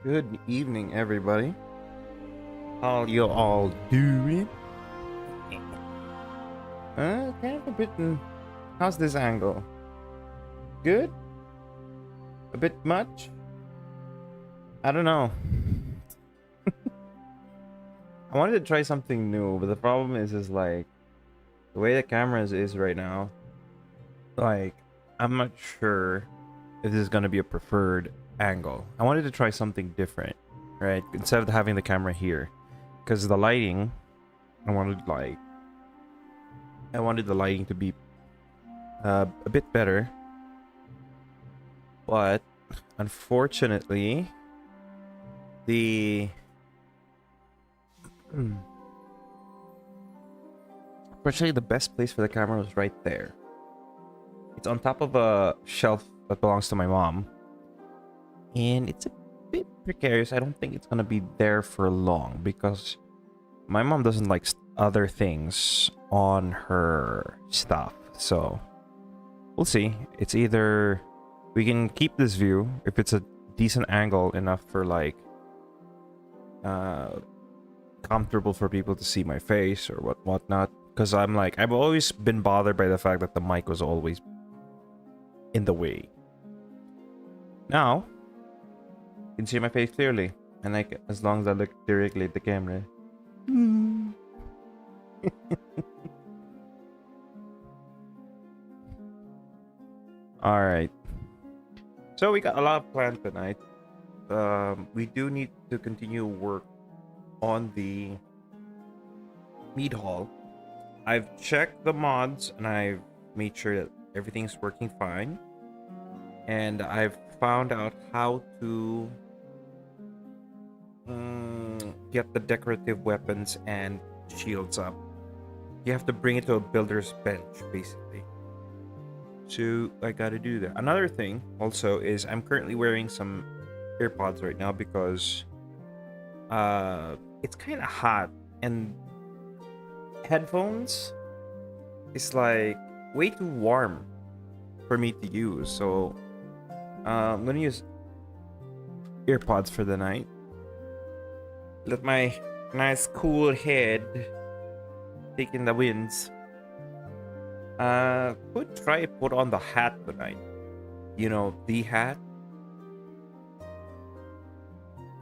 Good evening, everybody. How you all doing? Kind of a bit. How's this angle? Good? A bit much? I don't know. I wanted to try something new, but the problem is like the way the cameras is right now. Like, I'm not sure if this is gonna be a preferred angle. I wanted to try something different, right? Instead of having the camera here, because the lighting, I wanted the lighting to be a bit better, but unfortunately, the unfortunately the best place for the camera was right there. It's on top of a shelf that belongs to my mom, and it's a bit precarious. I don't think it's gonna be there for long because my mom doesn't like other things on her stuff. So we'll see. It's either we can keep this view if it's a decent angle enough for like comfortable for people to see my face or whatnot. Because I've always been bothered by the fact that the mic was always in the way. Now you can see my face clearly, and like as long as I look directly at the camera. All right. So we got a lot of planned tonight. We do need to continue work on the Mead Hall. I've checked the mods and I've made sure that everything's working fine. And I've found out how to get the decorative weapons and shields up. You have to bring it to a builder's bench, basically. So I gotta do that. Another thing also is I'm currently wearing some AirPods right now because it's kind of hot, and headphones is like way too warm for me to use. So I'm gonna use AirPods for the night. Let my nice cool head take in the winds. Could try put on the hat tonight. You know, the hat.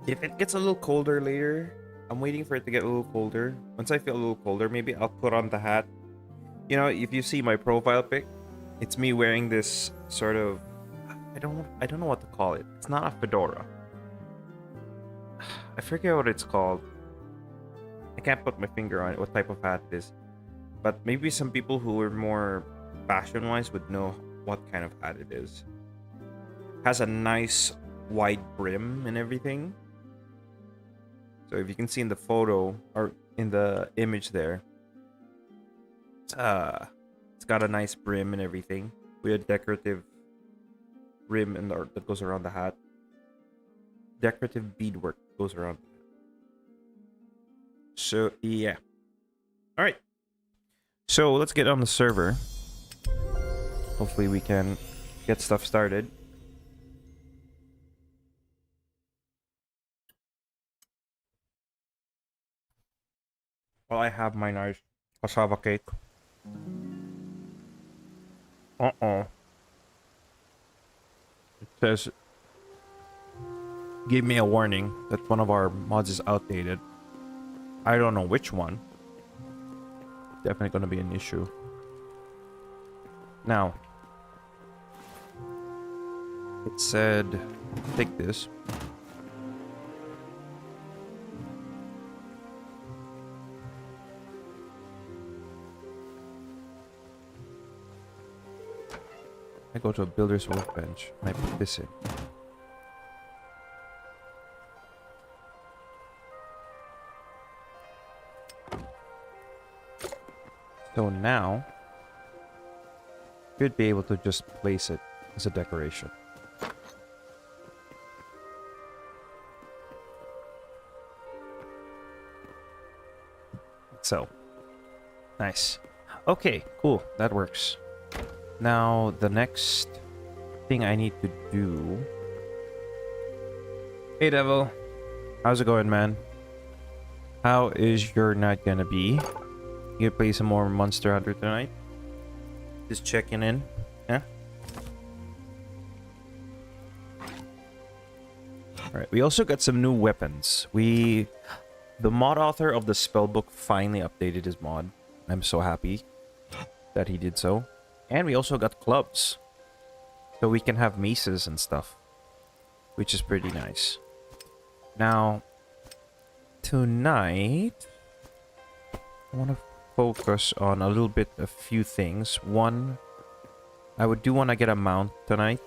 If it gets a little colder later, I'm waiting for it to get a little colder. Once I feel a little colder, maybe I'll put on the hat. You know, if you see my profile pic, it's me wearing this sort of I don't know what to call it. It's not a fedora. I forget what it's called. I can't put my finger on it, what type of hat it is. But maybe some people who are more fashion-wise would know what kind of hat it is. Has a nice wide brim and everything. So if you can see in the photo or in the image there, it's got a nice brim and everything with a decorative rim and that goes around the hat. Decorative beadwork goes around. So yeah. All right. So let's get on the server. Hopefully we can get stuff started. Well, I have my nice cassava cake. It says, give me a warning that one of our mods is outdated. I don't know which one. Definitely gonna be an issue. Now, it said, take this. I go to a builder's workbench and I put this in. So now, should be able to just place it as a decoration. So, nice. Okay, cool. That works. Now, the next thing I need to do Hey, Devil. How's it going, man? How is your night gonna be? You play some more Monster Hunter tonight? Just checking in. Yeah? Alright, we also got some new weapons. The mod author of the spellbook finally updated his mod. I'm so happy that he did so. And we also got clubs. So we can have maces and stuff. Which is pretty nice. Now, tonight, I want to focus on a few things. One, I do want to get a mount tonight.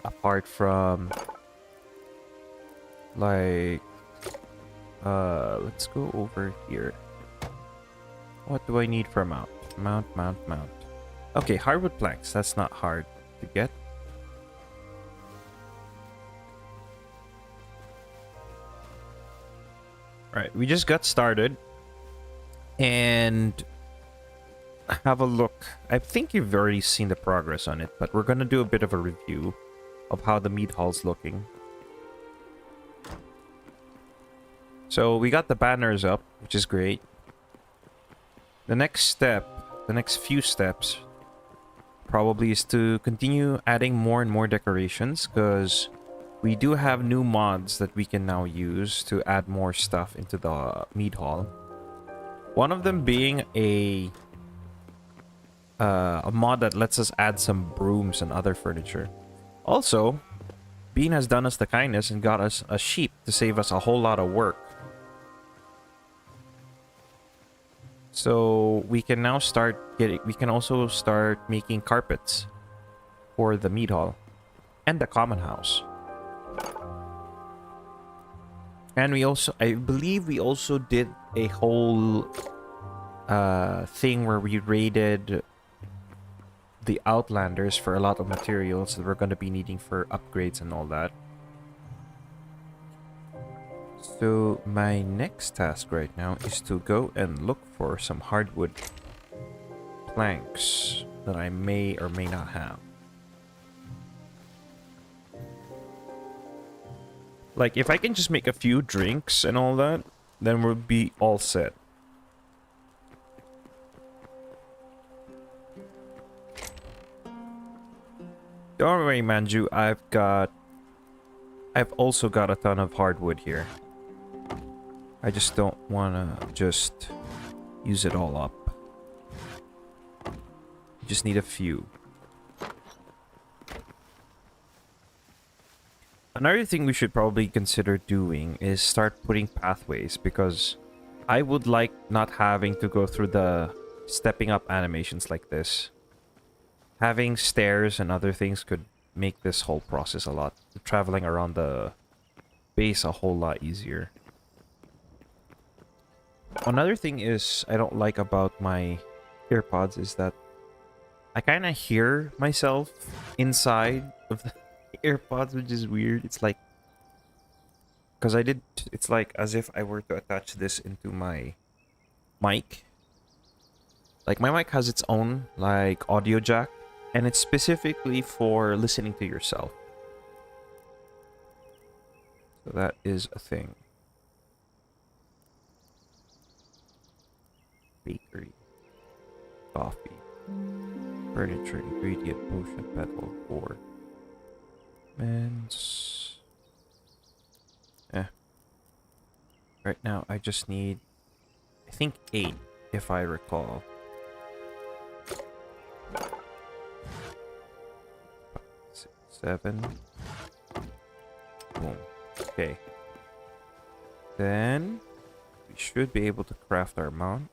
Apart from, like, let's go over here. What do I need for a mount? Mount. Okay, hardwood planks. That's not hard to get. Alright, we just got started. And have a look. I think you've already seen the progress on it, but we're going to do a bit of a review of how the mead hall's looking. So we got the banners up, which is great. The next few steps, probably is to continue adding more and more decorations, because we do have new mods that we can now use to add more stuff into the mead hall. One of them being a mod that lets us add some brooms and other furniture. Also, Bean has done us the kindness and got us a sheep to save us a whole lot of work. So we can now we can also start making carpets for the mead hall and the common house. And I believe we also did a whole thing where we raided the Outlanders for a lot of materials that we're going to be needing for upgrades and all that. So my next task right now is to go and look for some hardwood planks that I may or may not have. Like, if I can just make a few drinks and all that, then we'll be all set. Don't worry, Manju. I've also got a ton of hardwood here. I just don't want to just use it all up. Just need a few. Another thing we should probably consider doing is start putting pathways, because I would like not having to go through the stepping up animations like this. Having stairs and other things could make this whole process traveling around the base a whole lot easier. Another thing I don't like about my AirPods is that I kind of hear myself inside of the AirPods, which is weird. It's like, it's like as if I were to attach this into my mic. Like, my mic has its own, like, audio jack, and it's specifically for listening to yourself. So that is a thing. Bakery. Coffee. Furniture, ingredient, potion, petal, board. Men's. Right now, I just need, I think, 8, if I recall. 5, 6, 7. Boom. Okay. Then we should be able to craft our mount.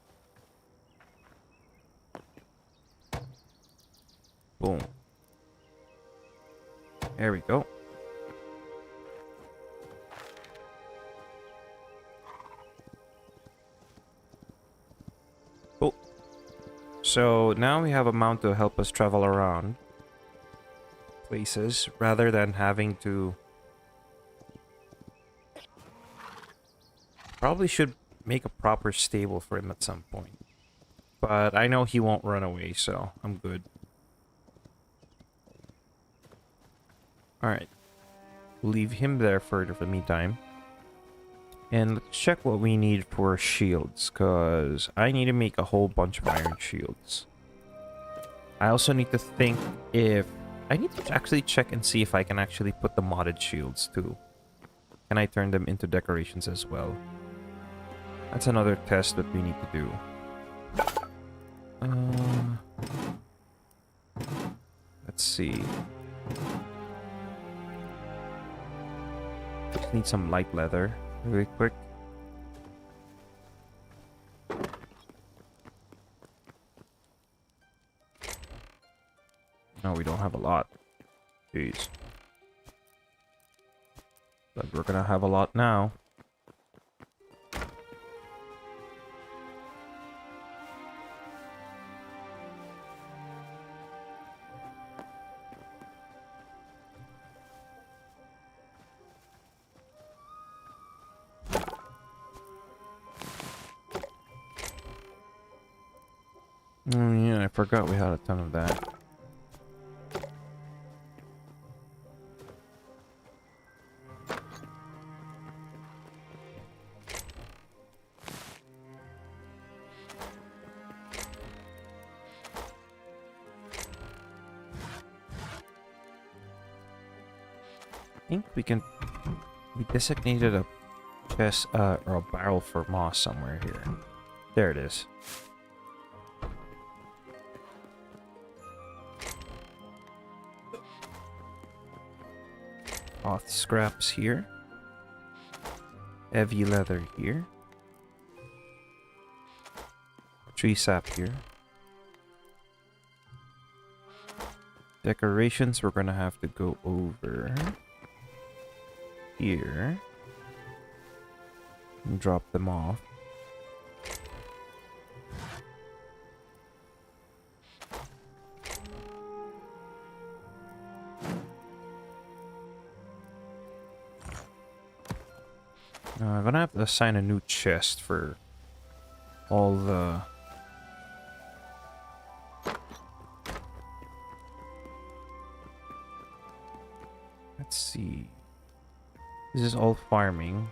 Boom. There we go. Cool. So now we have a mount to help us travel around places rather than having to... Probably should make a proper stable for him at some point. But I know he won't run away, so I'm good. Alright. We'll leave him there for the meantime. And let's check what we need for shields, because I need to make a whole bunch of iron shields. I also need to think if... I need to actually check and see if I can actually put the modded shields too. Can I turn them into decorations as well? That's another test that we need to do. Let's see. Just need some light leather really quick. No, we don't have a lot. Jeez. But we're gonna have a lot now. Oh yeah, I forgot we had a ton of that. I think we designated a chest or a barrel for moss somewhere here. There it is. Cloth scraps here. Heavy leather here. Tree sap here. Decorations we're gonna have to go over here and drop them off. I'm gonna have to assign a new chest for all the... Let's see. This is all farming.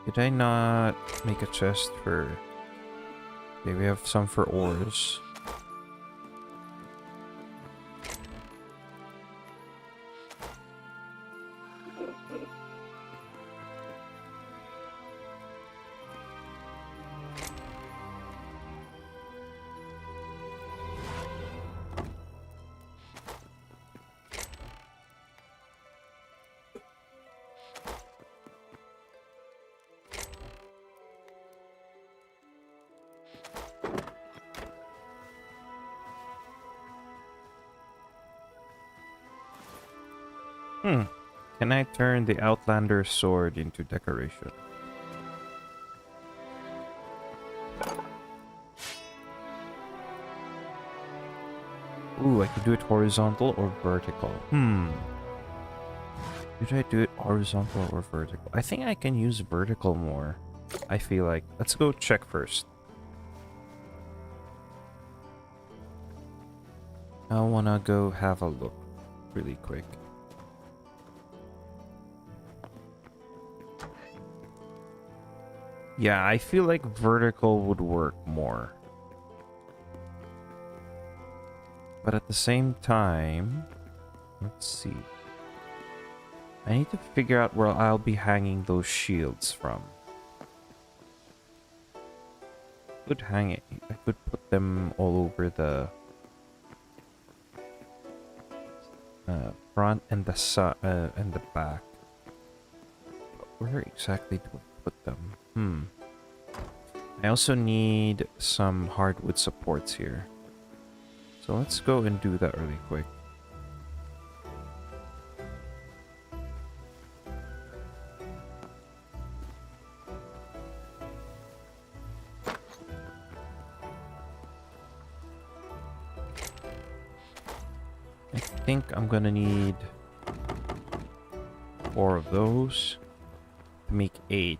Did I not make a chest for... Okay, we have some for ores. Can I turn the Outlander sword into decoration? Ooh, I could do it horizontal or vertical. Should I do it horizontal or vertical? I think I can use vertical more. I feel like. Let's go check first. I wanna go have a look really quick. Yeah, I feel like vertical would work more. But at the same time, let's see. I need to figure out where I'll be hanging those shields from. I could hang it. I could put them all over the front and the back. But where exactly do I put them? I also need some hardwood supports here. So let's go and do that really quick. I think I'm gonna need 4 of those to make 8.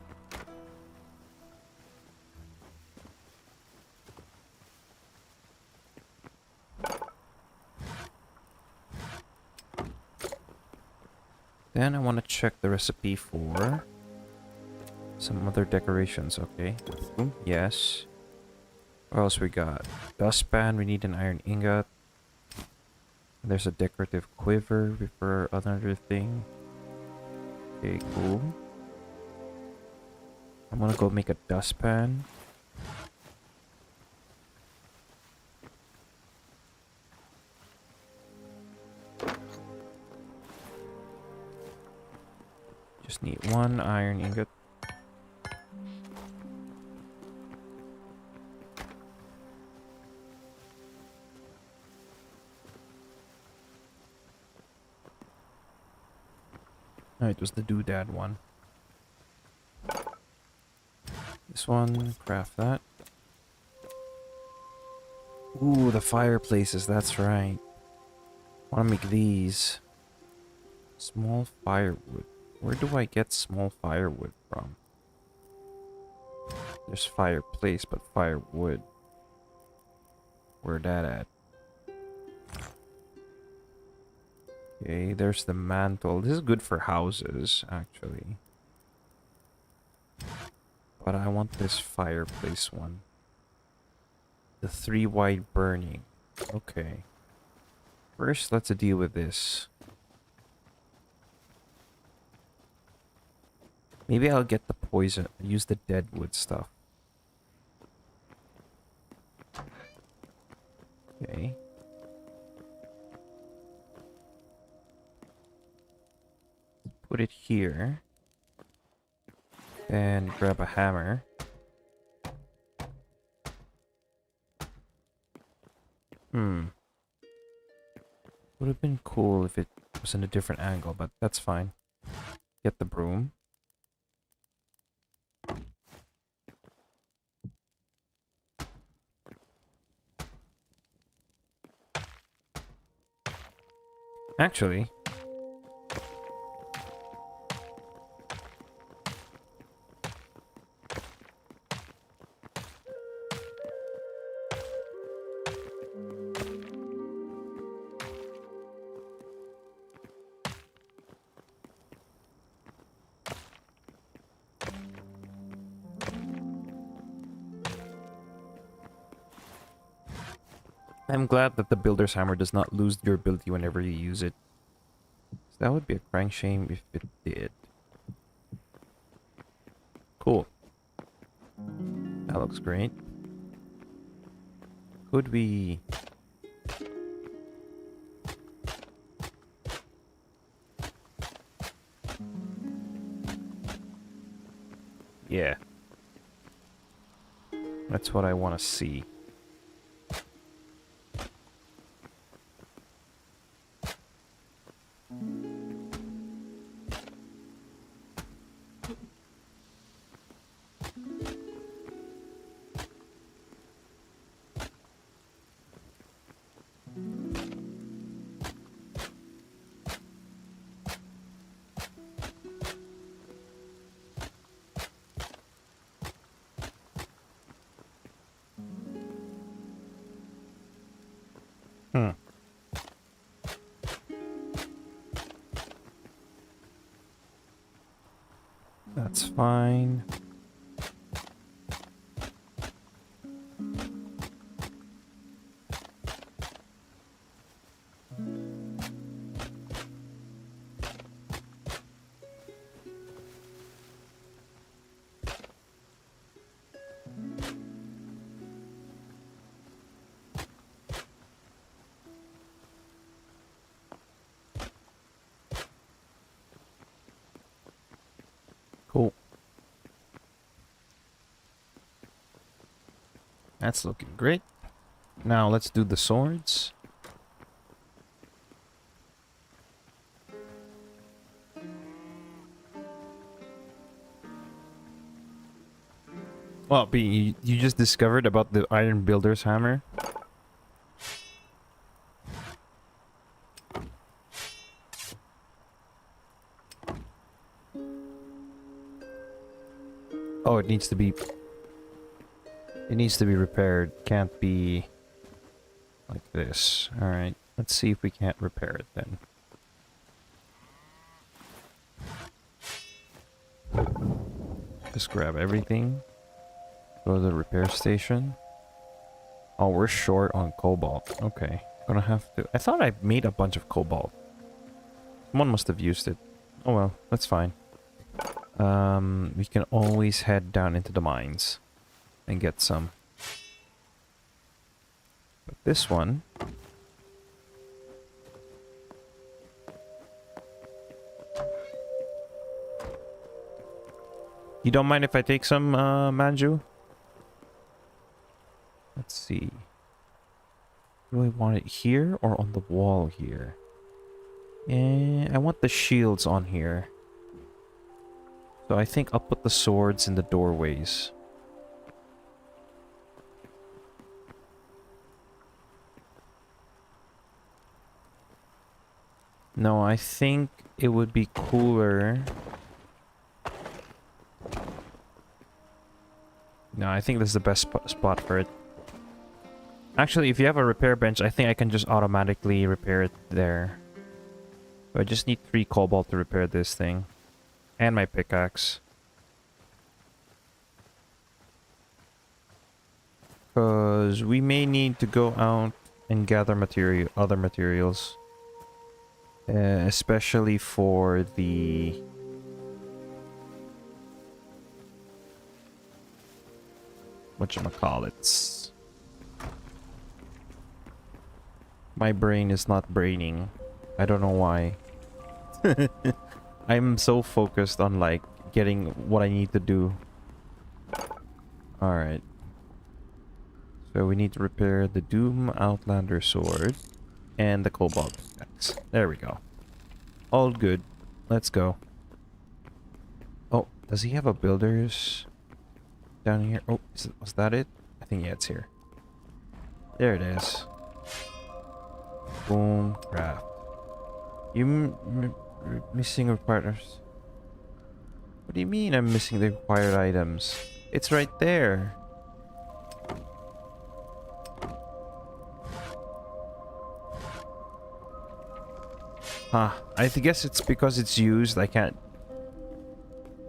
Then I want to check the recipe for some other decorations. Okay. Boom. Yes. What else we got? Dustpan. We need an iron ingot. There's a decorative quiver for another thing. Okay, cool. I'm gonna go make a dustpan. Just need one iron ingot. Oh, it was the doodad one. This one, craft that. Ooh, the fireplaces, that's right. Want to make these. Small firewood. Where do I get small firewood from? There's fireplace, but firewood. Where that at? Okay, there's the mantle. This is good for houses, actually. But I want this fireplace one. The 3 wide burning. Okay. First, let's deal with this. Maybe I'll get the poison. Use the deadwood stuff. Okay. Put it here. And grab a hammer. Would have been cool if it was in a different angle, but that's fine. Get the broom. Actually, I'm glad that the builder's hammer does not lose durability whenever you use it. That would be a crank shame if it did. Cool. That looks great. Could we... Yeah. That's what I want to see. Hmm. That's fine. Cool. That's looking great. Now let's do the swords. Well, B, you just discovered about the iron builder's hammer? Oh, it needs to be... It needs to be repaired. Can't be... like this. Alright, let's see if we can't repair it then. Just grab everything. Go to the repair station. Oh, we're short on cobalt. Okay. Gonna have to... I thought I made a bunch of cobalt. Someone must have used it. Oh well, that's fine. We can always head down into the mines and get some. But this one... You don't mind if I take some, Manju? Let's see. Do I want it here or on the wall here? I want the shields on here. So I think I'll put the swords in the doorways. No, I think it would be cooler. No, I think this is the best spot for it. Actually, if you have a repair bench, I think I can just automatically repair it there. But I just need 3 cobalt to repair this thing. And my pickaxe. Because we may need to go out and gather other materials. Especially for the... whatchamacallits. My brain is not braining. I don't know why. I'm so focused on, like, getting what I need to do. Alright. So we need to repair the Doom Outlander sword and the Cobalt pickaxe. There we go. All good. Let's go. Oh, does he have a builder's down here? Oh, was that it? I think, yeah, it's here. There it is. Boom, craft. You missing requires... What do you mean I'm missing the required items? It's right there. Huh. I guess it's because it's used. I can't...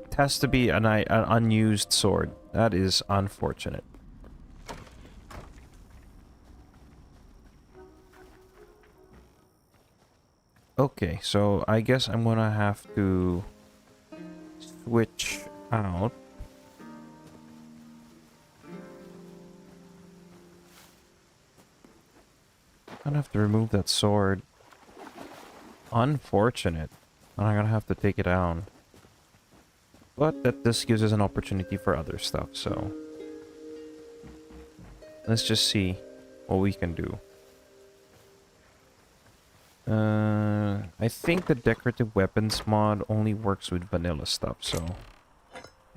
It has to be an unused sword. That is unfortunate. Okay, so I guess I'm gonna have to switch out. I'm gonna have to remove that sword. Unfortunate. I'm gonna have to take it down. But that just gives us an opportunity for other stuff, so... Let's just see what we can do. I think the decorative weapons mod only works with vanilla stuff, so...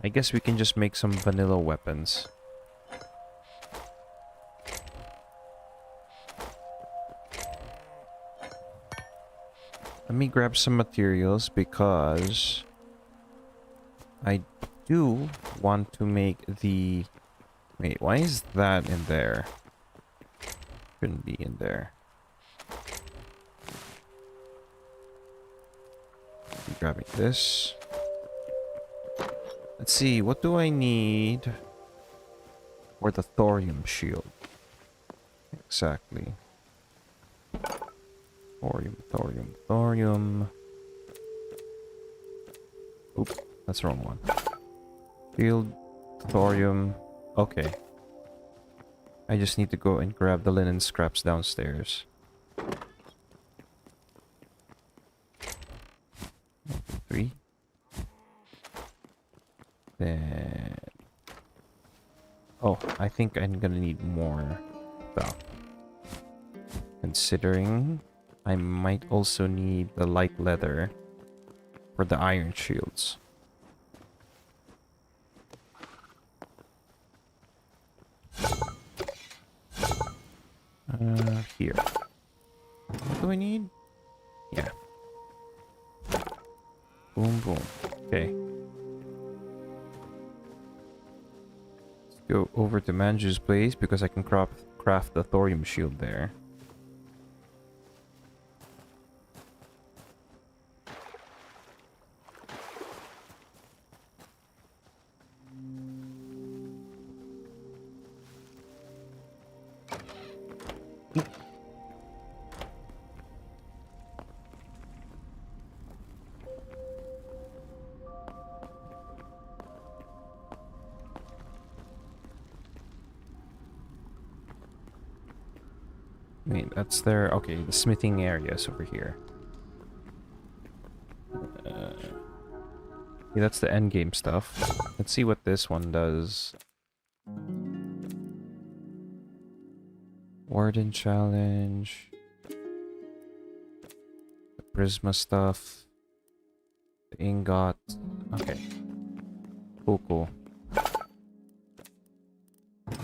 I guess we can just make some vanilla weapons. Let me grab some materials because... I do want to make the... Wait, why is that in there? Shouldn't be in there. I'm grabbing this. Let's see, what do I need for the thorium shield? Exactly. Thorium. Oop, that's the wrong one. Shield, thorium. Okay. I just need to go and grab the linen scraps downstairs. 3. Then... Oh, I think I'm gonna need more stuff. Considering I might also need the light leather for the iron shields. Here. What do I need? Yeah. Boom, boom. Okay. Let's go over to Manju's place because I can craft the thorium shield there. Wait, that's their... Okay, the smithing area is over here. Yeah, that's the endgame stuff. Let's see what this one does. Warden challenge. The Prisma stuff. The ingot. Okay. Cool, cool.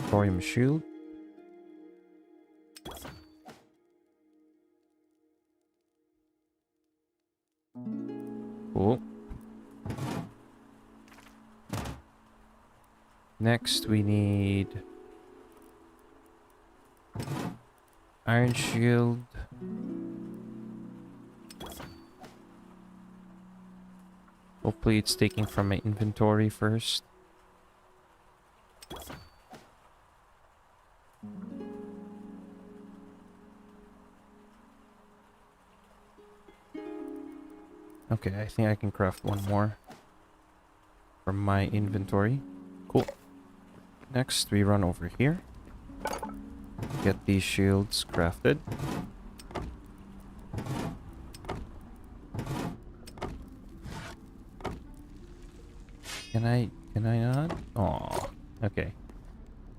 Thorium shield. Cool. Next we need iron shield. Hopefully it's taking from my inventory first. Okay, I think I can craft one more from my inventory. Cool. Next, we run over here. Get these shields crafted. Can I not? Aw. Okay.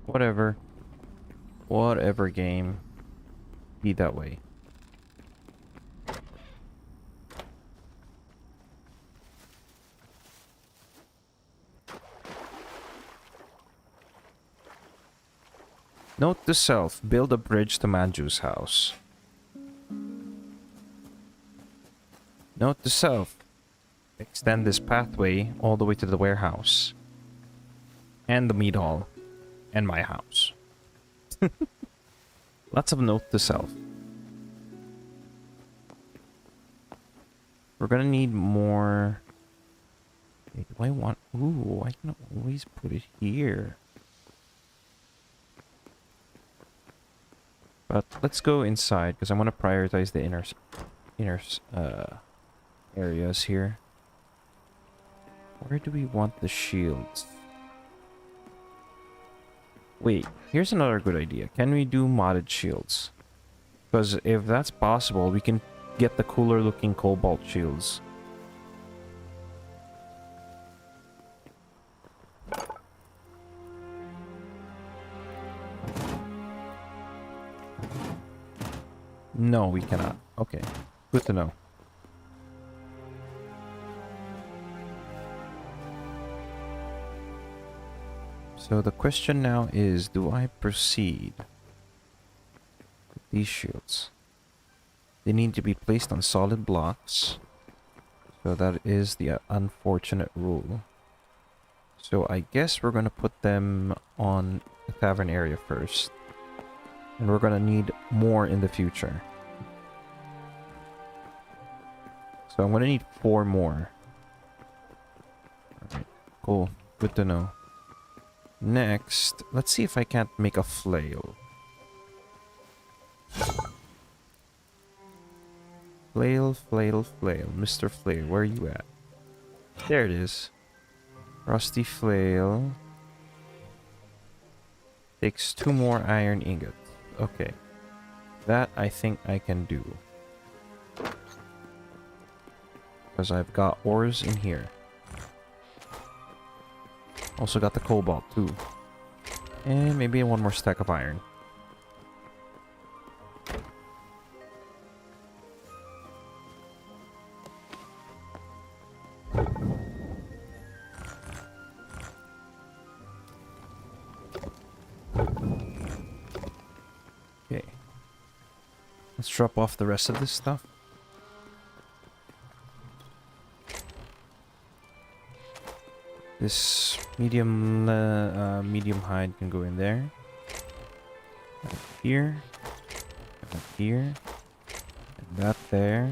Whatever. Whatever, game. Be that way. Note to self, build a bridge to Manju's house. Note to self, extend this pathway all the way to the warehouse. And the meat hall. And my house. Lots of note to self. We're gonna need more... Wait, do I want... Ooh, I can always put it here. But let's go inside, because I want to prioritize the inner areas here. Where do we want the shields? Wait, here's another good idea. Can we do modded shields? Because if that's possible, we can get the cooler looking cobalt shields. No, we cannot. Okay. Good to know. So the question now is, do I proceed with these shields? They need to be placed on solid blocks. So that is the unfortunate rule. So I guess we're going to put them on the tavern area first. And we're going to need more in the future. So I'm going to need 4 more. Alright, cool. Good to know. Next, let's see if I can't make a flail. Flail, flail, flail. Mr. Flail, where are you at? There it is. Rusty flail. Takes 2 more iron ingots. Okay. That I think I can do. Because I've got ores in here. Also got the cobalt too. And maybe one more stack of iron. Okay. Let's drop off the rest of this stuff. This medium hide can go in there. Right here. Right here. And that there.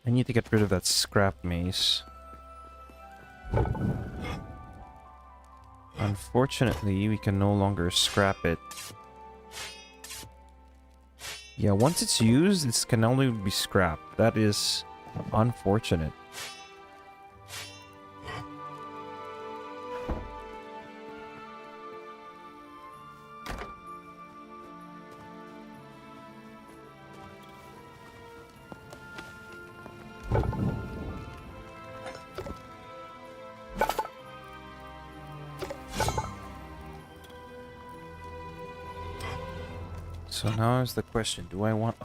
I need to get rid of that scrap mace. Unfortunately, we can no longer scrap it. Yeah, once it's used, it can only be scrapped. That is unfortunate. So now is the question: do I want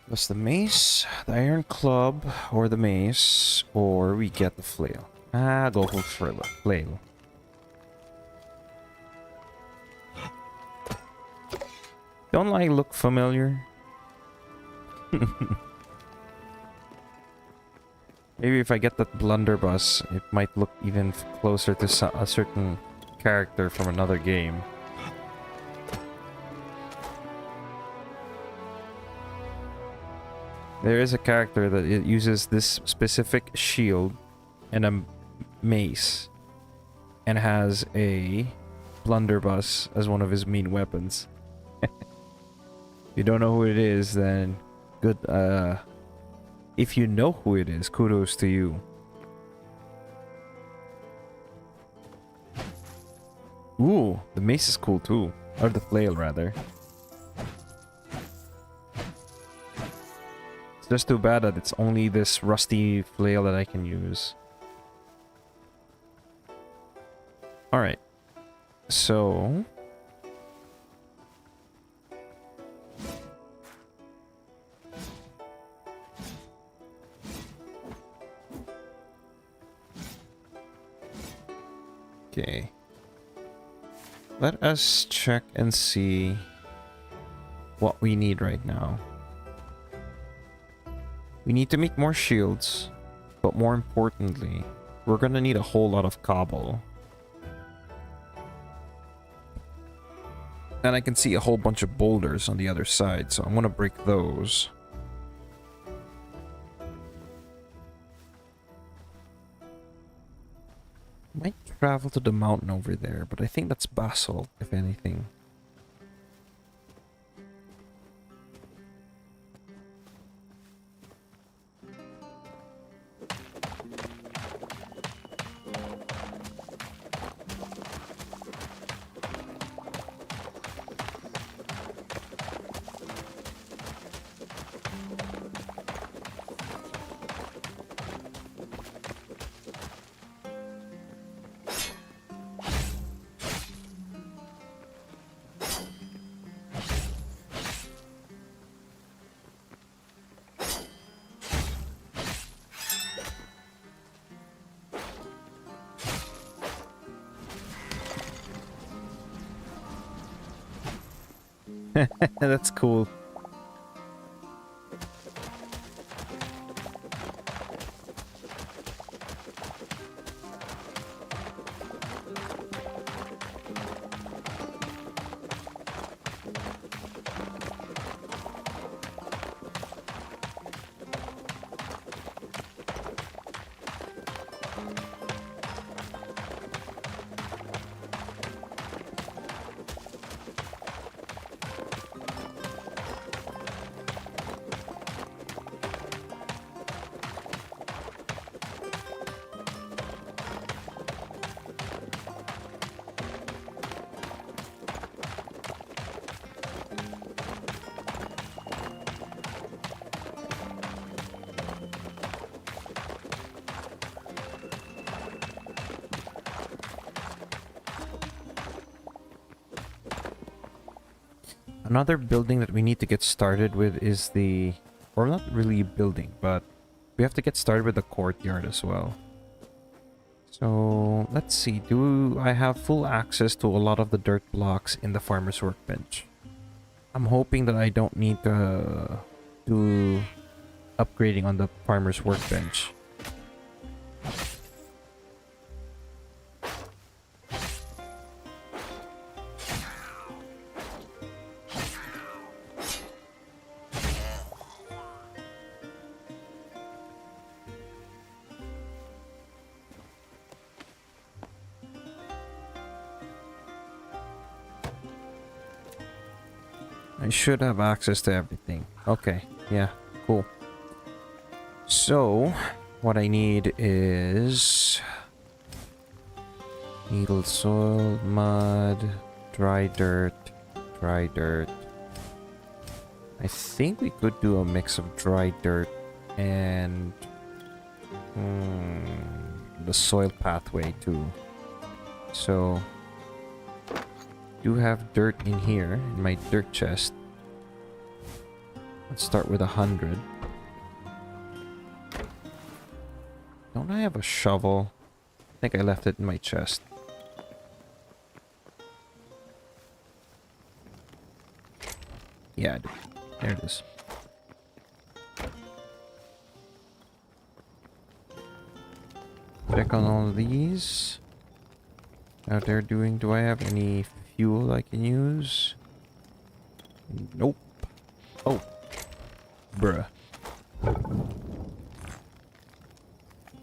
what's the mace, the iron club, or the mace, or we get the flail? Ah, go for flail. Don't I look familiar? Maybe if I get that blunderbuss, it might look even closer to a certain character from another game. There is a character that it uses this specific shield and a mace and has a blunderbuss as one of his main weapons. If you don't know who it is, then good. If you know who it is, kudos to you. Ooh, the mace is cool too. Or the flail, rather. It's just too bad that it's only this rusty flail that I can use. Alright. So... okay. Let us check and see what we need right now. We need to make more shields, but more importantly, we're gonna need a whole lot of cobble. And I can see a whole bunch of boulders on the other side, so I'm gonna break those. Might travel to the mountain over there, but I think that's basalt, if anything. That's cool. Another building that we need to get started with is the... or not really a building, but we have to get started with the courtyard as well. So, let's see. Do I have full access to a lot of the dirt blocks in the farmer's workbench? I'm hoping that I don't need to do upgrading on the farmer's workbench. I should have access to everything. Okay, yeah, cool. So, what I need is... needle soil, mud, dry dirt, dry dirt. I think we could do a mix of dry dirt and... the soil pathway too. So... do have dirt in here, in my dirt chest. Let's start with 100. Don't I have a shovel? I think I left it in my chest. Yeah, there it is. Check on all of these. Out there doing... Do I have any fuel I can use? Nope. Oh. Bruh.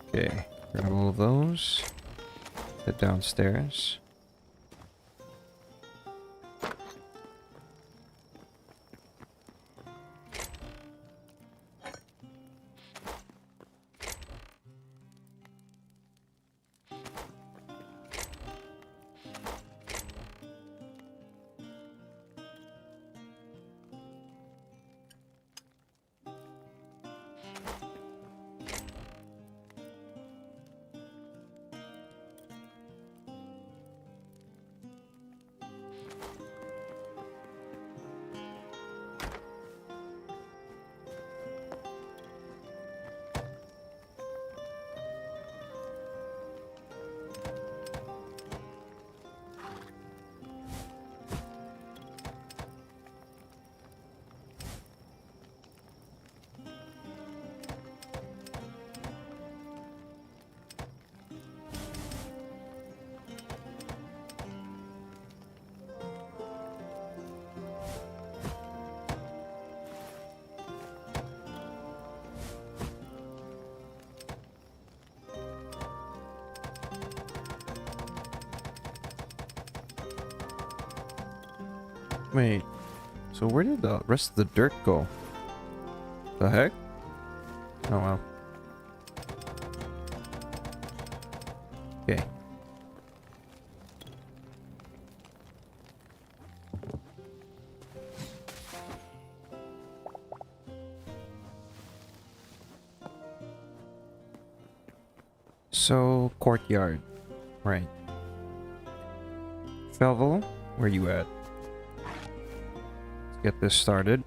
Okay. Grab all of those. Head downstairs. Wait, so where did the rest of the dirt go? The heck? Oh wow. Okay. So, courtyard. Right. Shovel, where you at? Let's get this started.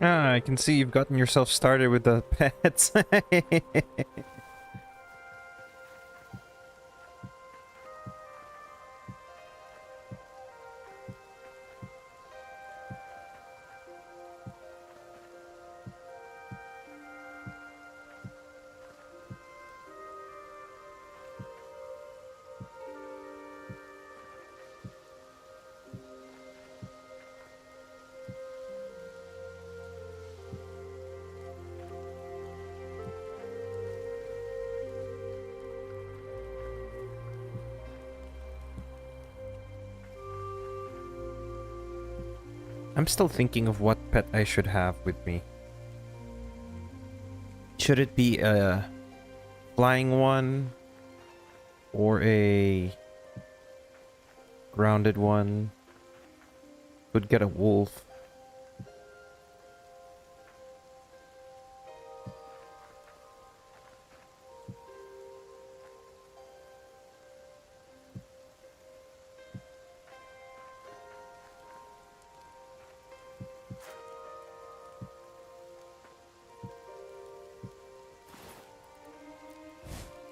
Ah, I can see you've gotten yourself started with the pets. I'm still thinking of what pet I should have with me. Should it be a flying one or a grounded one? Could get a wolf.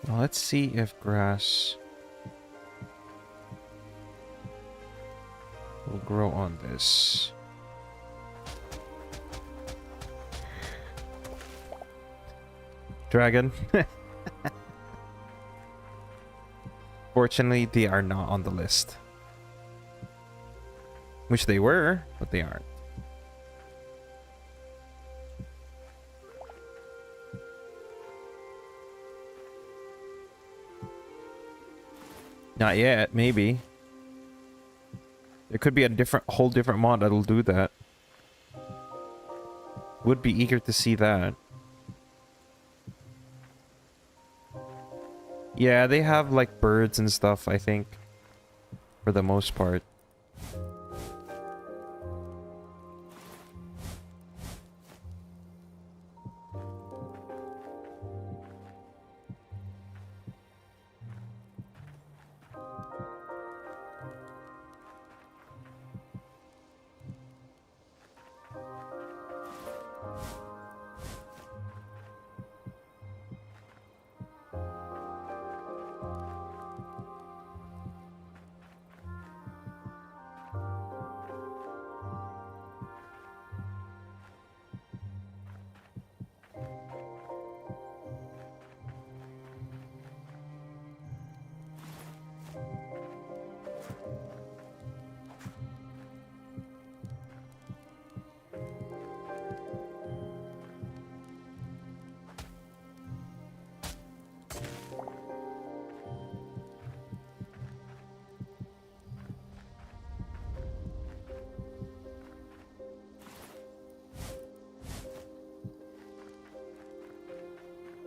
Well, let's see if grass will grow on this. Dragon. Fortunately, they are not on the list. Which they were, but they aren't. Not yet, maybe. There could be a whole different mod that'll do that. Would be eager to see that. Yeah, they have like birds and stuff, I think. For the most part.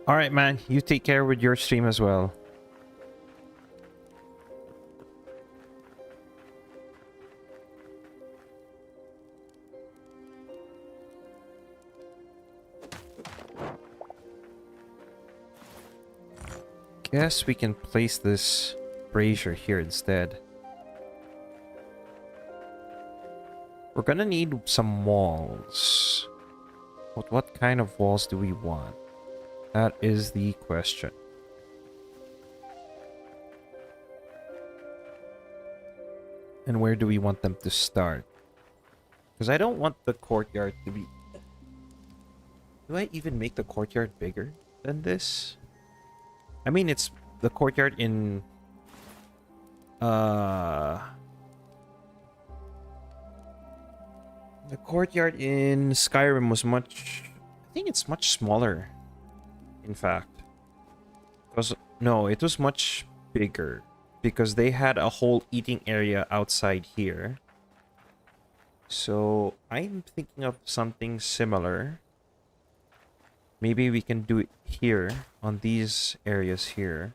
Alright, man. You take care with your stream as well. Guess we can place this brazier here instead. We're gonna need some walls. But what kind of walls do we want? That is the question. And where do we want them to start? Because I don't want the courtyard to be... Do I even make the courtyard bigger than this? I mean, it's the courtyard in... The courtyard in Skyrim was much... I think it's much smaller. In fact. No, it was much bigger. Because they had a whole eating area outside here. So, I'm thinking of something similar. Maybe we can do it here, on these areas here.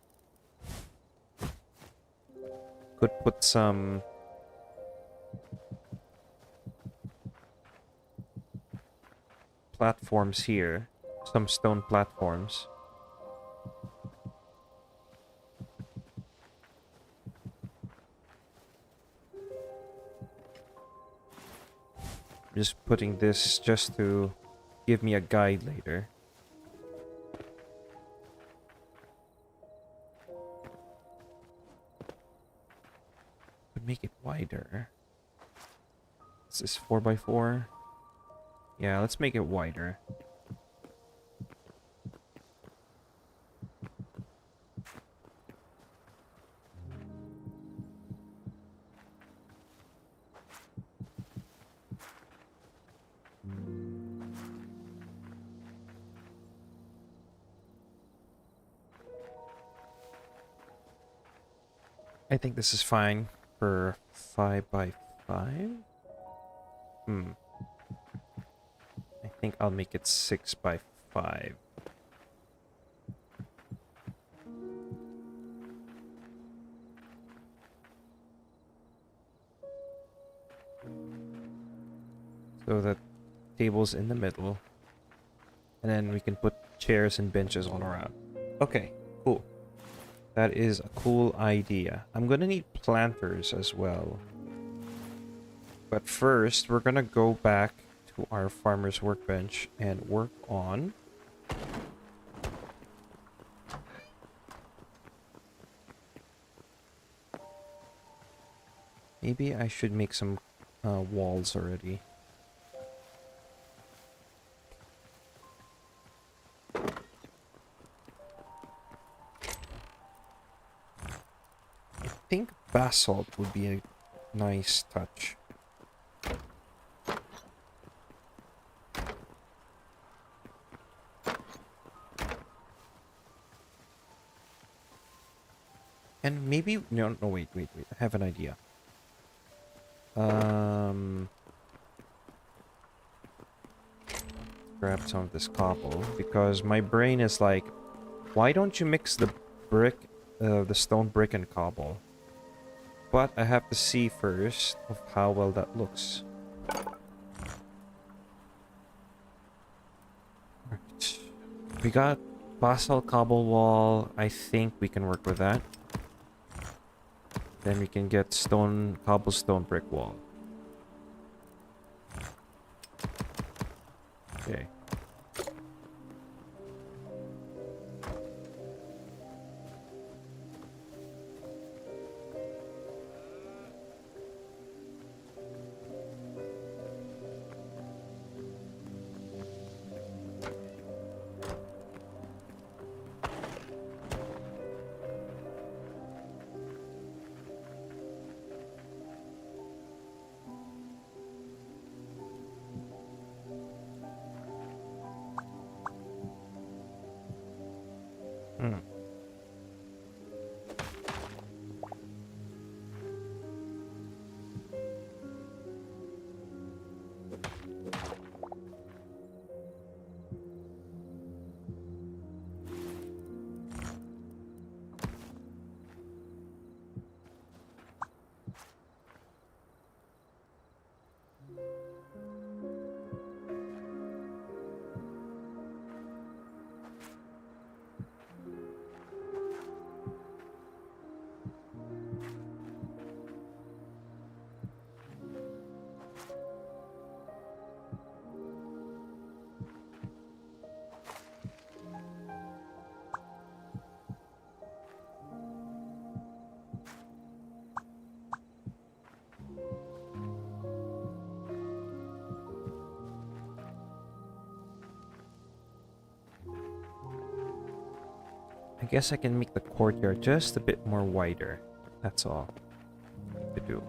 Could put some... platforms here. Some stone platforms. just putting this just to give me a guide later. But make it wider. Is this 4x4? Yeah, let's make it wider. I think this is fine for 5x5. I think I'll make it 6x5. So that table's in the middle. And then we can put chairs and benches all around. Okay, cool. That is a cool idea. I'm gonna need planters as well. But first, we're gonna go back to our farmer's workbench and work on... Maybe I should make some walls already. I think basalt would be a nice touch. And maybe... No, wait. I have an idea. Grab some of this cobble, because my brain is like, why don't you mix the brick, the stone brick and cobble? But I have to see first of how well that looks. Right. We got basalt cobble wall. I think we can work with that. Then we can get stone, cobblestone brick wall. Okay. Hmm. I guess I can make the courtyard just a bit more wider. That's all to do.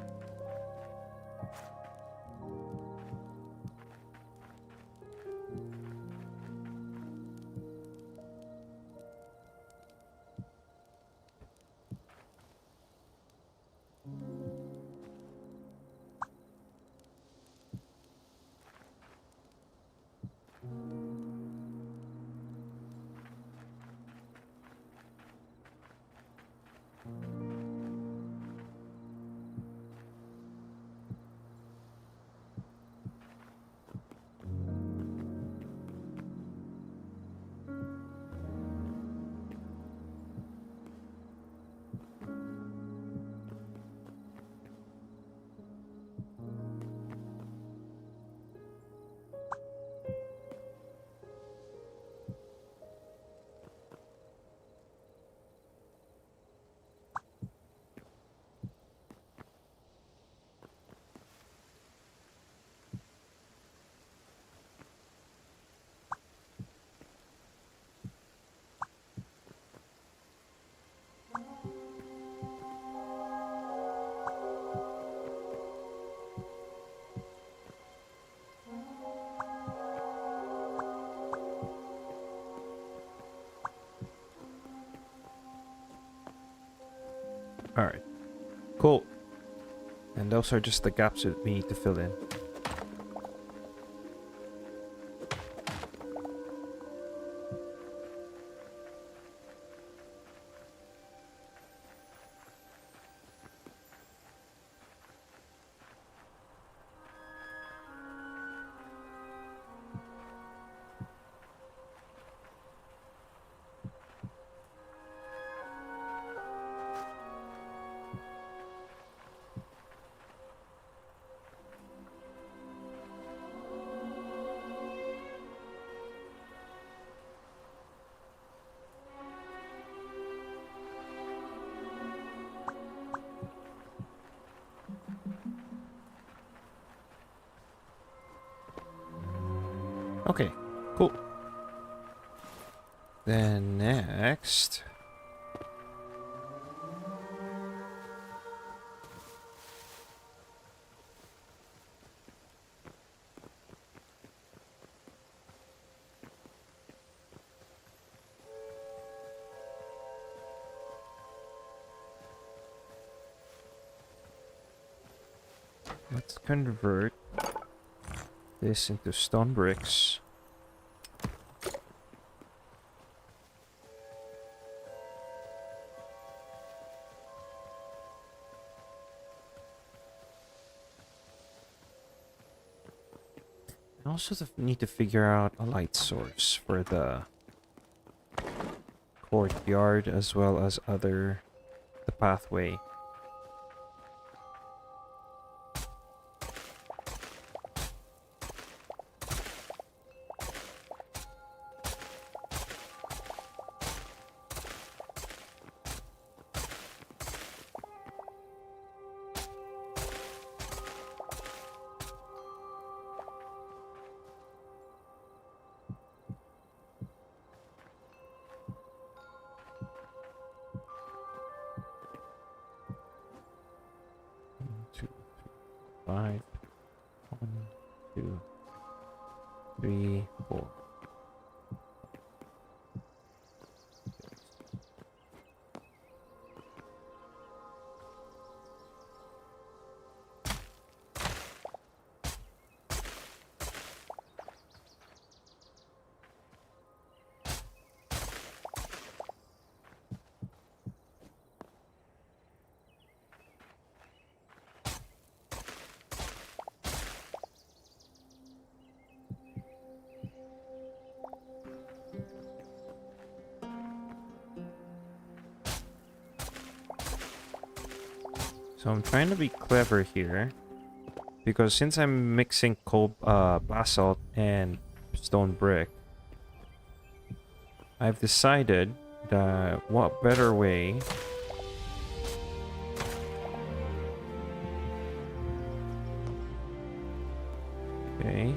Alright. Cool. And those are just the gaps that we need to fill in. Okay, cool. Then next... let's convert this into stone bricks. I also need to figure out a light source for the courtyard as well as the pathway. Two, five. 1, 2, 3, 4. So I'm trying to be clever here, because since I'm mixing basalt and stone brick, I've decided that what better way okay,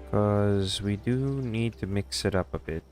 because we do need to mix it up a bit.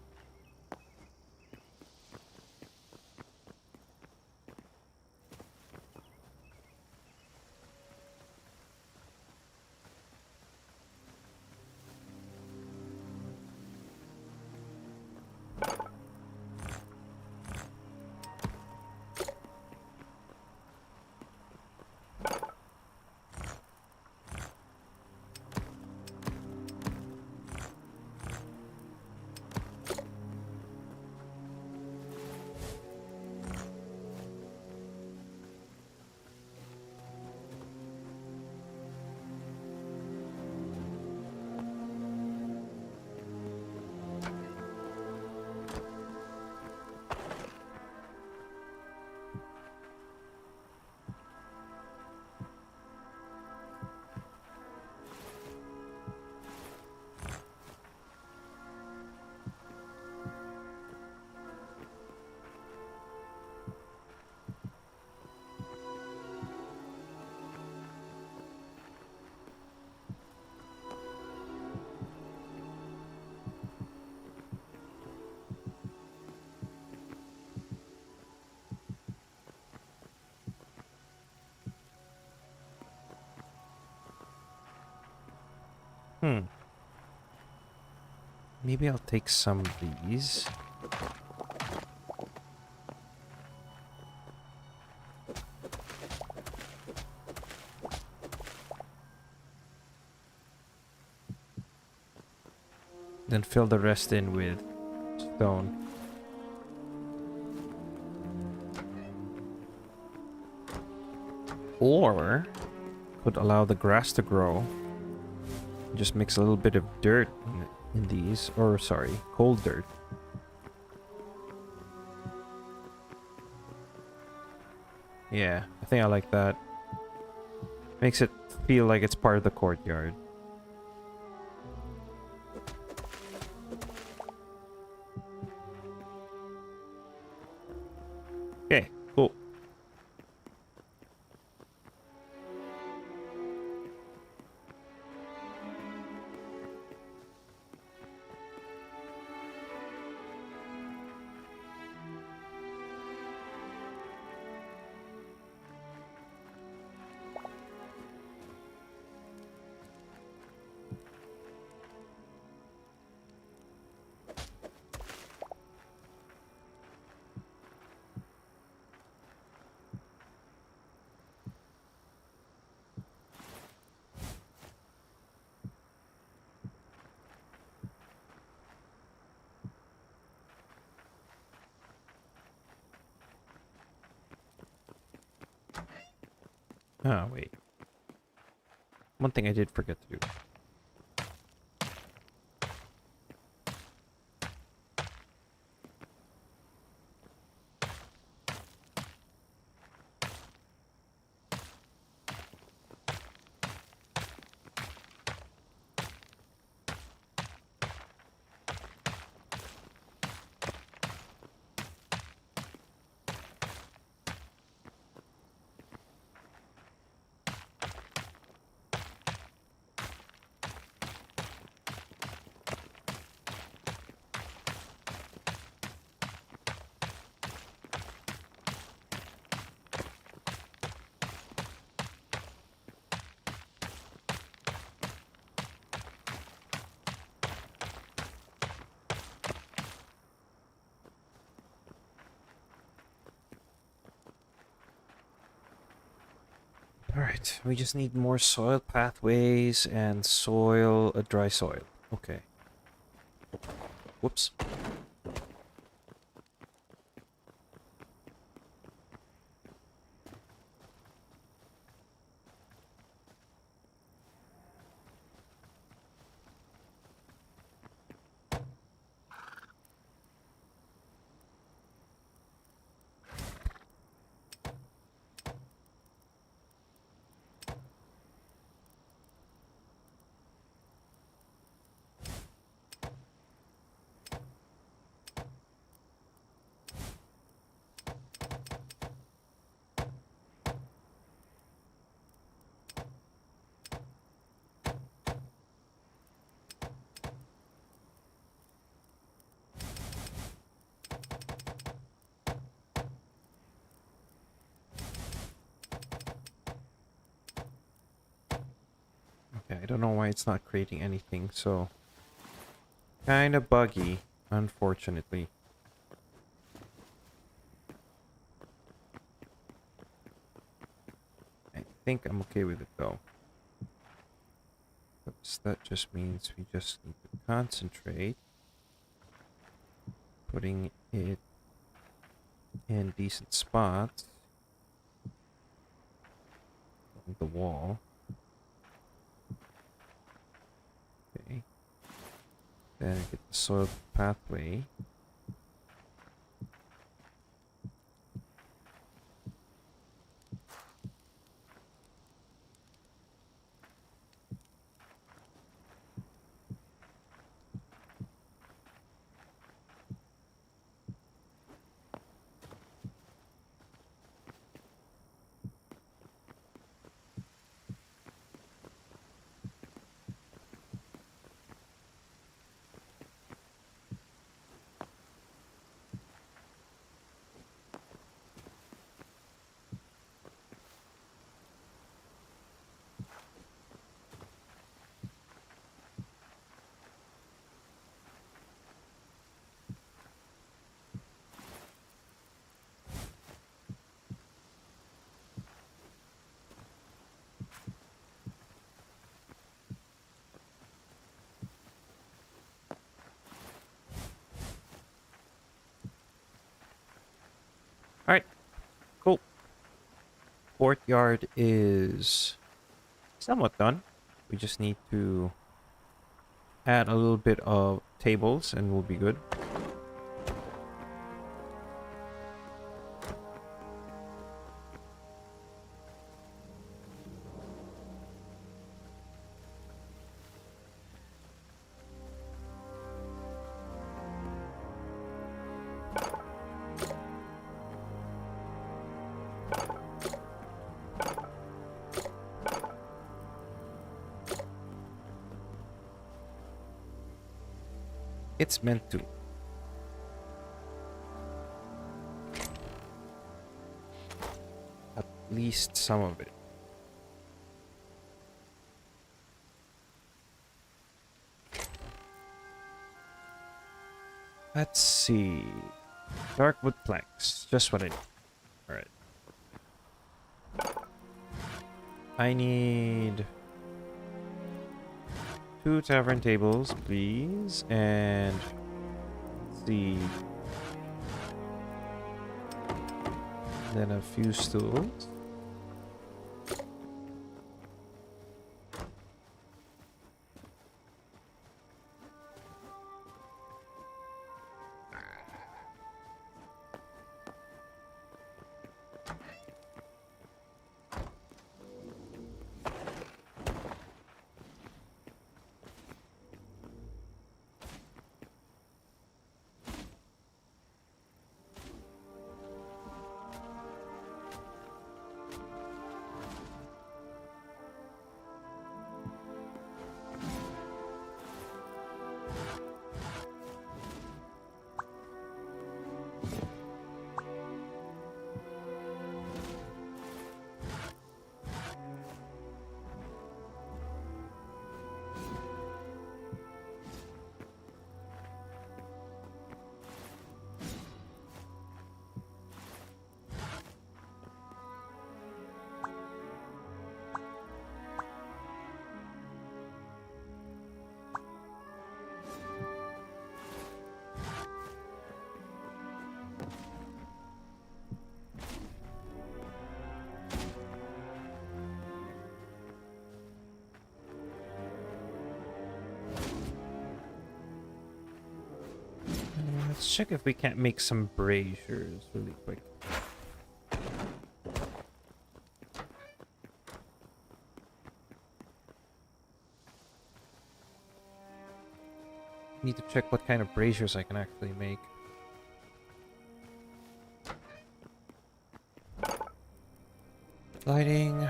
Maybe I'll take some of these. then fill the rest in with stone. Or could allow the grass to grow. Just mix a little bit of dirt in these, or sorry, cold dirt. Yeah, I think I like that. Makes it feel like it's part of the courtyard. Okay, cool. Ah, wait. One thing I did forget to do. Alright, we just need more soil pathways and soil, dry soil. Okay. Whoops. Okay, I don't know why it's not creating anything, so... Kinda buggy, unfortunately. I think I'm okay with it, though. Oops, that just means we just need to concentrate. Putting it in decent spots. On the wall. Okay. Then get the soil pathway. courtyard is somewhat done. We just need to add a little bit of tables and we'll be good. It's meant to. At least some of it. Let's see. Dark wood planks. Just what I need. Alright. I need 2 tavern tables, please. And let's see. Then a few stools. Let's check if we can't make some braziers really quick. Need to check what kind of braziers I can actually make. Lighting.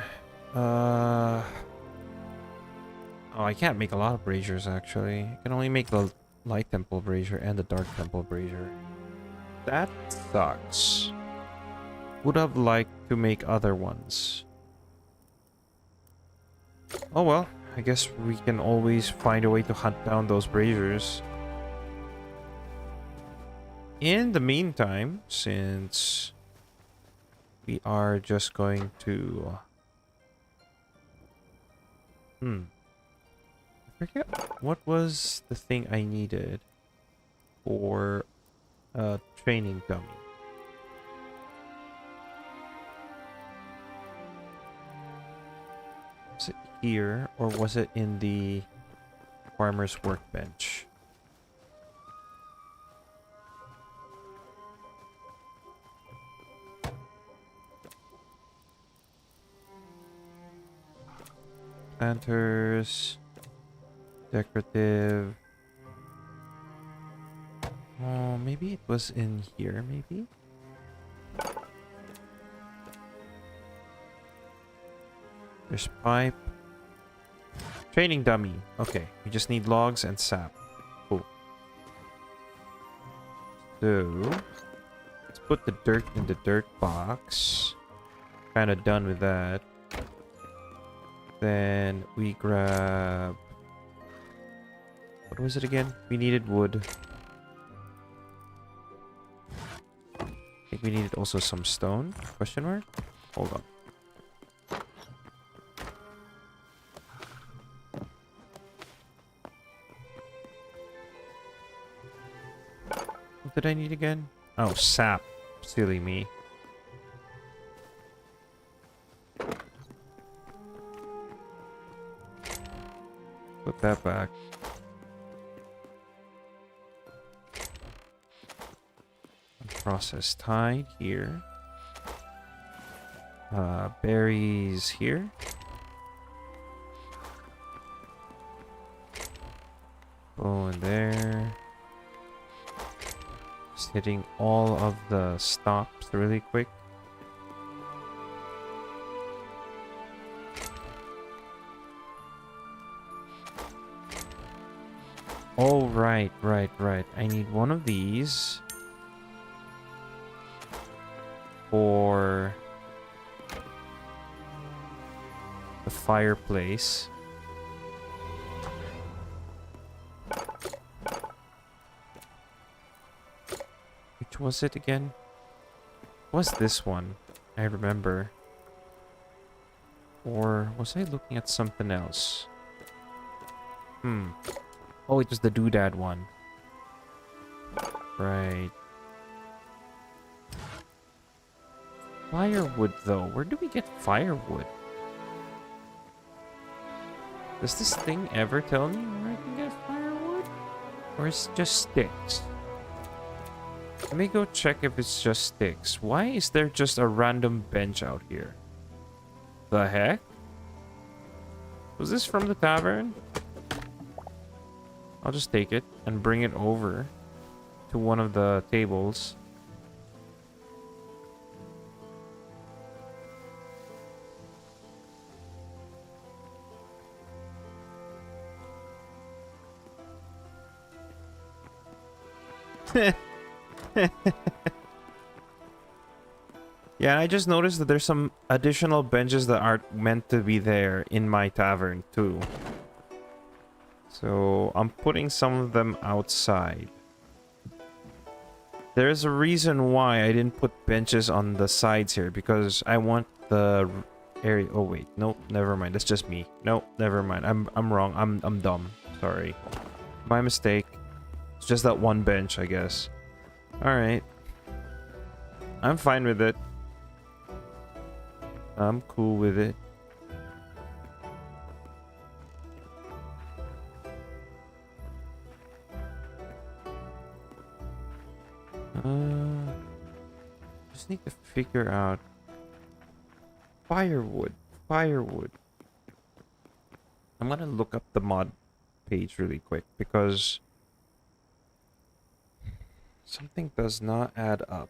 Oh, I can't make a lot of braziers actually. I can only make the light temple brazier and the dark temple brazier. That sucks. Would have liked to make other ones. Oh well, I guess we can always find a way to hunt down those braziers. In the meantime, since we are just going to... I forget what was the thing I needed for a training dummy. Was it here or was it in the farmer's workbench? Planters, decorative. Oh, maybe it was in here, maybe? There's pipe. Training dummy. Okay, we just need logs and sap. Cool. So, let's put the dirt in the dirt box. Kind of done with that. Then we grab... What was it again? We needed wood. I think we needed also some stone. Question mark? Hold on. What did I need again? Oh, sap. Silly me. Put that back. Processed tide here. Berries here. Go in there. Just hitting all of the stops really quick. Oh, right. I need one of these for the fireplace. Which was it again? Was this one? I remember. Or was I looking at something else? Oh, it was the doodad one. Right. Firewood, though. Where do we get firewood? Does this thing ever tell me where I can get firewood? Or is it just sticks? Let me go check if it's just sticks. Why is there just a random bench out here? The heck? Was this from the tavern? I'll just take it and bring it over to one of the tables. Yeah, I just noticed that there's some additional benches that aren't meant to be there in my tavern too. So I'm putting some of them outside. There's a reason why I didn't put benches on the sides here, because I want the area. Oh wait, nope, never mind. That's just me. Nope, never mind. I'm wrong. I'm dumb. Sorry. My mistake. It's just that one bench, I guess. Alright. I'm fine with it. I'm cool with it. Just need to figure out firewood. I'm gonna look up the mod page really quick because something does not add up.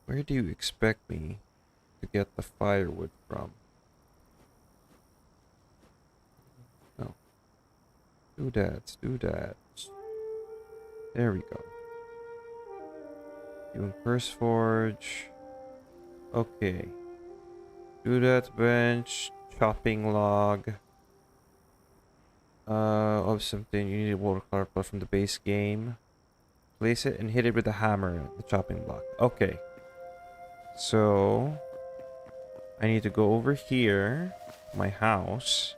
Where do you expect me to get the firewood from? Oh. Doodads. There we go. Doing first forge. Okay. Doodads bench. Chopping log. Of something. You need a watercolor plot from the base game. Place it and hit it with a hammer. The chopping block. Okay. So I need to go over here, my house,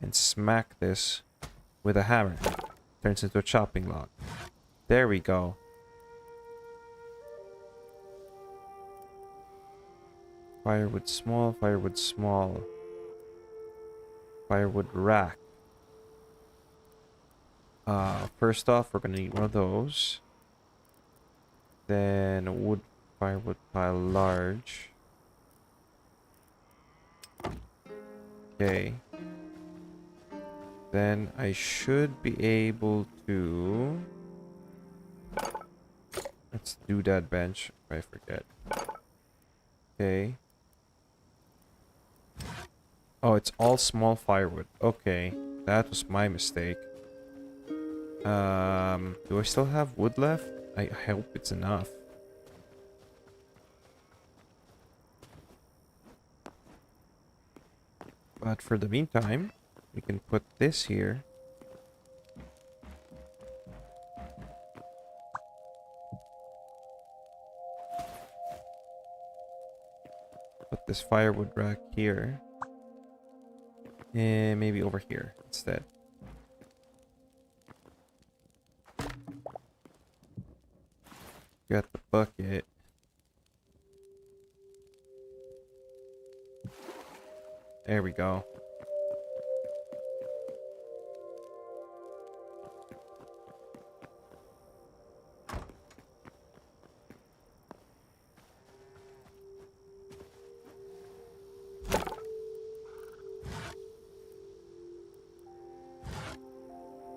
and smack this with a hammer. Turns into a chopping log. There we go. Firewood small. Firewood rack. First off, we're gonna need one of those. Then wood firewood pile large. Okay. Then I should be able to... Let's do that bench if I forget. Okay. Oh, it's all small firewood. Okay. That was my mistake. Do I still have wood left? I hope it's enough. But for the meantime, we can put this here. Put this firewood rack here. And maybe over here instead. Got the bucket. There we go.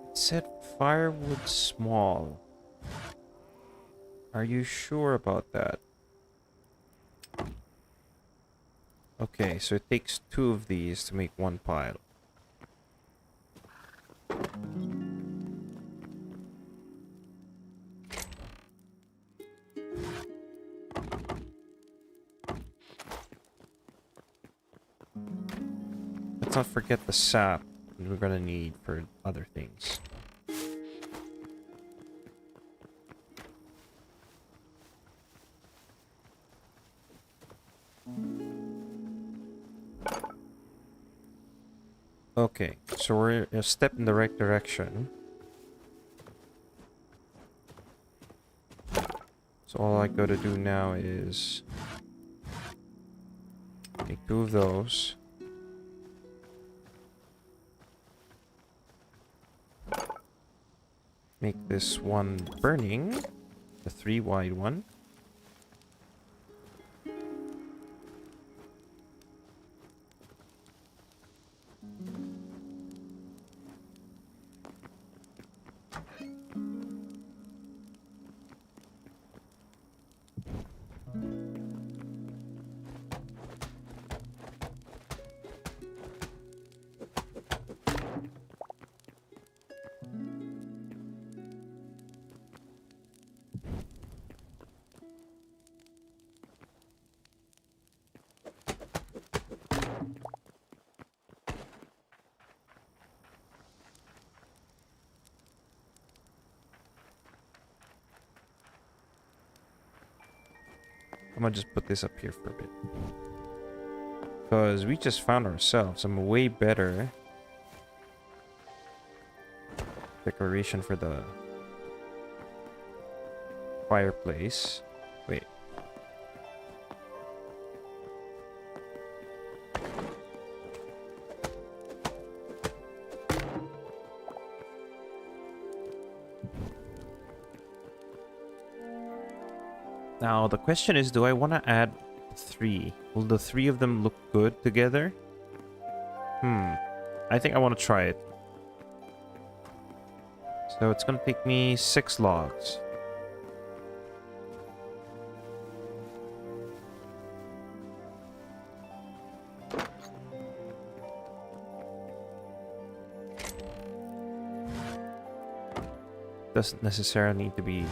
It said firewood small. Are you sure about that? Okay, so it takes 2 of these to make 1 pile. Let's not forget the sap we're gonna need for other things. Okay, so we're a step in the right direction. So all I gotta do now is make 2 of those. Make this one burning, the 3 wide one. I'm gonna just put this up here for a bit. Because we just found ourselves some way better decoration for the fireplace. Wait. Now, the question is, do I want to add 3? Will the 3 of them look good together? I think I want to try it. So it's going to take me 6 logs. Doesn't necessarily need to be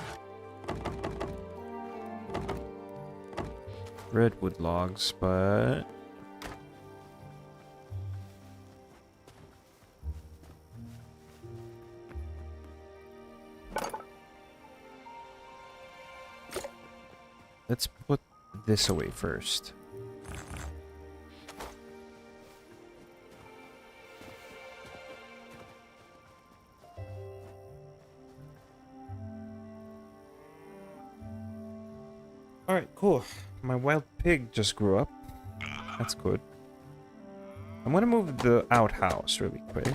redwood logs, but let's put this away first. Alright, cool. My wild pig just grew up. That's good. I'm gonna move the outhouse really quick.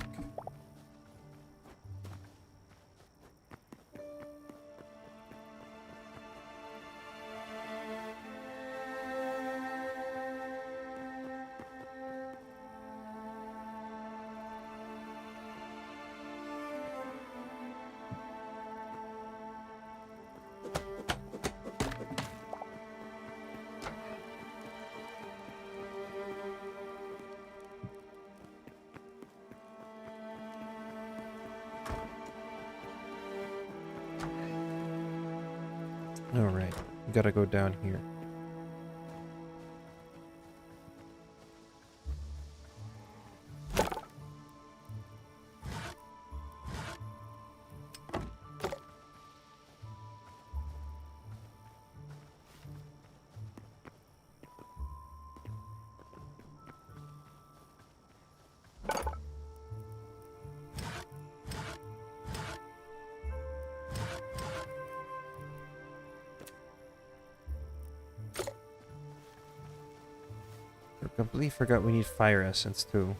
Alright, gotta go down here. completely forgot we need fire essence too.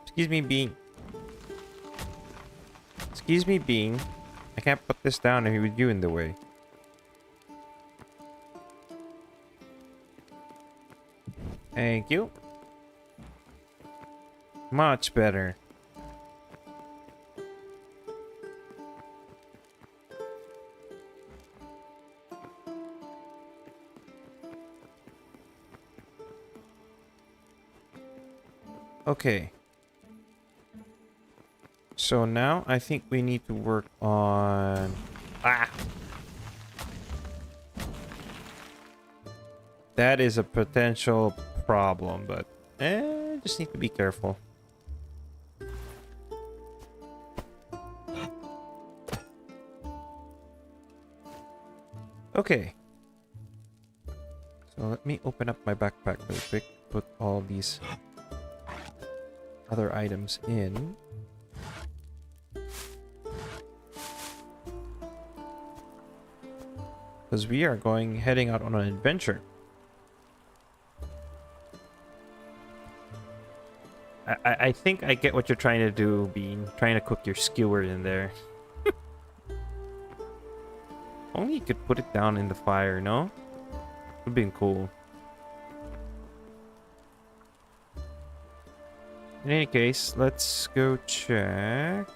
Excuse me, Bean. Excuse me, Bean. I can't put this down with you in the way. Thank you. Much better. Okay. So now I think we need to work on... Ah! That is a potential problem, but just need to be careful. Okay. So let me open up my backpack real quick. Put all these other items in. Because we are heading out on an adventure. I think I get what you're trying to do, Bean. Trying to cook your skewer in there. Only you could put it down in the fire, no? Would've been cool. In any case, let's go check.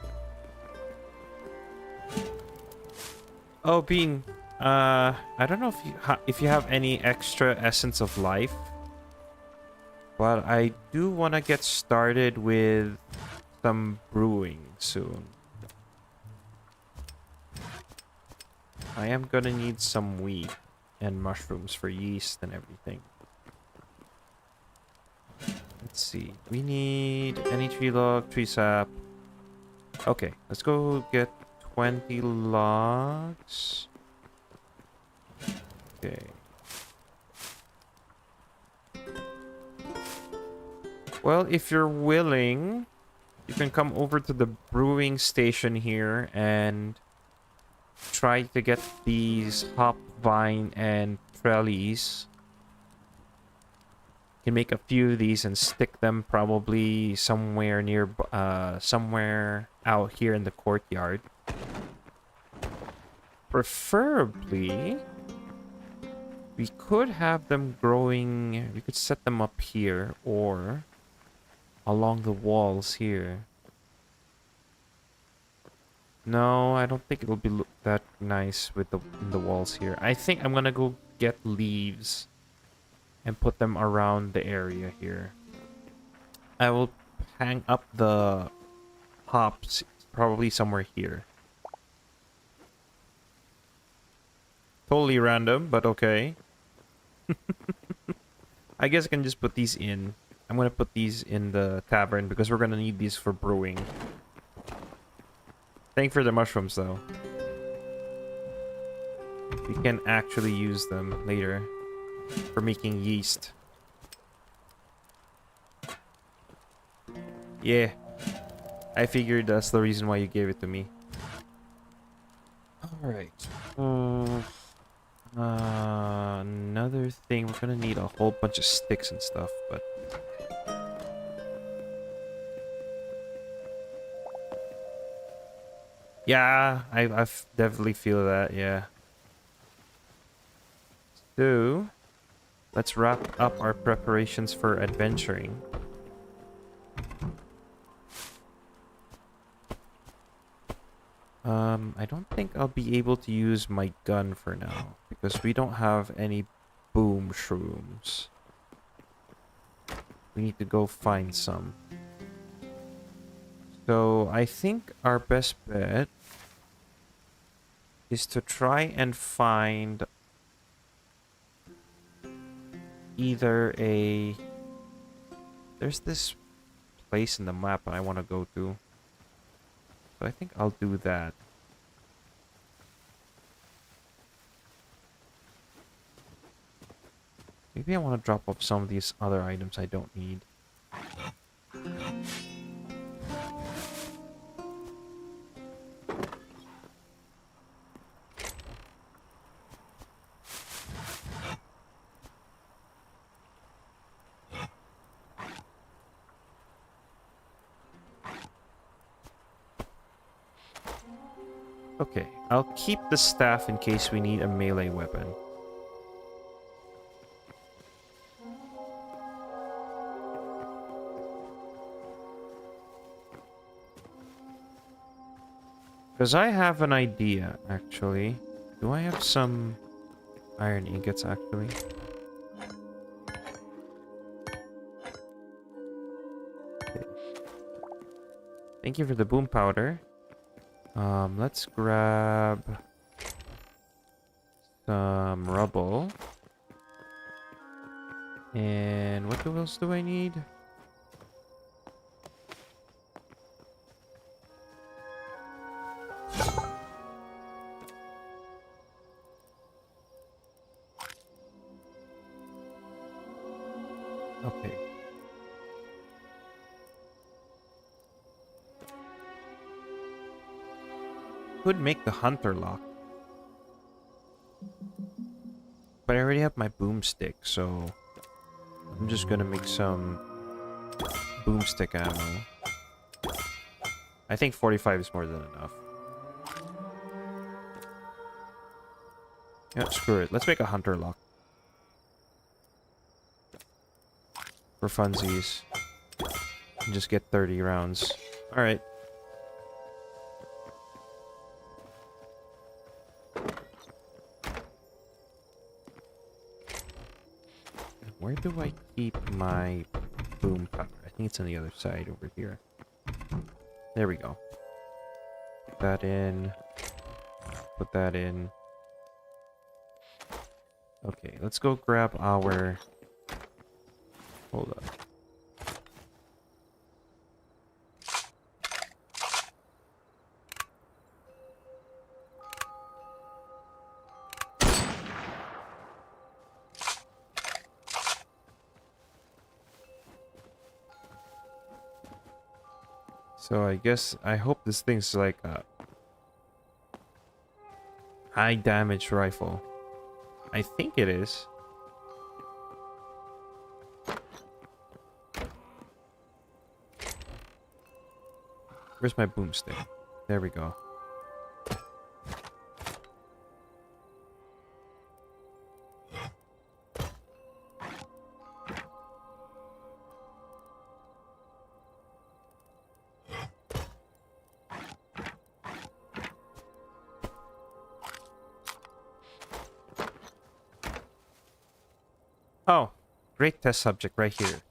Oh, Bean. I don't know if you have any extra essence of life, but I do want to get started with some brewing soon. I am gonna need some wheat and mushrooms for yeast and everything. Let's see. We need any tree log, tree sap. Okay, let's go get 20 logs. Okay. Well, if you're willing, you can come over to the brewing station here and try to get these hop vine and trellis. You can make a few of these and stick them probably somewhere near, somewhere out here in the courtyard. Preferably, we could have them growing, we could set them up here or along the walls here. No, I don't think it'll be that nice with the walls here. I think I'm gonna go get leaves and put them around the area here. I will hang up the hops probably somewhere here. Totally random, but okay. I guess I can just put these in. I'm gonna put these in the tavern because we're gonna need these for brewing. Thank for the mushrooms, though. We can actually use them later for making yeast. Yeah. I figured that's the reason why you gave it to me. Alright. Another thing, we're gonna need a whole bunch of sticks and stuff, but... Yeah, I definitely feel that, yeah. So, let's wrap up our preparations for adventuring. I don't think I'll be able to use my gun for now because we don't have any boom shrooms. We need to go find some. So I think our best bet is to try and find either a... There's this place in the map I want to go to. So I think I'll do that. Maybe I want to drop off some of these other items I don't need. Okay, I'll keep the staff in case we need a melee weapon. Because I have an idea, actually. Do I have some iron ingots, actually? Okay. Thank you for the boom powder. Let's grab some rubble. And what else do I need? Okay. Could make the hunter lock. But I already have my boomstick, so I'm just gonna make some boomstick ammo. I think 45 is more than enough. Yeah, screw it. Let's make a hunter lock. For funsies. And just get 30 rounds. Alright. Where do I keep my boom powder? I think it's on the other side over here. There we go. Put that in. Put that in. Okay, let's go grab our... Hold up. So I guess, I hope this thing's like a high damage rifle. I think it is. Where's my boomstick? There we go. Oh, great test subject right here.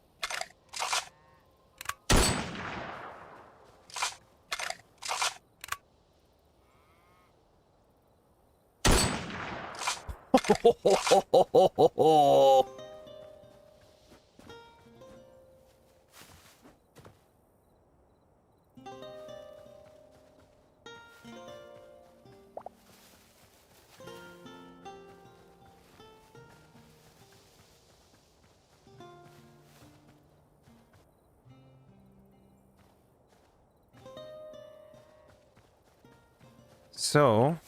So,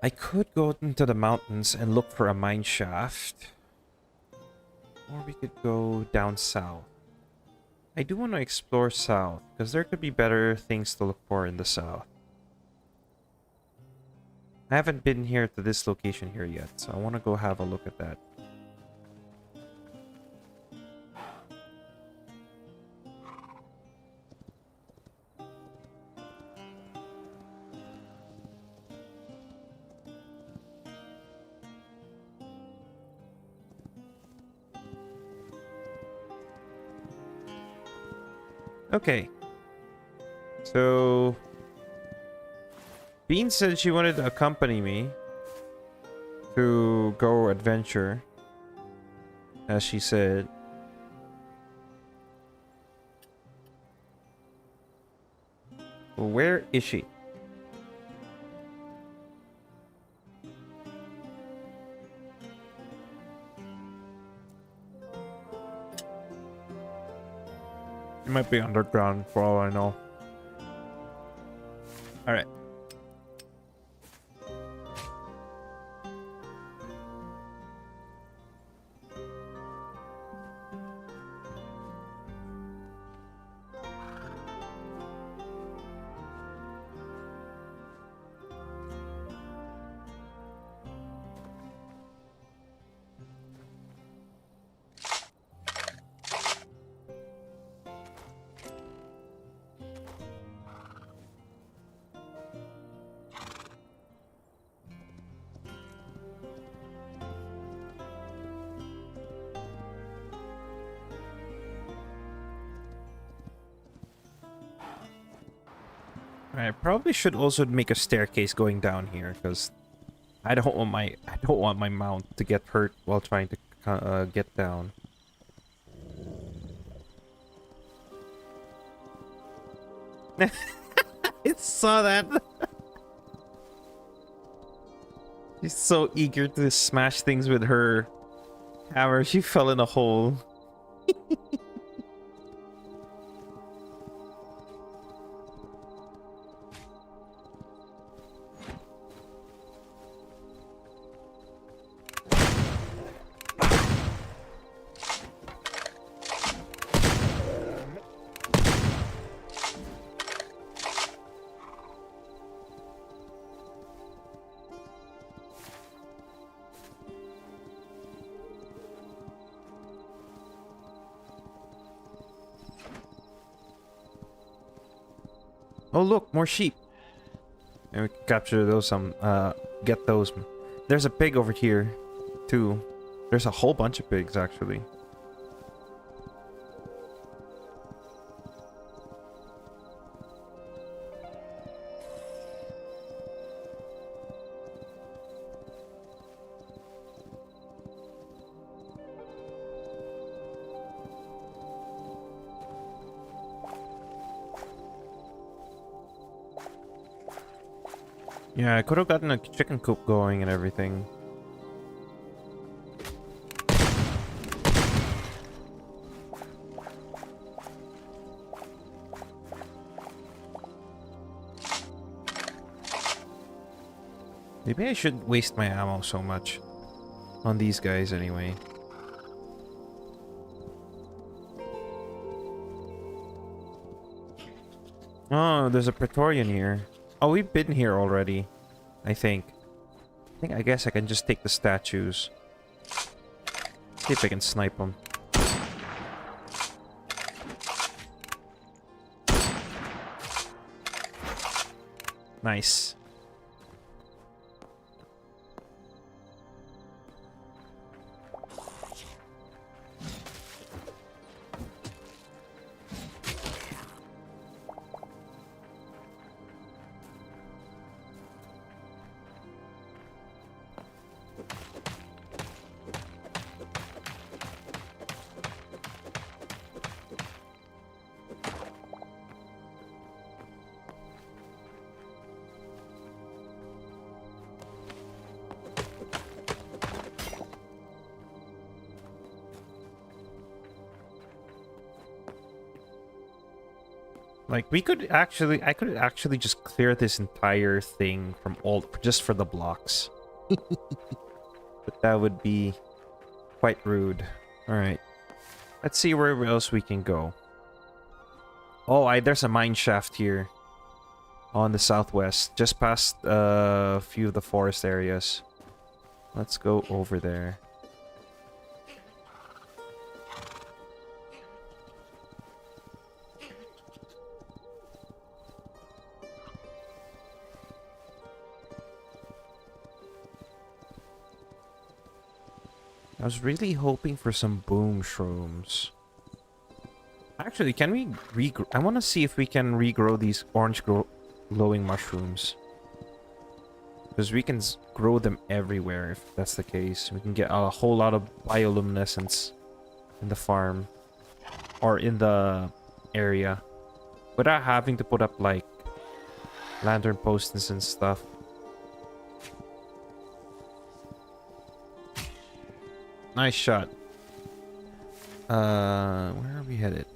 I could go into the mountains and look for a mine shaft. Or we could go down south. I do want to explore south, because there could be better things to look for in the south. I haven't been here to this location here yet, so I want to go have a look at that. Okay. So Bean said she wanted to accompany me to go adventure, as she said. Where is she? She might be underground for all I know. Alright. I probably should also make a staircase going down here, because I don't want my mount to get hurt while trying to get down. It saw that. She's so eager to smash things with her hammer. She fell in a hole. Oh look, more sheep. And we can capture those get those. There's a pig over here too. There's a whole bunch of pigs actually. Yeah, I could have gotten a chicken coop going and everything. Maybe I shouldn't waste my ammo so much on these guys anyway. Oh, there's a Praetorian here. Oh, we've been here already, I think. I guess I can just take the statues. See if I can snipe them. Nice. Like, I could actually just clear this entire thing from just for the blocks. But that would be quite rude. Alright. Let's see where else we can go. Oh, there's a mine shaft here. On the southwest. Just past a few of the forest areas. Let's go over there. I was really hoping for some boom shrooms. Actually, can we regrow? I want to see if we can regrow these glowing mushrooms. Because we can grow them everywhere if that's the case. We can get a whole lot of bioluminescence in the farm. Or in the area. Without having to put up, like, lantern posts and stuff. Nice shot. Where are we headed?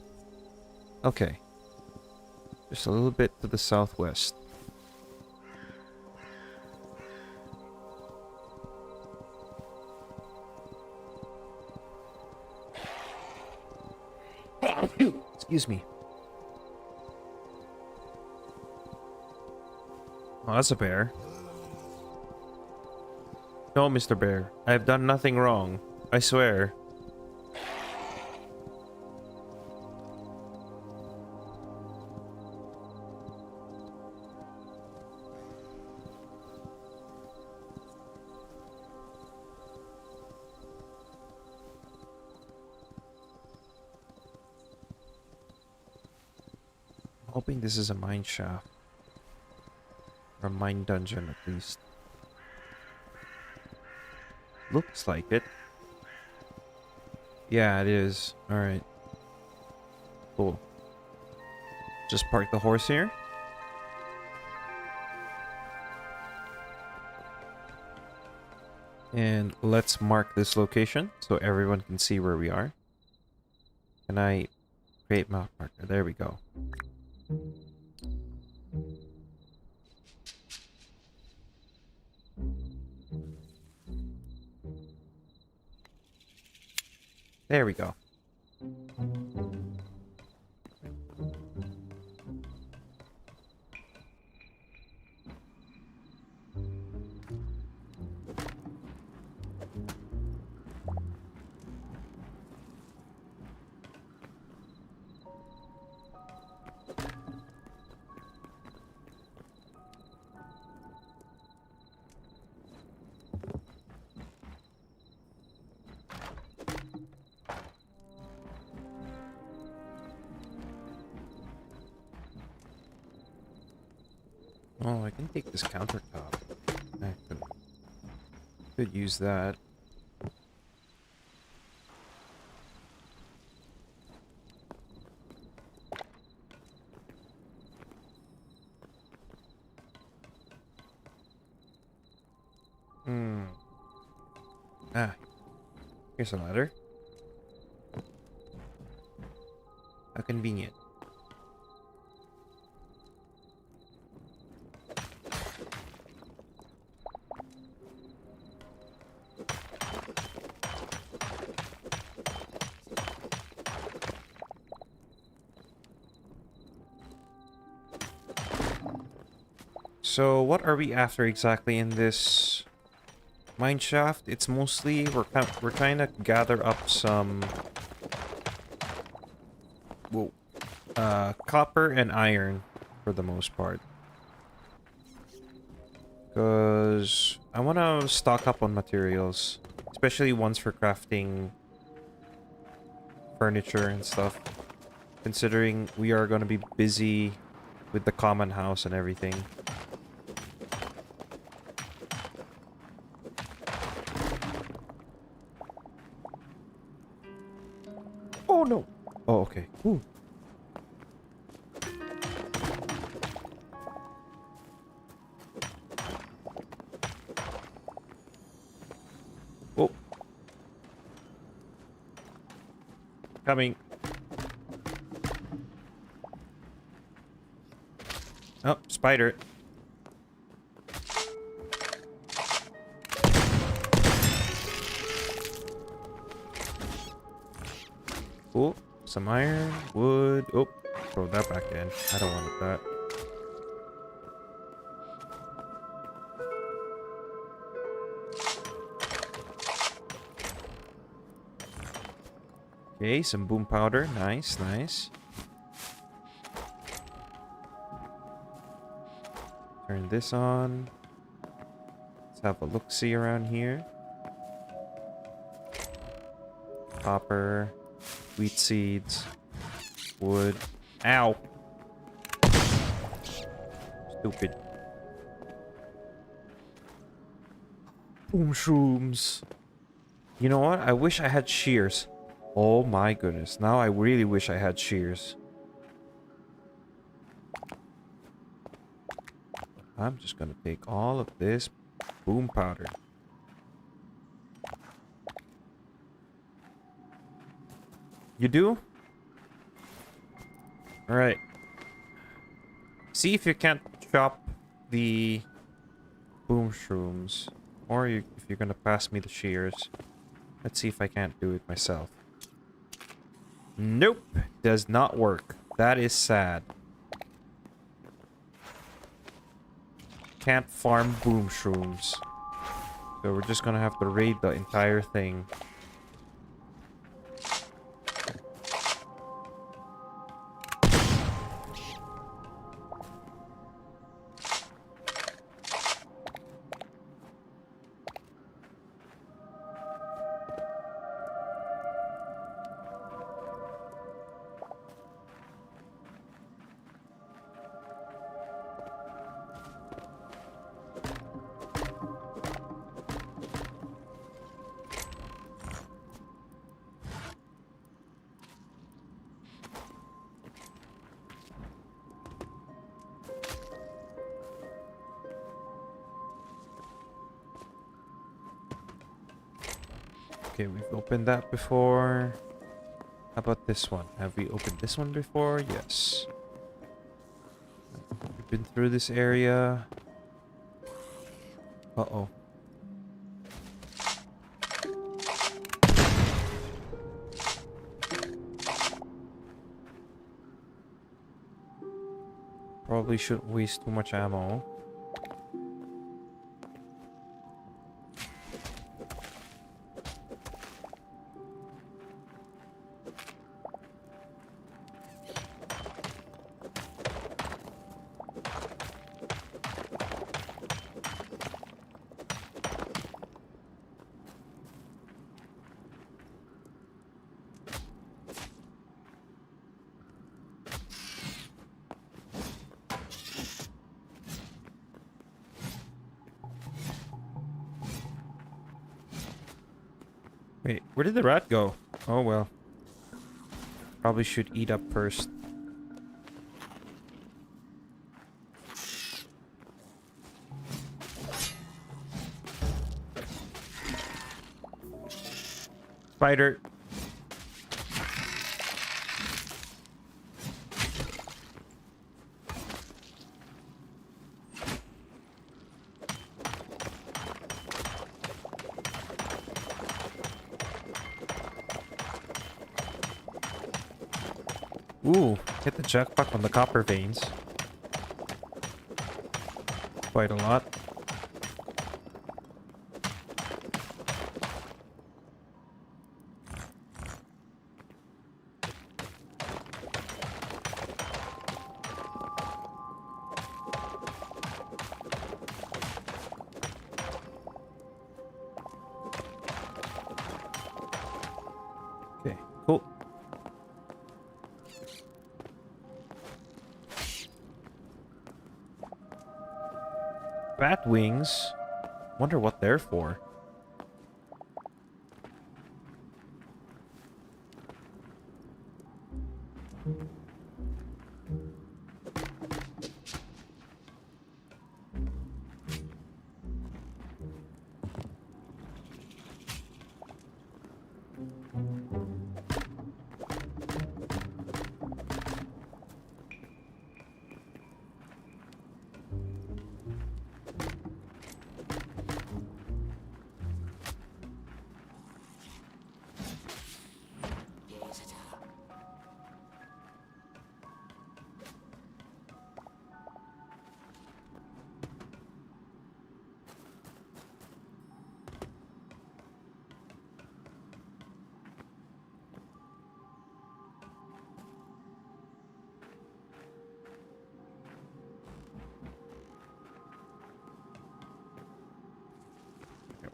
Okay. Just a little bit to the southwest. Excuse me. Oh, that's a bear. No, Mr. Bear. I have done nothing wrong. I swear. I'm hoping this is a mine shaft. Or a mine dungeon, at least. Looks like it. Yeah, it is. Alright. Cool. Just park the horse here. And let's mark this location so everyone can see where we are. Can I create map marker? There we go. There we go. Oh, I can take this countertop. I could use that. Ah, here's a ladder. How convenient. So, what are we after exactly in this mine shaft? It's mostly we're trying to gather up some copper and iron for the most part. Because I want to stock up on materials, especially ones for crafting furniture and stuff. Considering we are going to be busy with the common house and everything. Oh no! Oh, okay. Ooh. Oh. Coming. Oh, spider. Cool. Some iron, wood. Oh, throw that back in. I don't want that. Okay, some boom powder. Nice, nice. Turn this on. Let's have a look-see around here. Copper. Wheat seeds. wood. Ow. Stupid. Boom shrooms. You know what? I wish I had shears. Oh my goodness. Now I really wish I had shears. I'm just gonna take all of this boom powder. You do? Alright. See if you can't chop the boom shrooms. Or if you're gonna pass me the shears. Let's see if I can't do it myself. Nope. Does not work. That is sad. Can't farm boom shrooms. So we're just gonna have to raid the entire thing. Okay, we've opened that before. How about this one? Have we opened this one before? Yes. We've been through this area. Uh-oh. Probably shouldn't waste too much ammo. Wait, where did the rat go? Oh well. Probably should eat up first. Spider. Ooh, hit the jackpot on the copper veins. Quite a lot. Okay, cool. Bat wings. Wonder what they're for.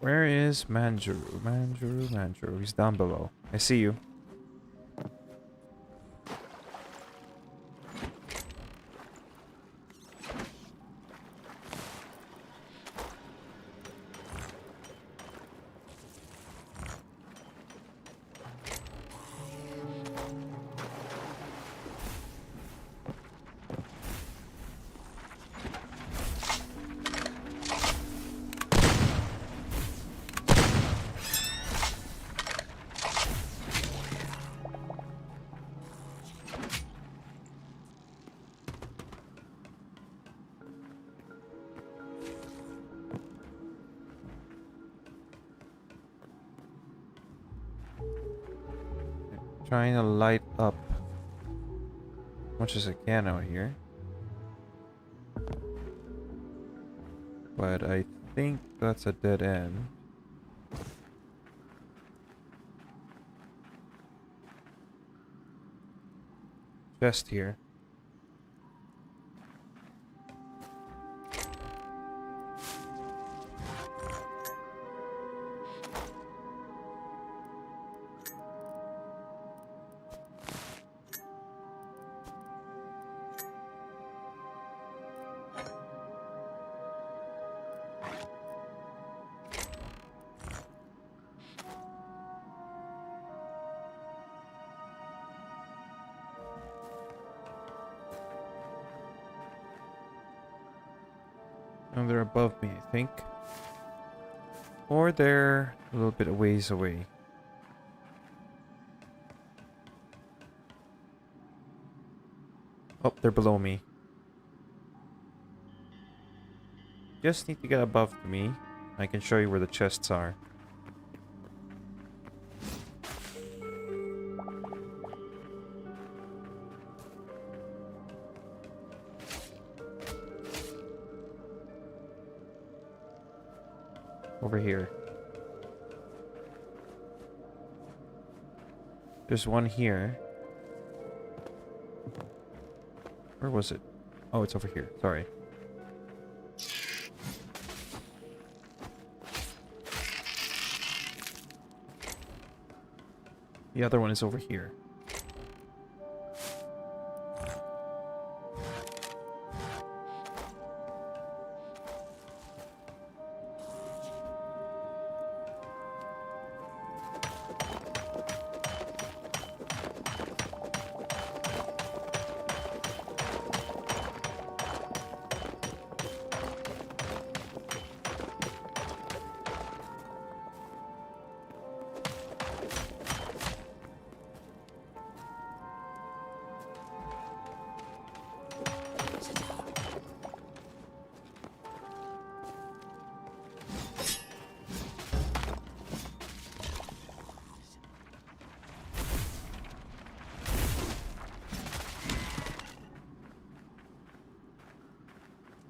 Where is Manjuru? Manjuru. He's down below. I see you. Trying to light up as much as I can out here. But I think that's a dead end. Chest here. And they're above me, I think. Or they're a little bit a ways away. Oh, they're below me. Just need to get above me. I can show you where the chests are. Over here. There's one here. Where was it? Oh, it's over here. Sorry. The other one is over here.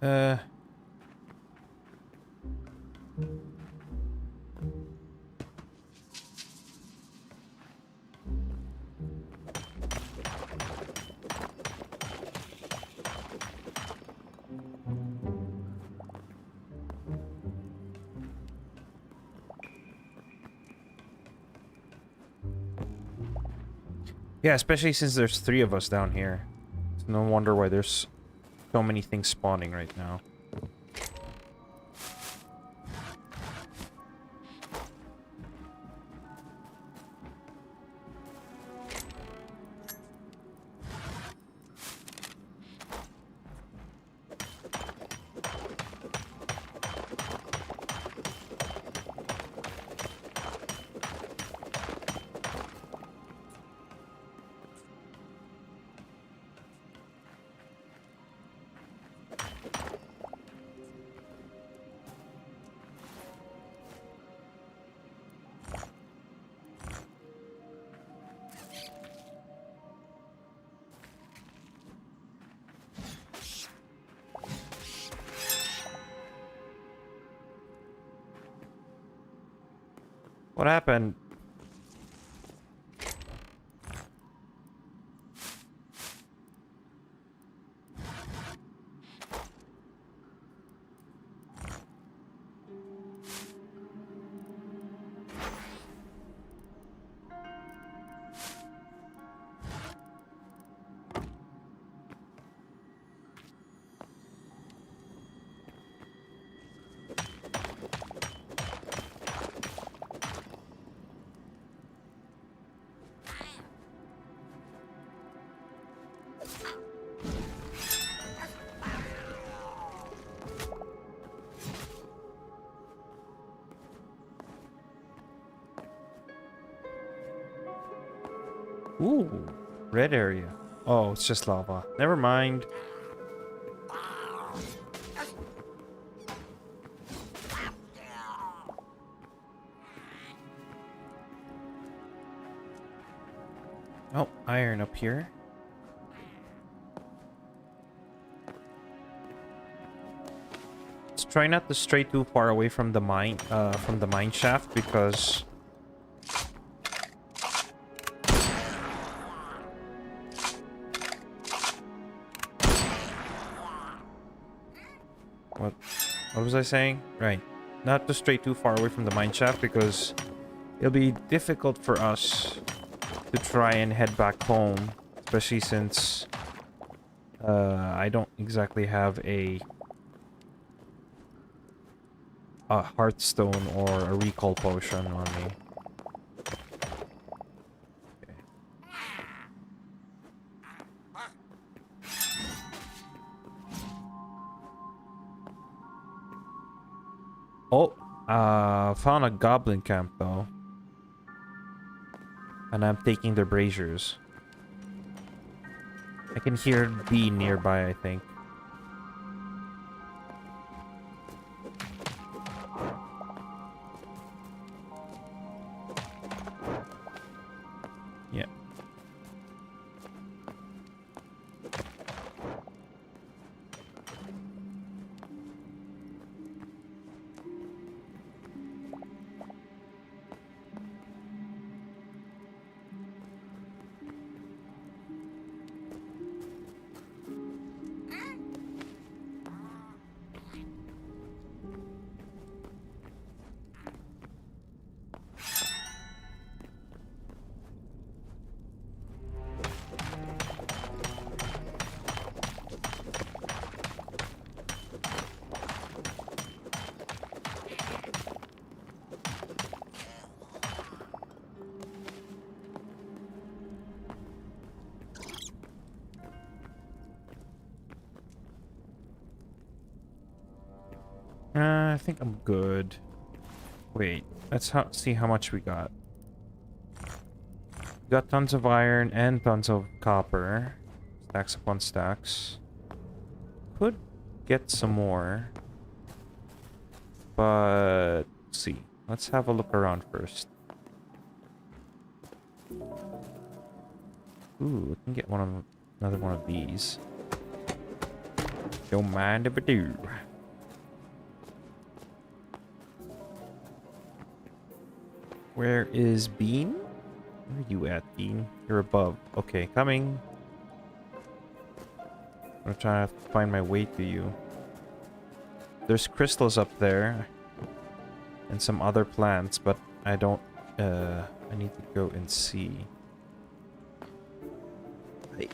Uh... Yeah, especially since there's 3 of us down here. It's no wonder why there's so many things spawning right now. What happened? Ooh, red area. Oh, it's just lava. Never mind. Oh, iron up here. Let's try not to stray too far away from the mine shaft because what was I saying? Right. Not to stray too far away from the mine shaft because it'll be difficult for us to try and head back home, especially since I don't exactly have a hearthstone or a recall potion on me. Okay. Oh, found a goblin camp though. And I'm taking their braziers. I can hear B nearby, I think. Yeah. I think I'm good. Wait, let's see how much we got. We got tons of iron and tons of copper. Stacks upon stacks. Could get some more. But let's see. Let's have a look around first. Ooh, we can get another one of these. Don't mind if I do. Where is Bean? Where are you at, Bean? You're above. Okay, coming. I'm gonna try to find my way to you. There's crystals up there. And some other plants, but I don't... I need to go and see. Hey.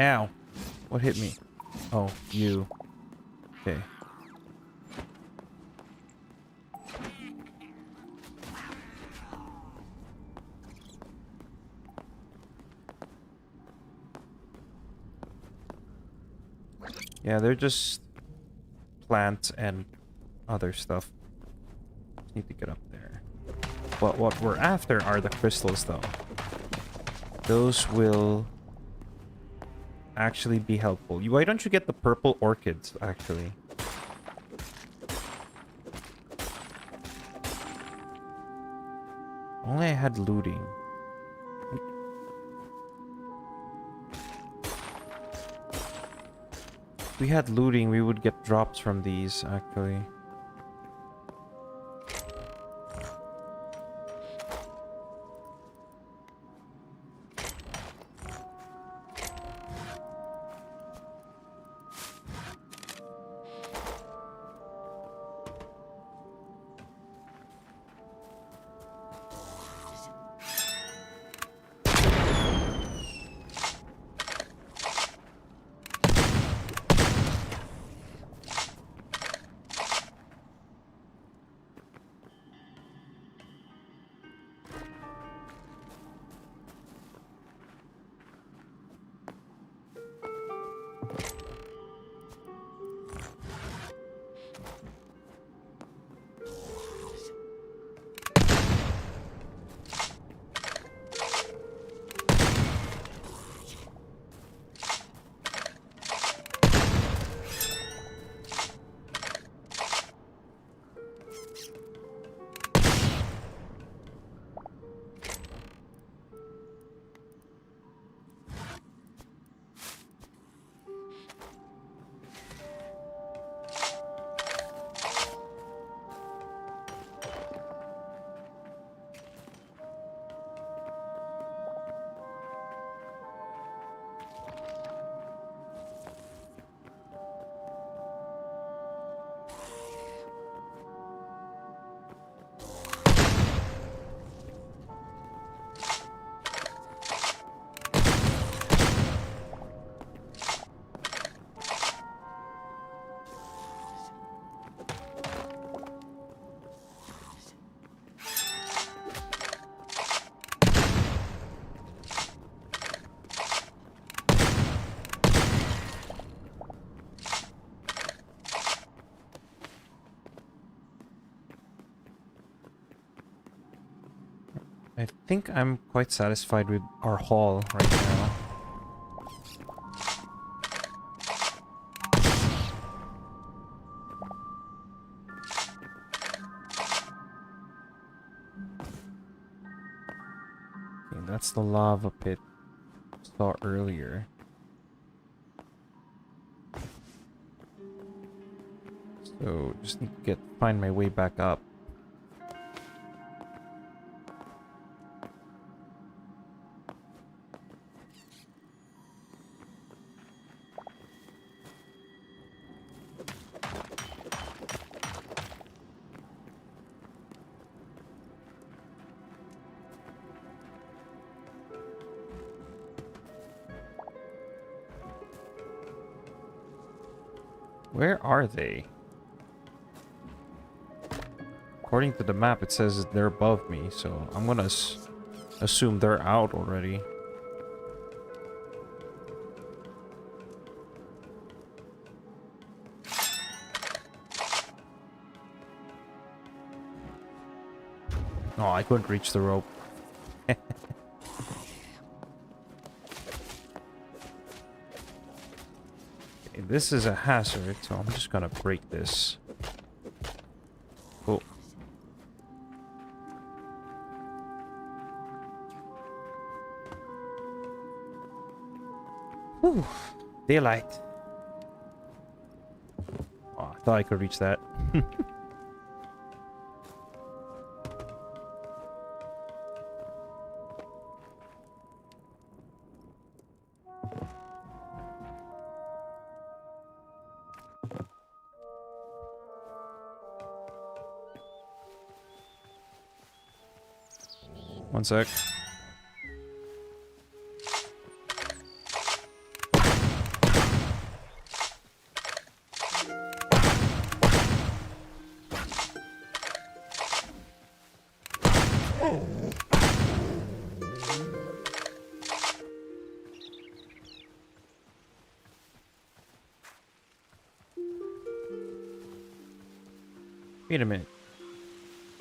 Ow. What hit me? Oh, you. Okay. Yeah, they're just plants and other stuff. Just need to get up there. But what we're after are the crystals, though. Those will actually be helpful. Why don't you get the purple orchids, actually? Only I had looting. If we had looting, we would get drops from these, actually. I think I'm quite satisfied with our haul right now. Okay, that's the lava pit we saw earlier. So just need to find my way back up. Where are they? According to the map, it says they're above me, so I'm gonna assume they're out already. Oh, I couldn't reach the rope. Okay, this is a hazard, so I'm just gonna break this. Cool. Whew. Daylight. Oh, I thought I could reach that. One sec. Wait a minute.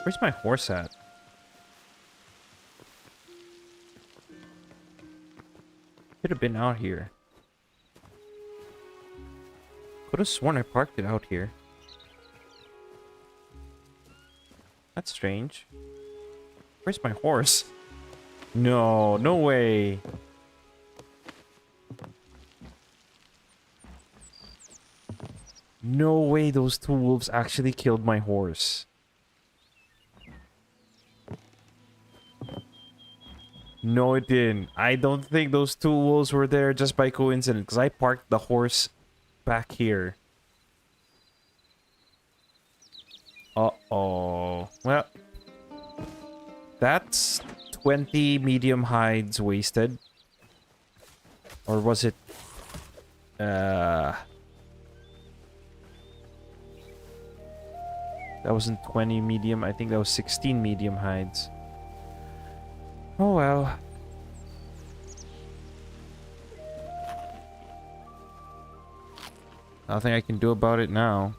Where's my horse at? Could have been out here. Could have sworn I parked it out here. That's strange. Where's my horse? No, no way. No way those two wolves actually killed my horse. No, it didn't. I don't think those two wolves were there just by coincidence, because I parked the horse back here. Uh-oh. Well, that's 20 medium hides wasted. Or was it... That wasn't 20 medium. I think that was 16 medium hides. Oh well. Nothing I can do about it now.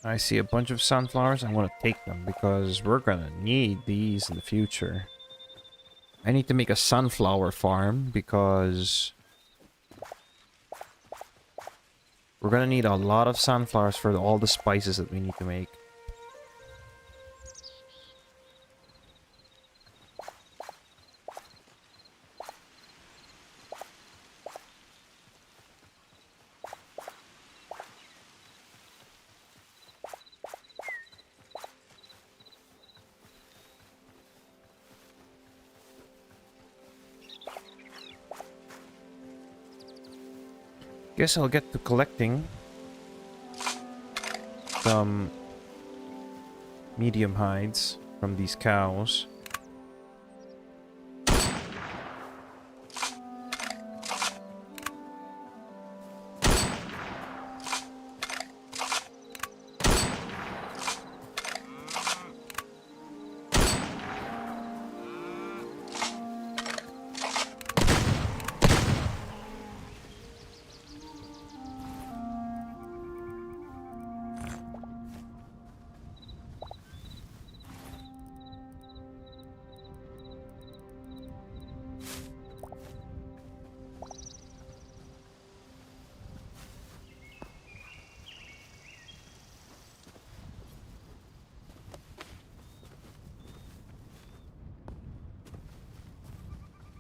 I see a bunch of sunflowers. I want to take them because we're gonna need these in the future. I need to make a sunflower farm because we're gonna need a lot of sunflowers for all the spices that we need to make. Guess I'll get to collecting some medium hides from these cows.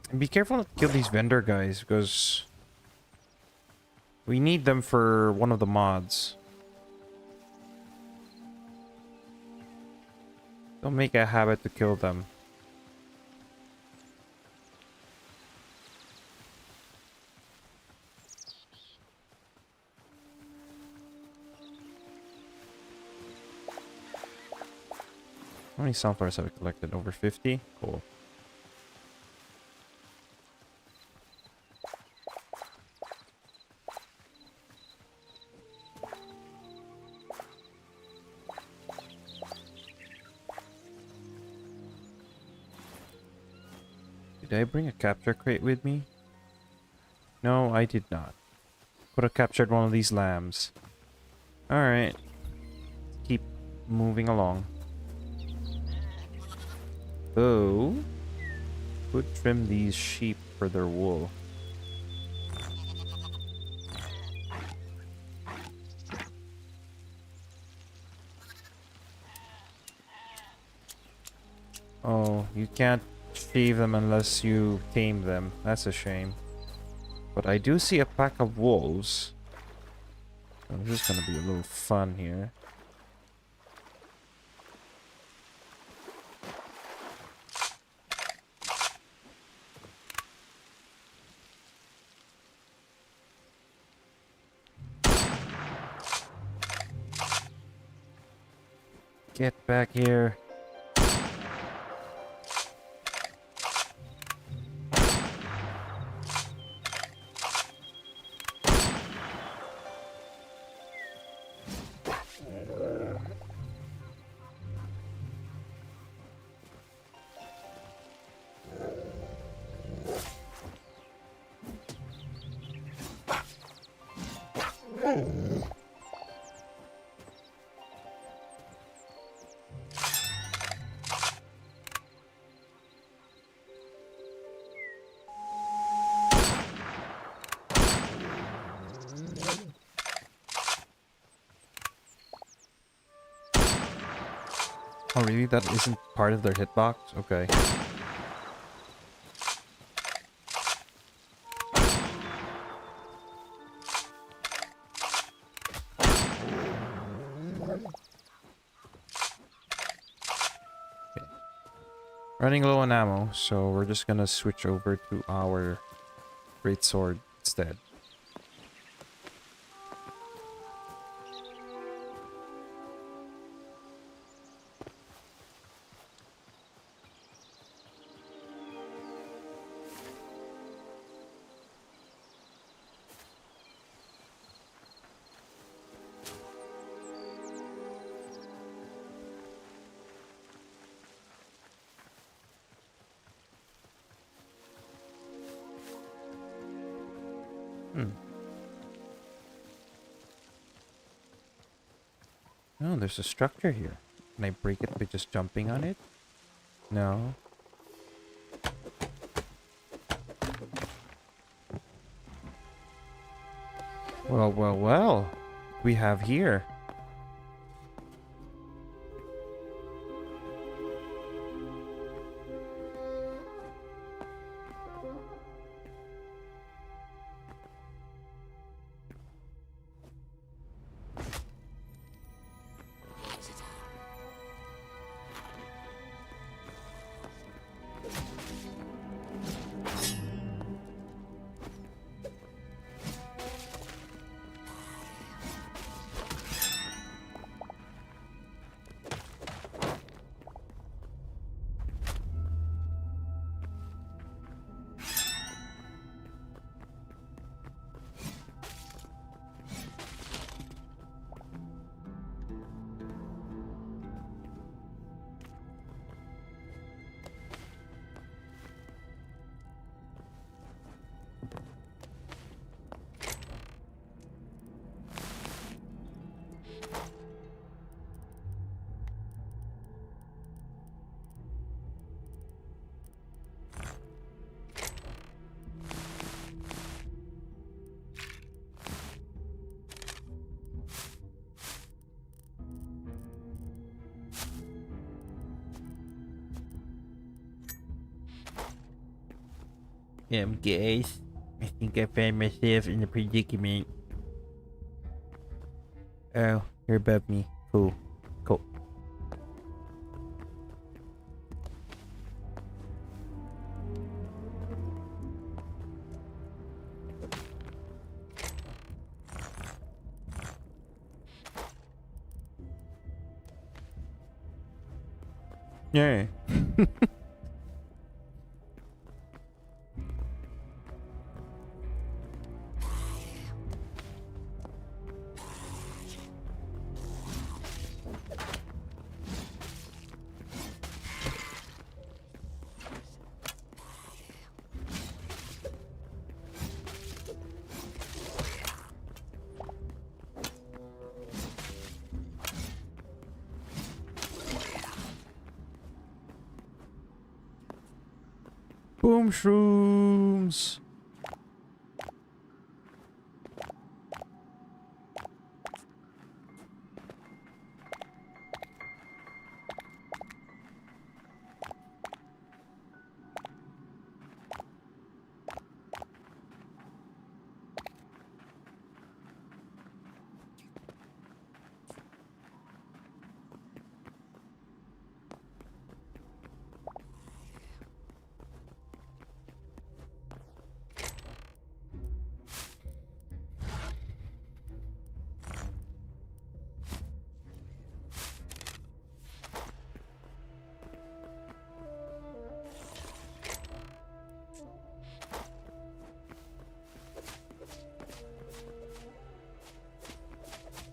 And be careful not to kill these vendor guys, because we need them for one of the mods. Don't make a habit to kill them. How many sunflowers have we collected? Over 50? Cool. Did I bring a capture crate with me? No, I did not. Could have captured one of these lambs. Alright. Keep moving along. Oh. Could trim these sheep for their wool. Oh, you can't shave them unless you tame them. That's a shame. But I do see a pack of wolves. So this is gonna be a little fun here. Get back here. Oh, really? That isn't part of their hitbox? Okay. Running low on ammo, so we're just gonna switch over to our great sword instead. Oh, there's a structure here. Can I break it by just jumping on it? No. Well, well, well. What we have here. Guys, I think I found myself in a predicament. Oh, you're above me. Cool. Cool. Yeah. Boom shrooms.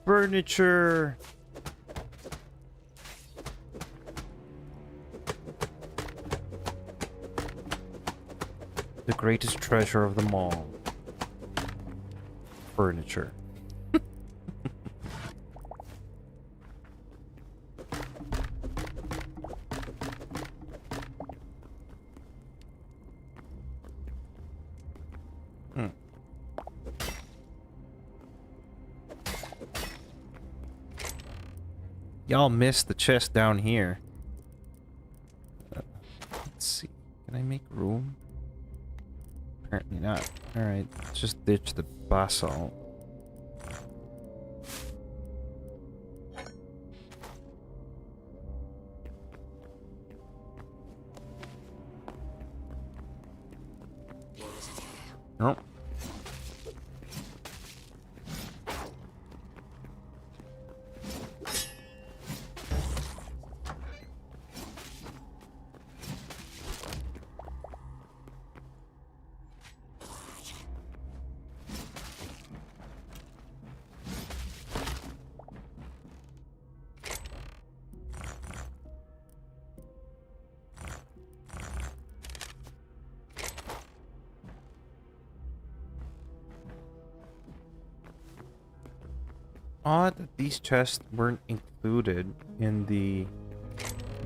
Furniture. The greatest treasure of them all. Furniture. Hmm. Y'all missed the chest down here. Let's see. Can I make room? Apparently not. Alright, let's just ditch the basalt. Nope. Odd that these chests weren't included in the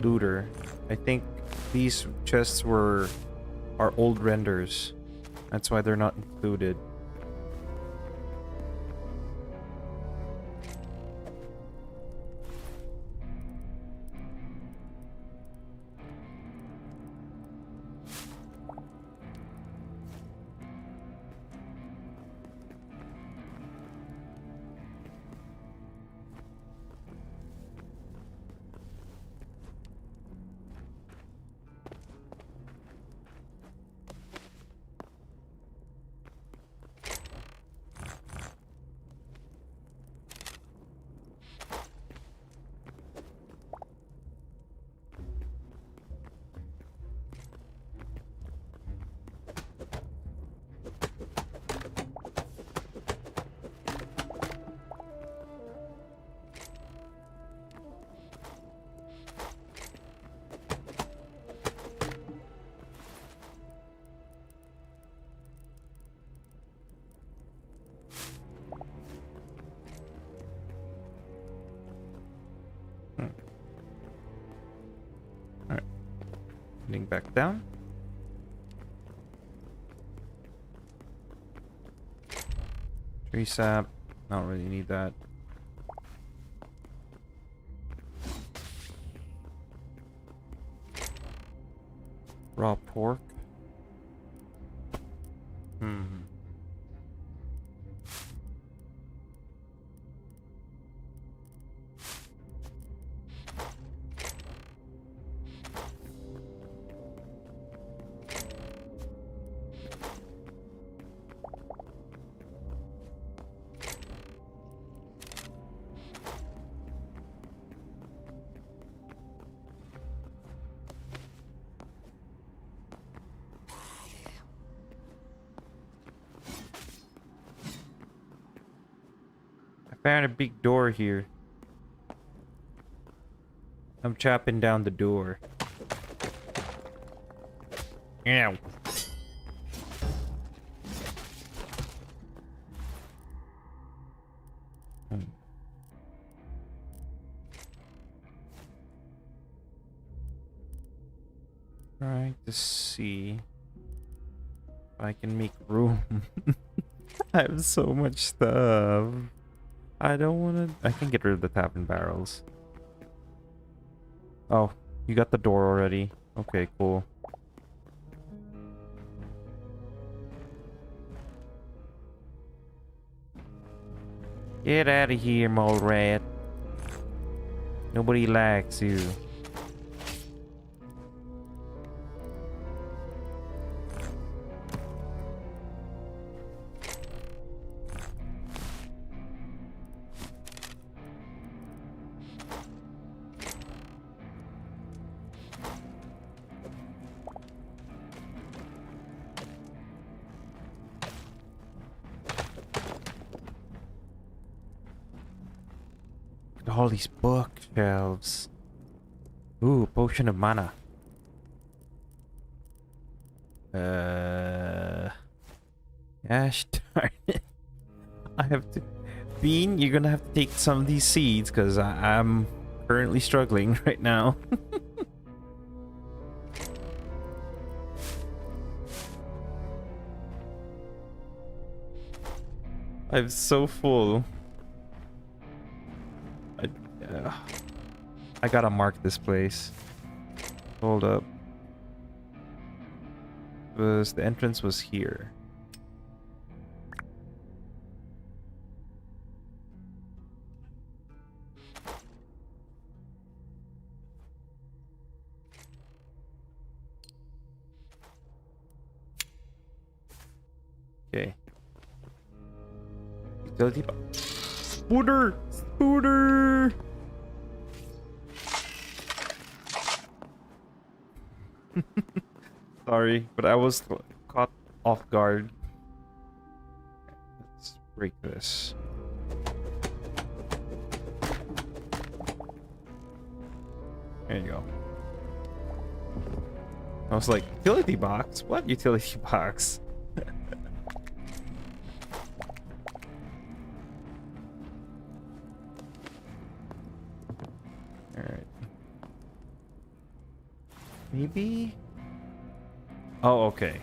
looter. I think these chests are old renders. That's why they're not included. Alright. Heading back down. Tree sap. Don't really need that. Raw pork. Hmm. I found a big door here. I'm chopping down the door. Ow. Hmm. Trying to see if I can make room. I have so much stuff. I don't want to. I can get rid of the tavern barrels. Oh, you got the door already. Okay, cool. Get out of here, mole rat. Nobody likes you. Look at all these bookshelves. Ooh, potion of mana. Gosh darn it. I have to. Bean, you're gonna have to take some of these seeds because I'm currently struggling right now. I'm so full. I, uh, I gotta mark this place. Hold up. The entrance was here. Okay. Utility box. Spooter! Spooter! Sorry, but I was caught off guard. Let's break this. There you go. I was like, utility box? What utility box? Alright. Maybe? Oh, okay.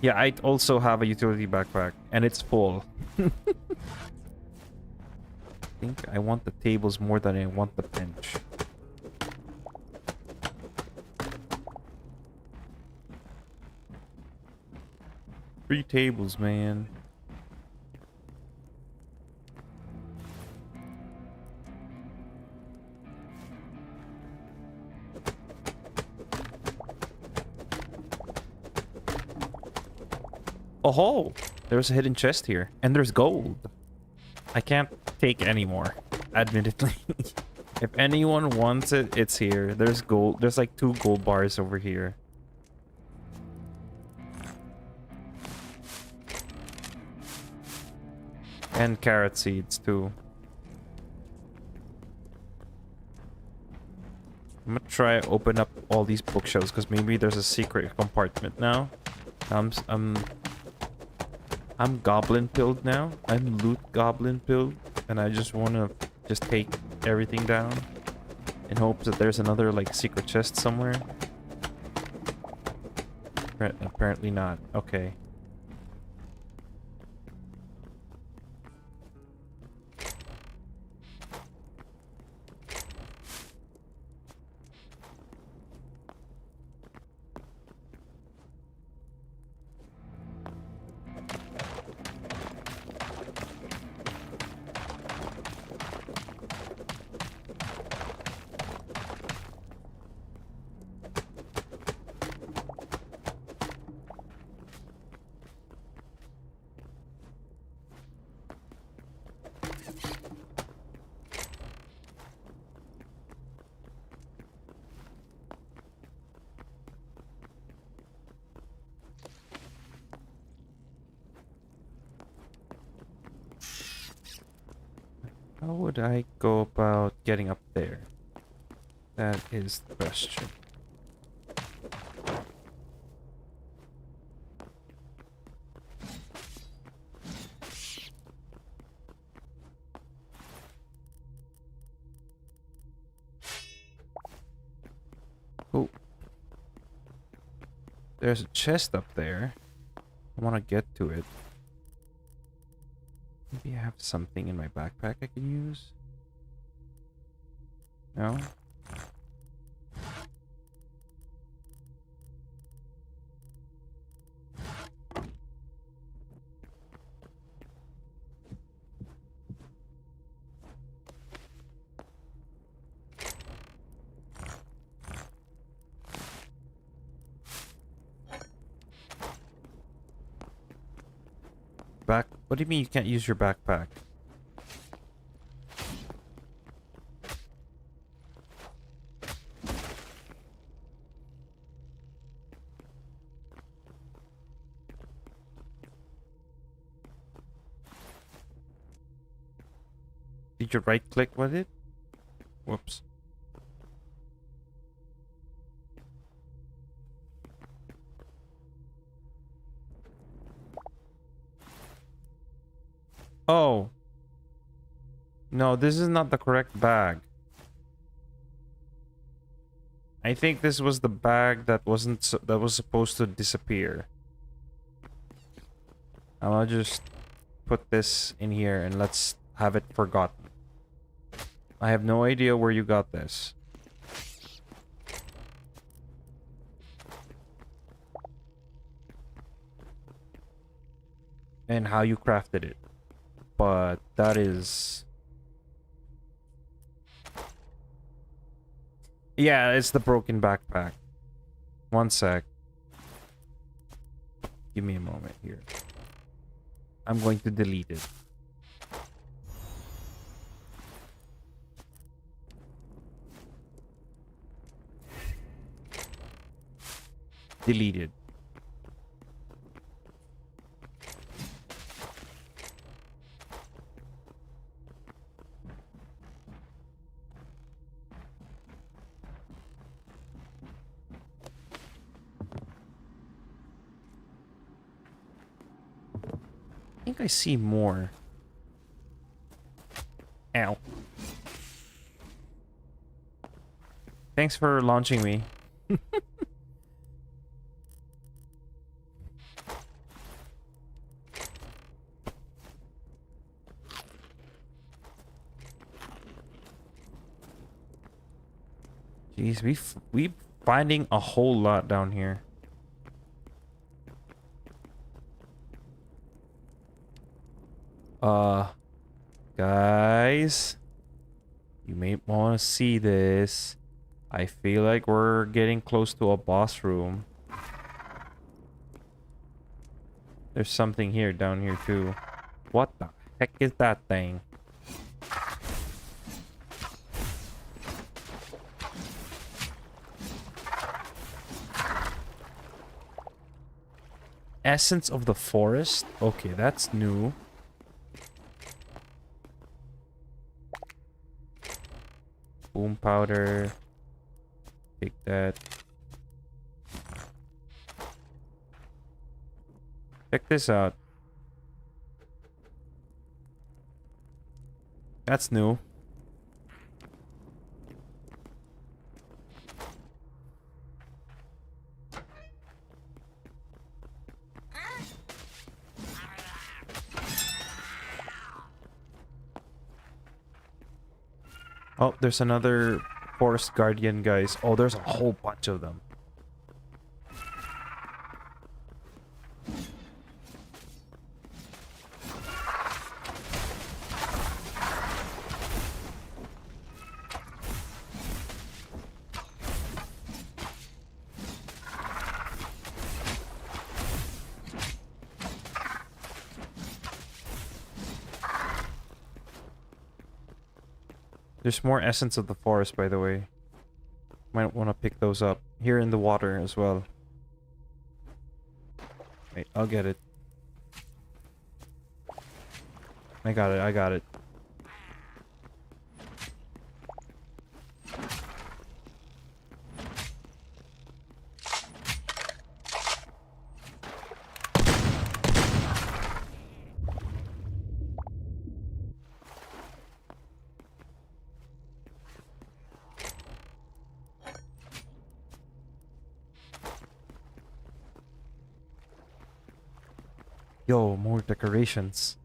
Yeah, I also have a utility backpack, and it's full. I think I want the tables more than I want the bench. 3 tables, man. Oh, there's a hidden chest here, and there's gold. I can't take any more, admittedly. If anyone wants it, it's here. There's gold. There's like 2 gold bars over here. And carrot seeds too. I'm gonna try open up all these bookshelves because maybe there's a secret compartment now. I'm goblin pilled now. I'm loot goblin pilled, and I just wanna just take everything down in hopes that there's another like secret chest somewhere. Apparently not. Okay. How would I go about getting up there? That is the question. Oh. There's a chest up there. I want to get to it. Maybe I have something in my backpack I can use? No? What do you mean you can't use your backpack? Did you right click with it? Whoops. Oh. No, this is not the correct bag. I think this was the bag that that was supposed to disappear. I'll just put this in here and let's have it forgotten. I have no idea where you got this. And how you crafted it. But that is... Yeah, it's the broken backpack. One sec. Give me a moment here. I'm going to delete it. Deleted. I think I see more. Ow. Thanks for launching me. Jeez, we finding a whole lot down here. Guys, you may want to see this. I feel like we're getting close to a boss room. There's something here down here too. What the heck is that thing? Essence of the forest? Okay, that's new. Boom powder. Take that. Check this out. That's new. Oh, there's another forest guardian, guys. Oh, there's a whole bunch of them. There's more essence of the forest, by the way. Might want to pick those up. Here in the water as well. Wait, I'll get it. I got it, I got it. Yo, more decorations.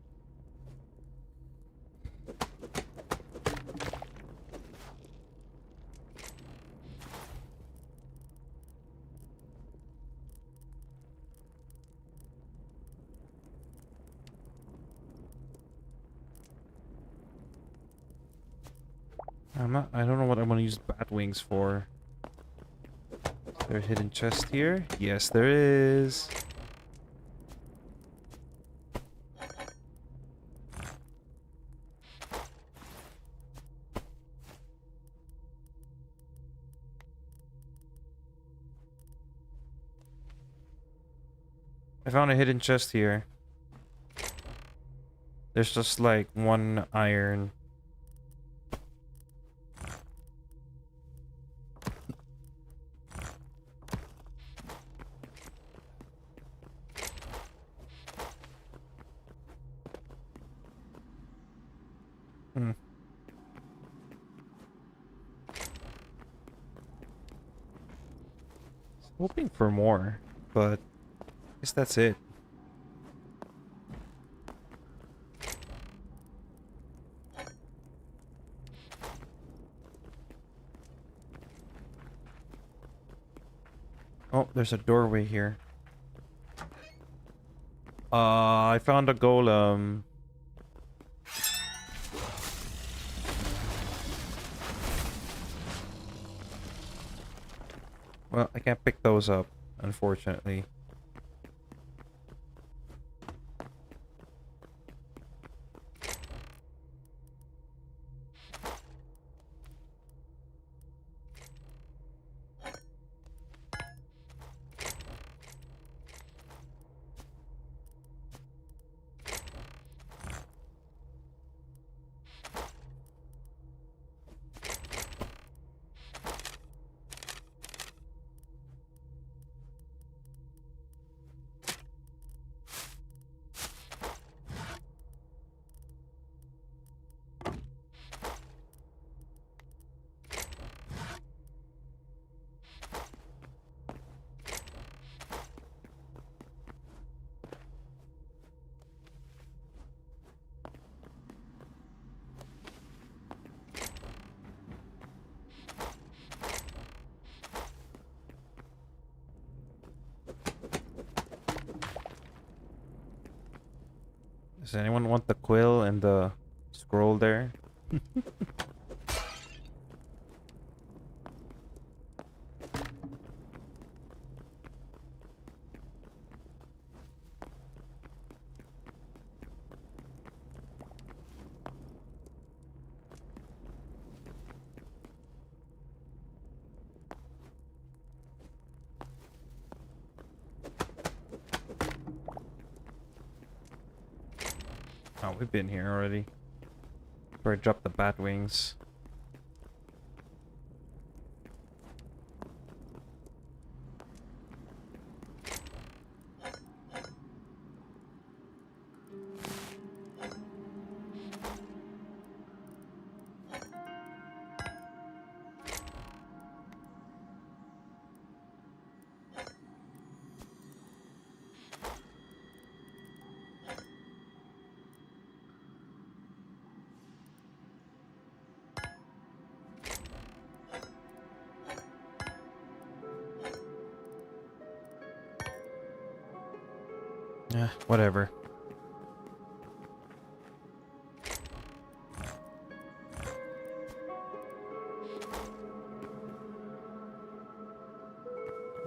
I don't know what I'm gonna use bat wings for. Is there a hidden chest here? Yes, there is. I found a hidden chest here. There's just like one iron. Hmm. Hoping for more, but I guess that's it. Oh, there's a doorway here. I found a golem. Well, I can't pick those up, unfortunately. Does anyone want the quill and the scroll there? Oh, we've been here already. Where I dropped the bat wings. Whatever.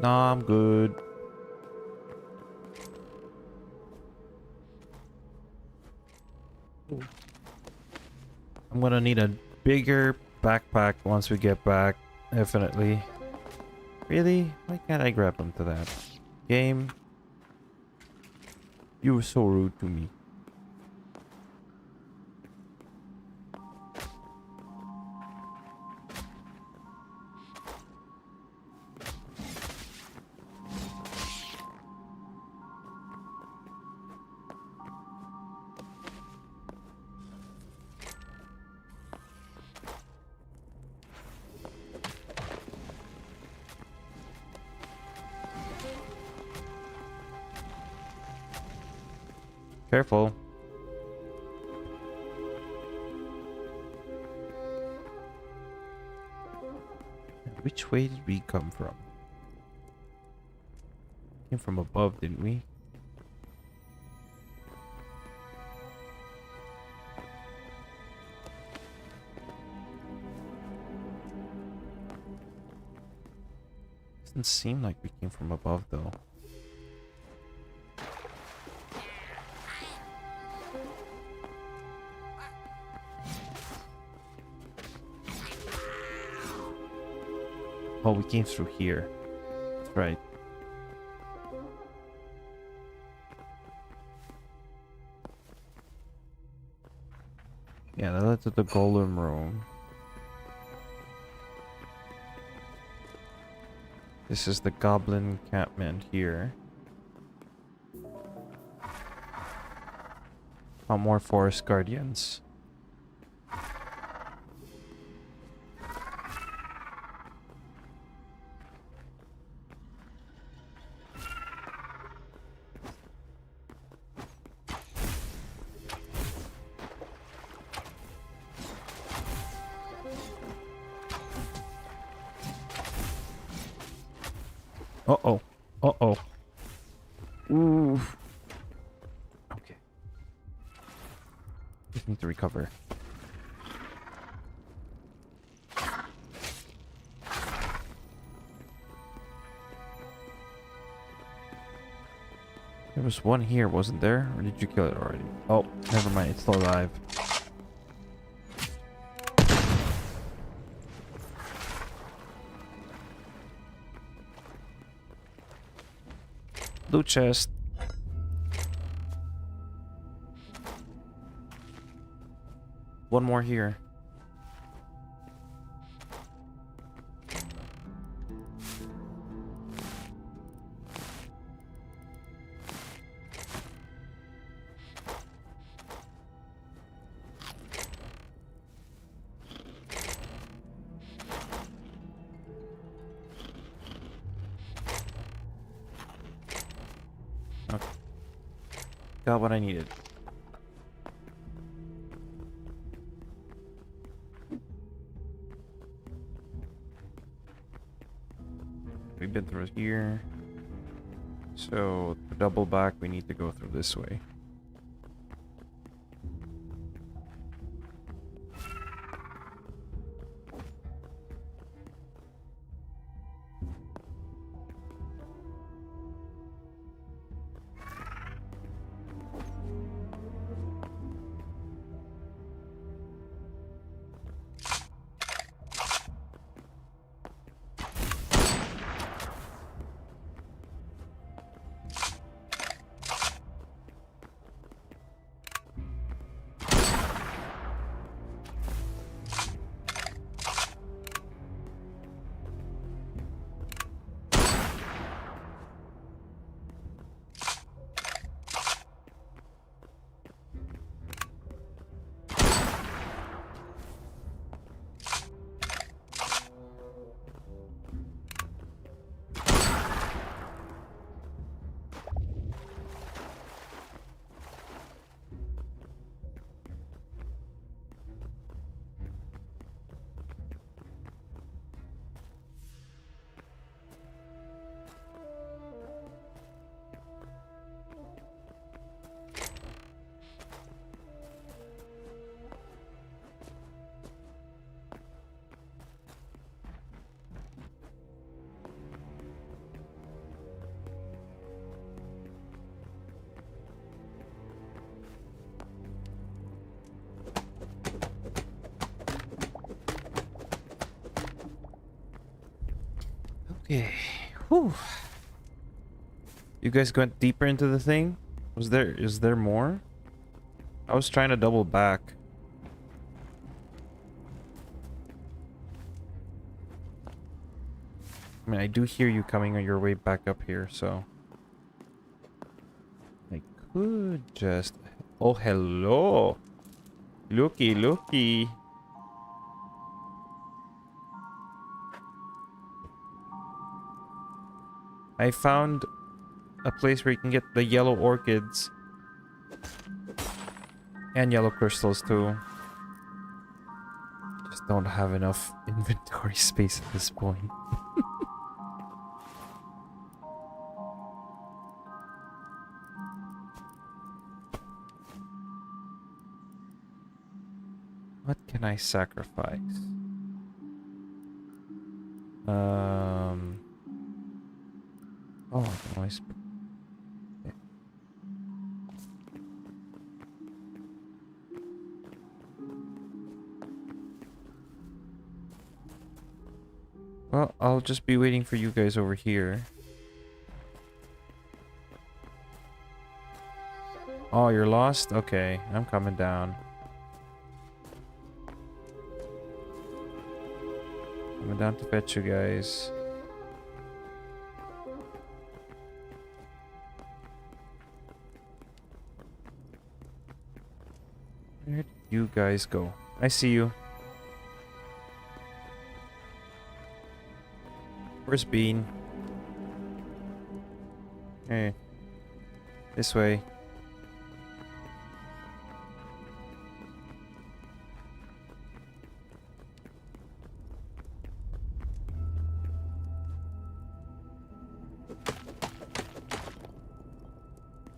Nah, I'm good. I'm gonna need a bigger backpack once we get back. Definitely. Really? Why can't I grab onto that? Game? You were so rude to me. Careful. Which way did we come from? Came from above, didn't we? Doesn't seem like we came from above, though. Oh, we came through here. That's right. Yeah, that led to the golem room. This is the goblin encampment here. More forest guardians. Uh-oh. Uh-oh. Ooh. Okay. Just need to recover. There was one here, wasn't there? Or did you kill it already? Oh, never mind. It's still alive. Loot chest. One more here. Okay. Got what I needed. We've been through here. So, to double back, we need to go through this way. Okay. Whew. You guys went deeper into the thing? Is there more? I was trying to double back. I mean, I do hear you coming on your way back up here, so I could just... Oh, hello. Looky, looky. I found a place where you can get the yellow orchids. And yellow crystals too. Just don't have enough inventory space at this point. What can I sacrifice? Oh, nice. Okay. Well, I'll just be waiting for you guys over here. Oh, you're lost? Okay, I'm coming down. Coming down to fetch you guys. Where did you guys go? I see you. Where's Bean? Hey. This way.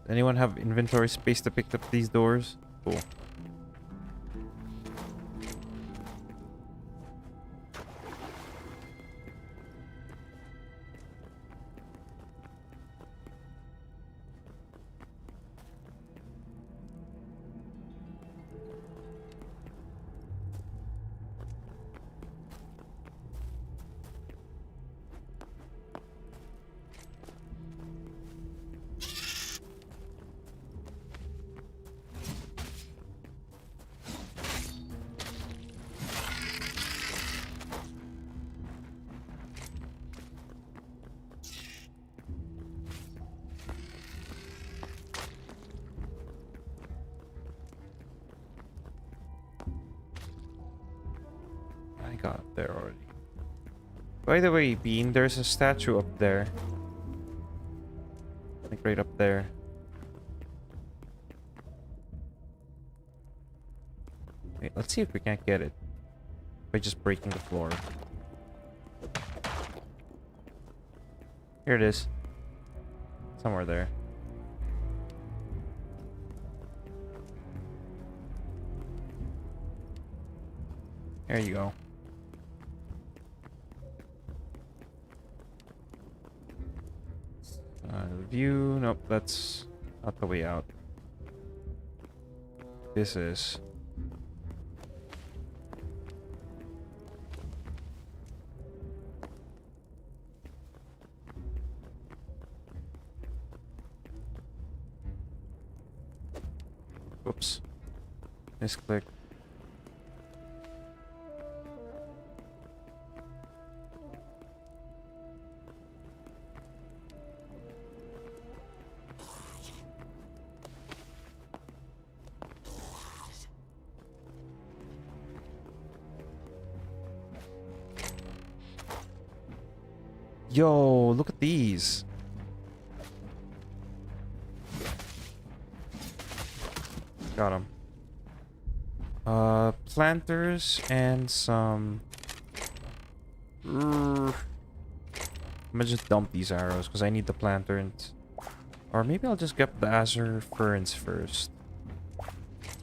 Anyone have inventory space to pick up these doors? Cool. I got there already. By the way, Bean, there's a statue up there. Like right up there. Wait, let's see if we can't get it. By just breaking the floor. Here it is. Somewhere there. There you go. View. Nope, that's not the way out. This is. Oops. Misclick. Yo, look at these. Got them. Planters and some. I'm gonna just dump these arrows because I need the planterns. Or maybe I'll just get the azure ferns first.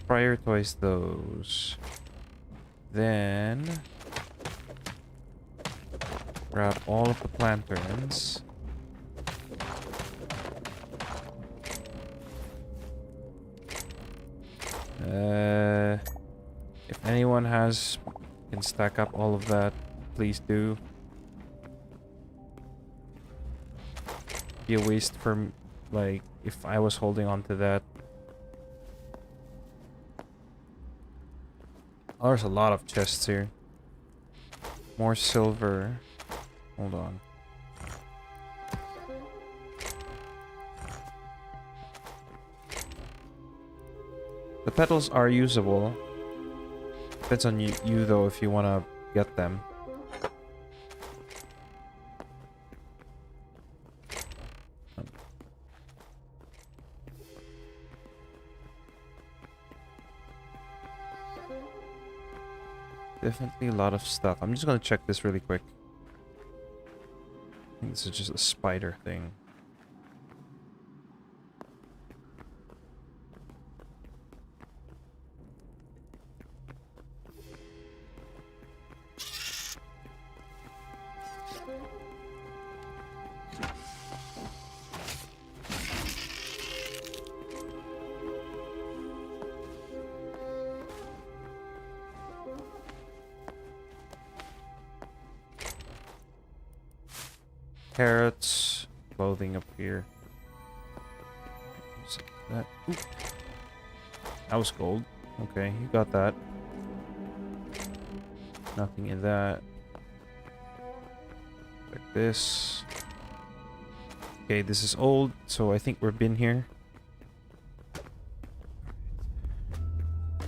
Prioritize those. Then grab all of the planterns. If anyone can stack up all of that, please do. Be a waste for, like, if I was holding on to that. Oh, there's a lot of chests here. More silver. Hold on. The petals are usable. Depends on you though if you want to get them. Definitely a lot of stuff. I'm just gonna check this really quick. I think this is just a spider thing. Carrots, clothing up here. What's that? Ooh. That was gold. Okay, you got that. Nothing in that. Like this. Okay, this is old, so I think we've been here.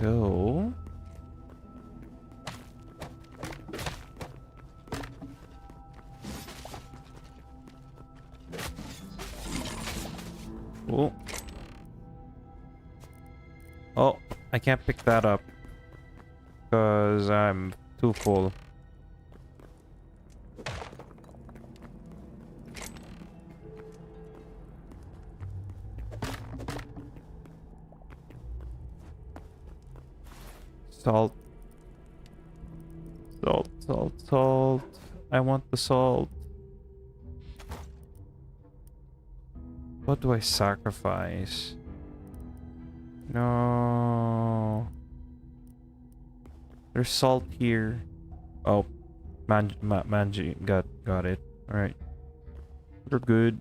Go. Cool. Oh, I can't pick that up because I'm too full. Salt. Salt, salt, salt. I want the salt. What do I sacrifice? No. There's salt here. Oh, Manji got it. All right, we're good.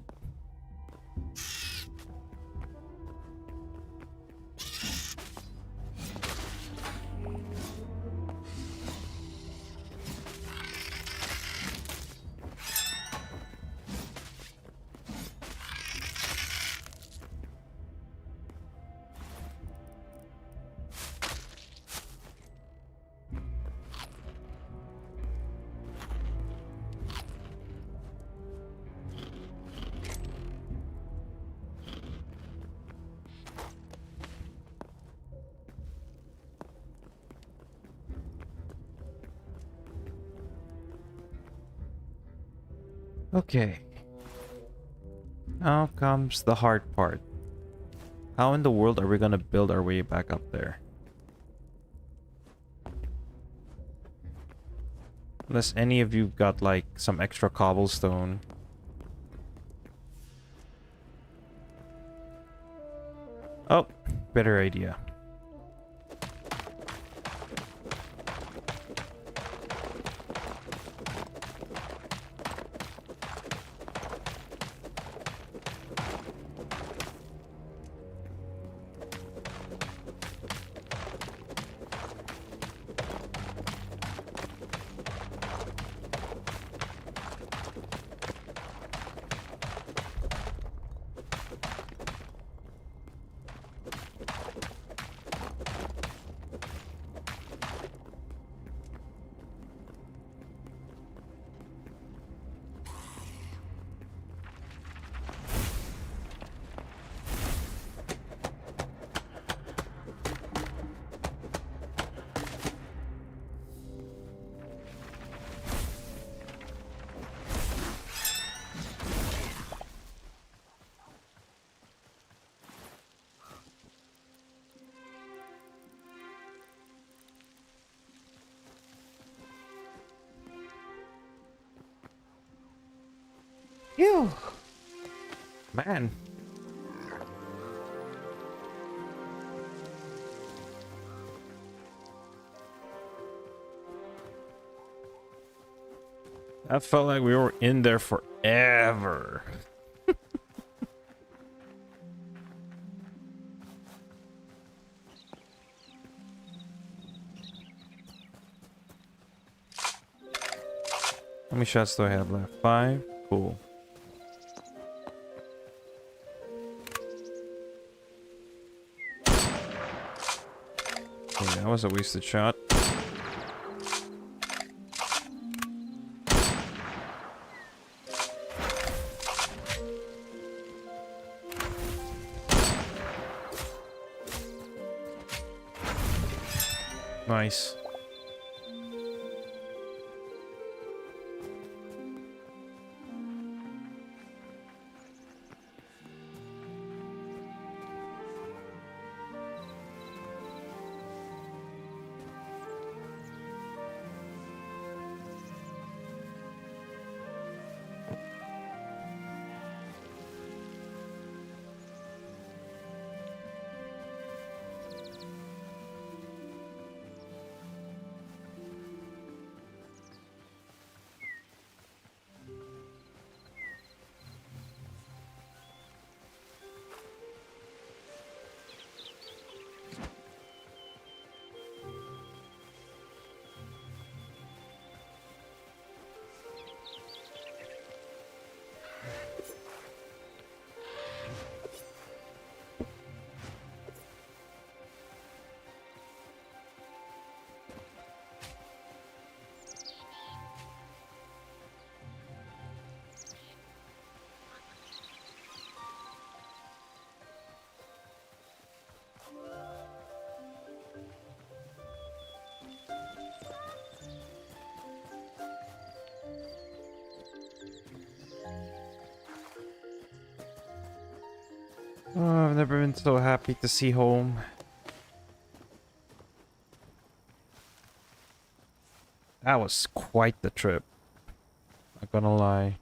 Okay. Now comes the hard part. How in the world are we gonna build our way back up there? Unless any of you got like some extra cobblestone. Oh, better idea. Phew. Man. That felt like we were in there forever. How many shots do I have left? 5? Cool. Okay, that was a wasted shot. Nice. Oh, I've never been so happy to see home. That was quite the trip. Not gonna lie.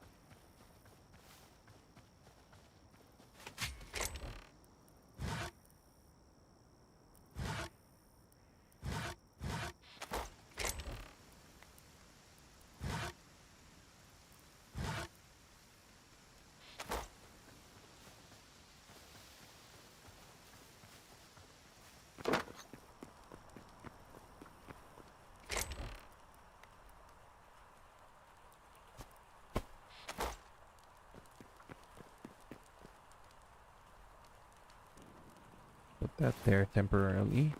Put that there temporarily.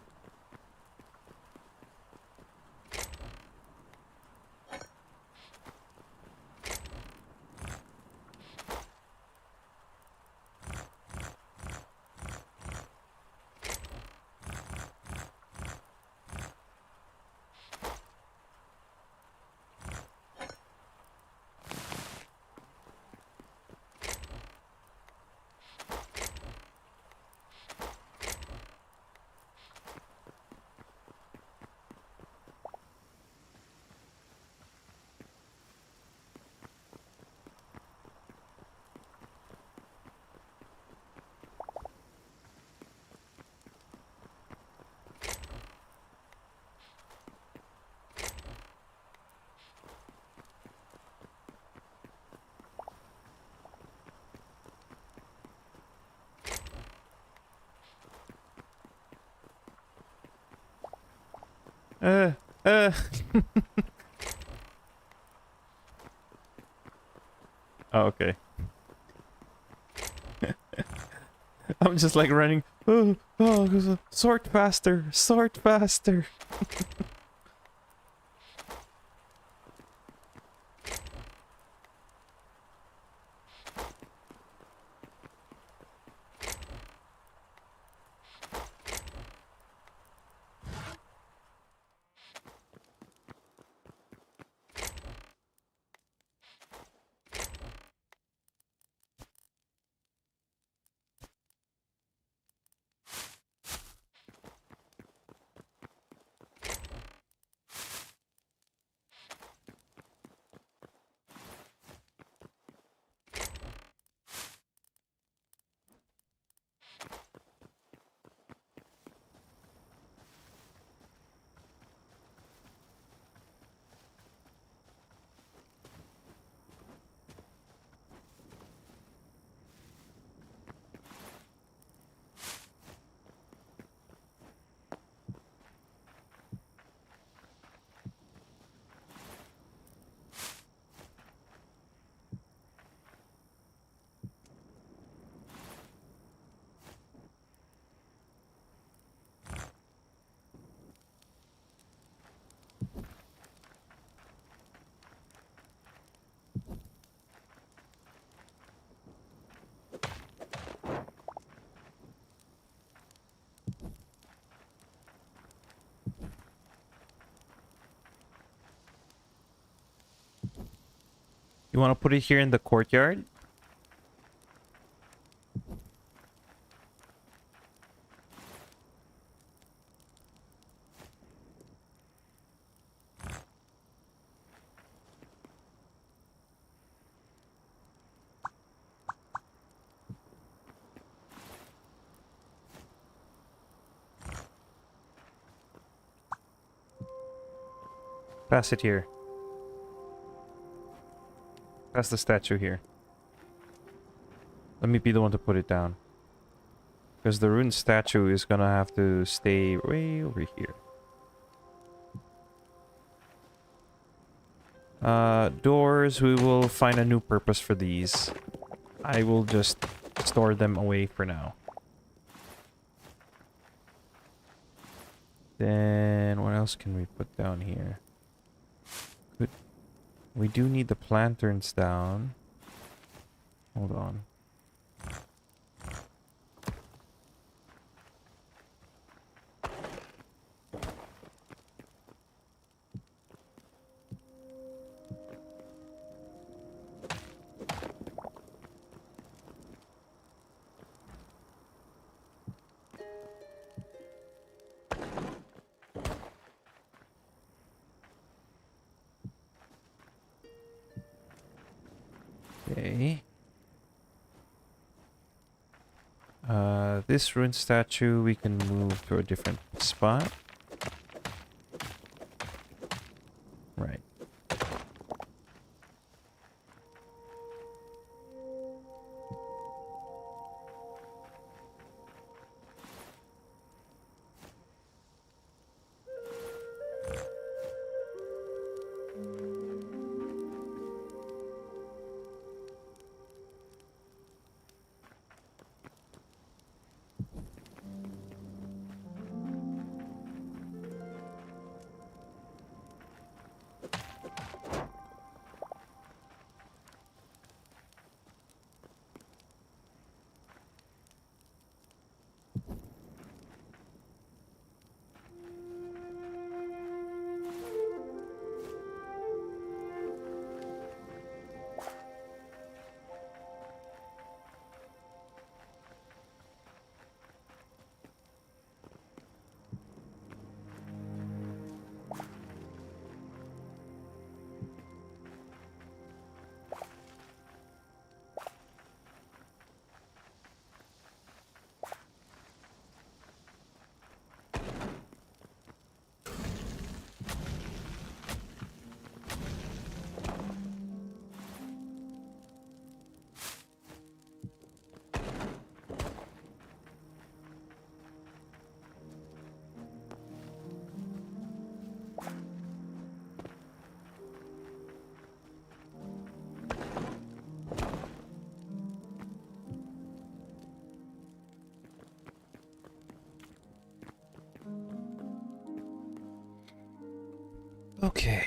Uh, uh. Oh, okay. I'm just like running. Sort faster, sort faster. You want to put it here in the courtyard? Pass it here. Pass the statue here. Let me be the one to put it down. Because the ruined statue is gonna have to stay way over here. Doors, we will find a new purpose for these. I will just store them away for now. Then, what else can we put down here? Good. We do need the lanterns down. Hold on. Okay. This ruined statue we can move to a different spot. Right. Okay.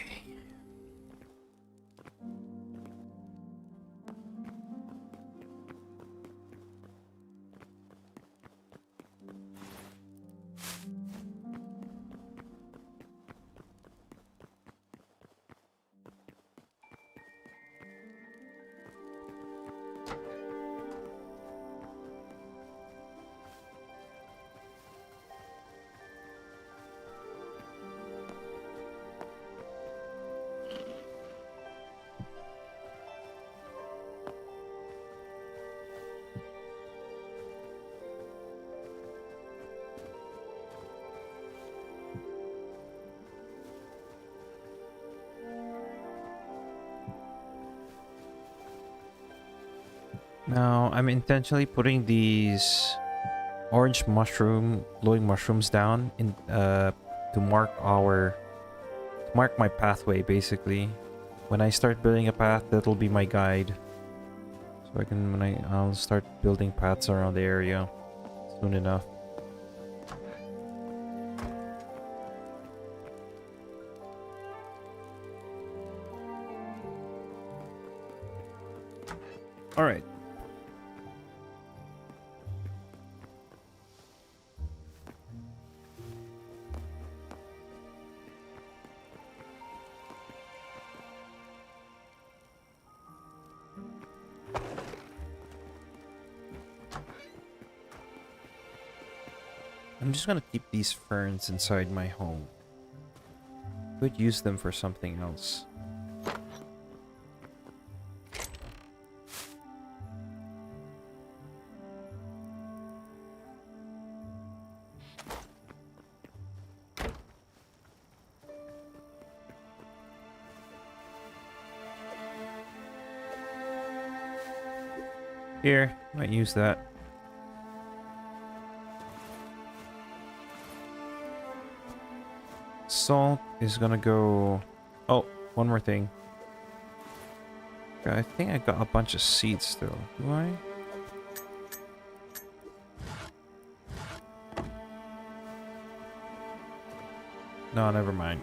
Now, I'm intentionally putting these orange mushroom, glowing mushrooms down in to mark my pathway basically. When I start building a path, that'll be my guide. So I can I'll start building paths around the area soon enough. All right. I'm just gonna keep these ferns inside my home. Could use them for something else. Here, might use that. Salt is gonna go... Oh, one more thing. I think I got a bunch of seeds still. Do I? No, never mind.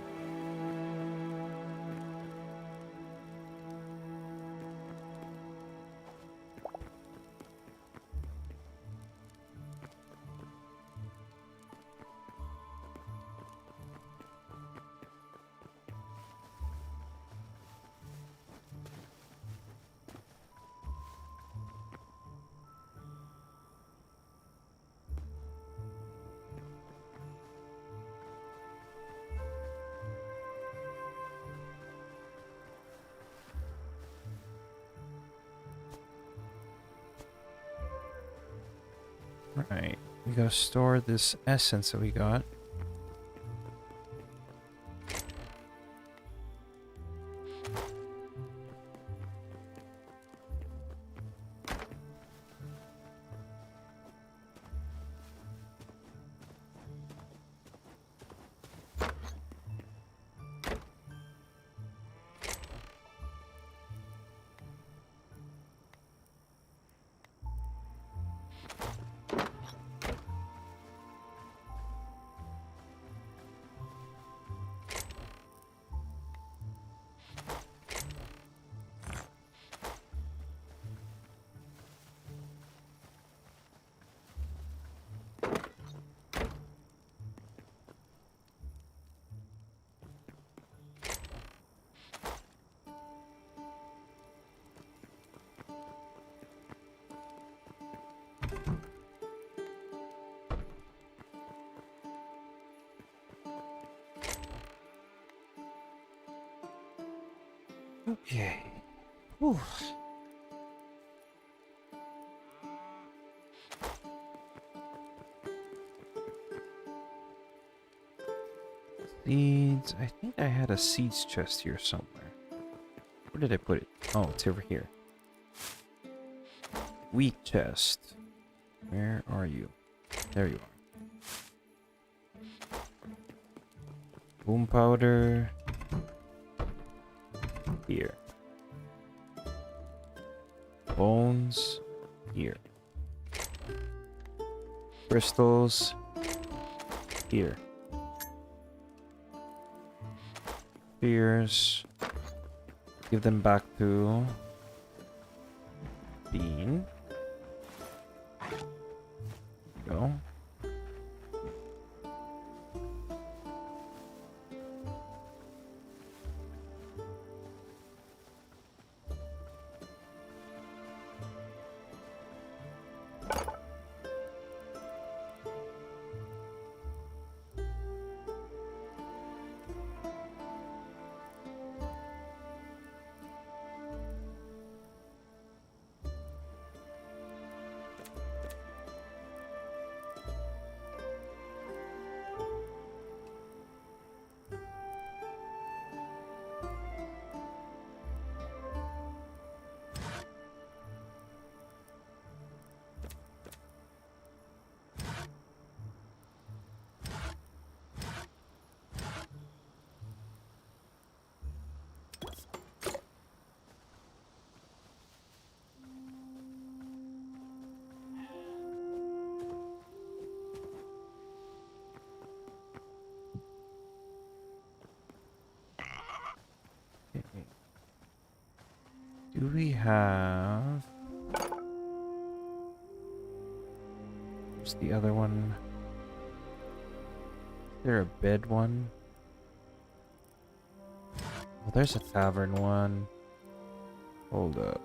Right. We gotta store this essence that we got. Okay. Whew. Seeds. I think I had a seeds chest here somewhere. Where did I put it? Oh, it's over here. Wheat chest. Where are you? There you are. Boom powder. Here. Bones. Here. Crystals. Here. Spears. Give them back to Bean. Go. Okay. Do we have... What's the other one? Is there a bed one? Oh, there's a tavern one. Hold up.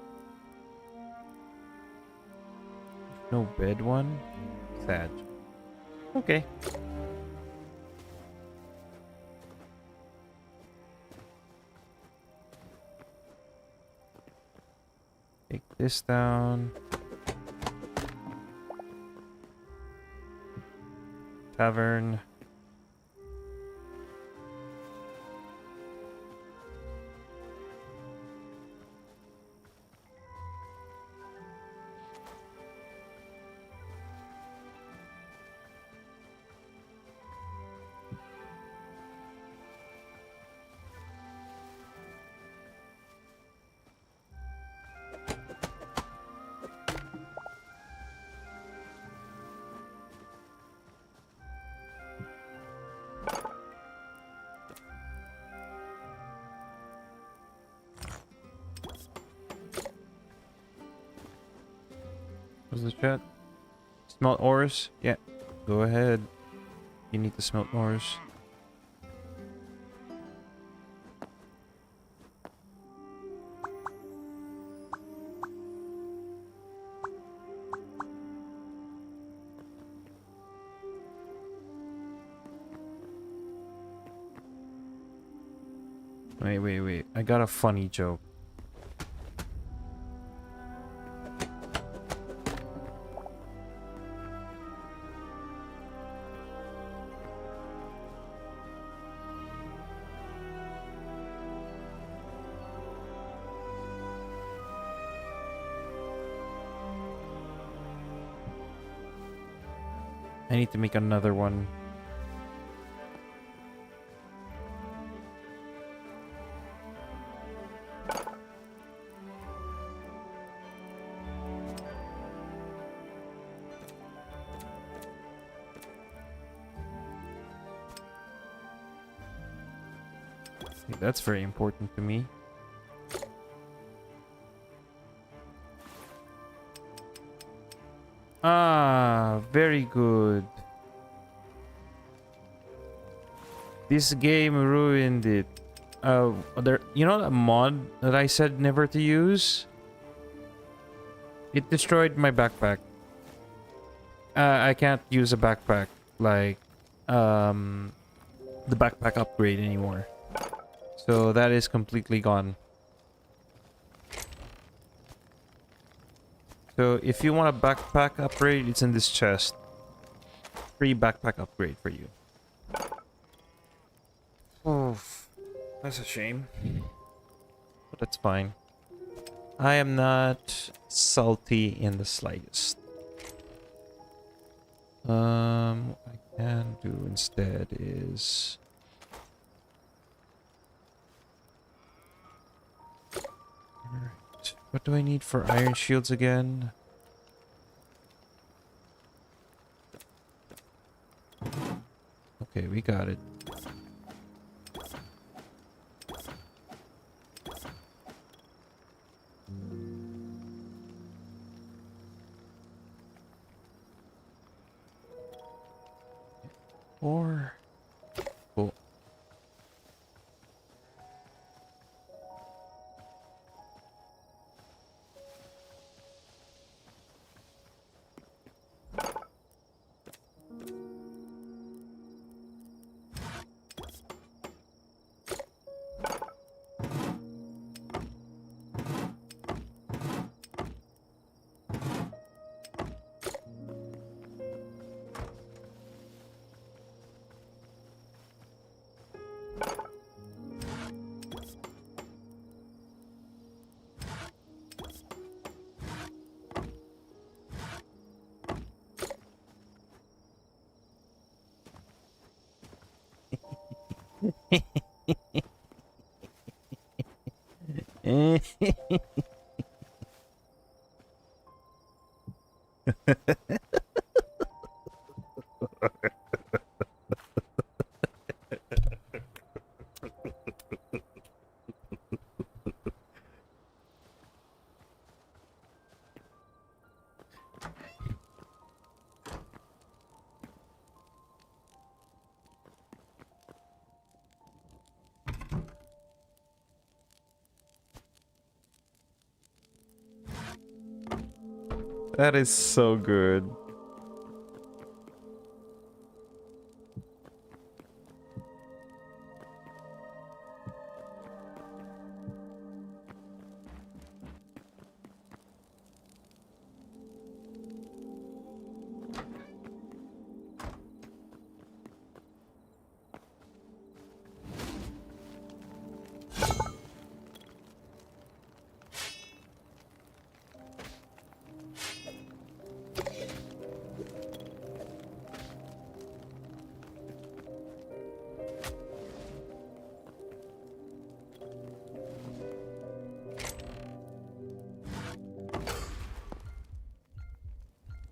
No bed one? Sad. Okay. Take this down. Tavern. What's the chat? Smelt ores? Yeah. Go ahead. You need to smelt ores. Wait. I got a funny joke. I need to make another one. Okay, that's very important to me. Ah, very good. This game ruined it. You know that mod that I said never to use? It destroyed my backpack. I can't use a backpack like the backpack upgrade anymore. So that is completely gone. So if you want a backpack upgrade, it's in this chest. Free backpack upgrade for you. Oh, that's a shame. But that's fine. I am not salty in the slightest. What I can do instead is... Alright. What do I need for iron shields again? Okay, we got it. Or... Cool. That is so good.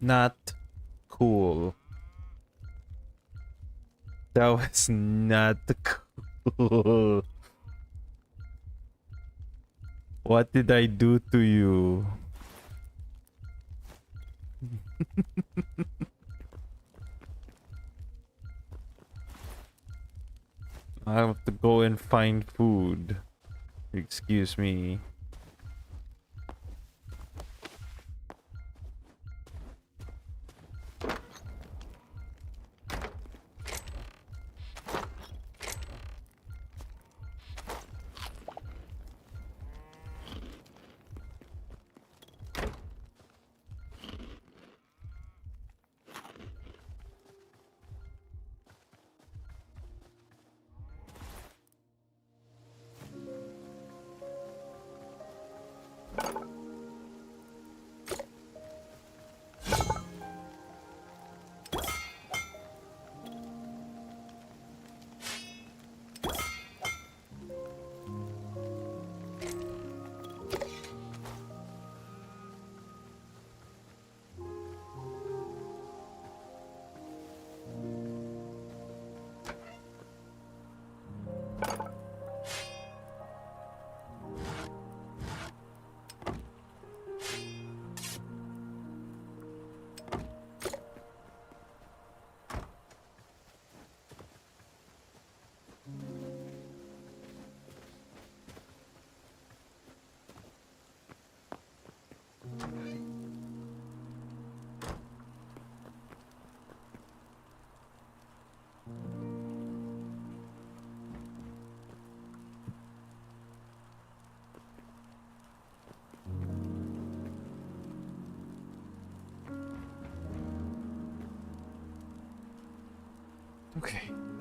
Not cool. That was not cool. What did I do to you? I have to go and find food. Excuse me.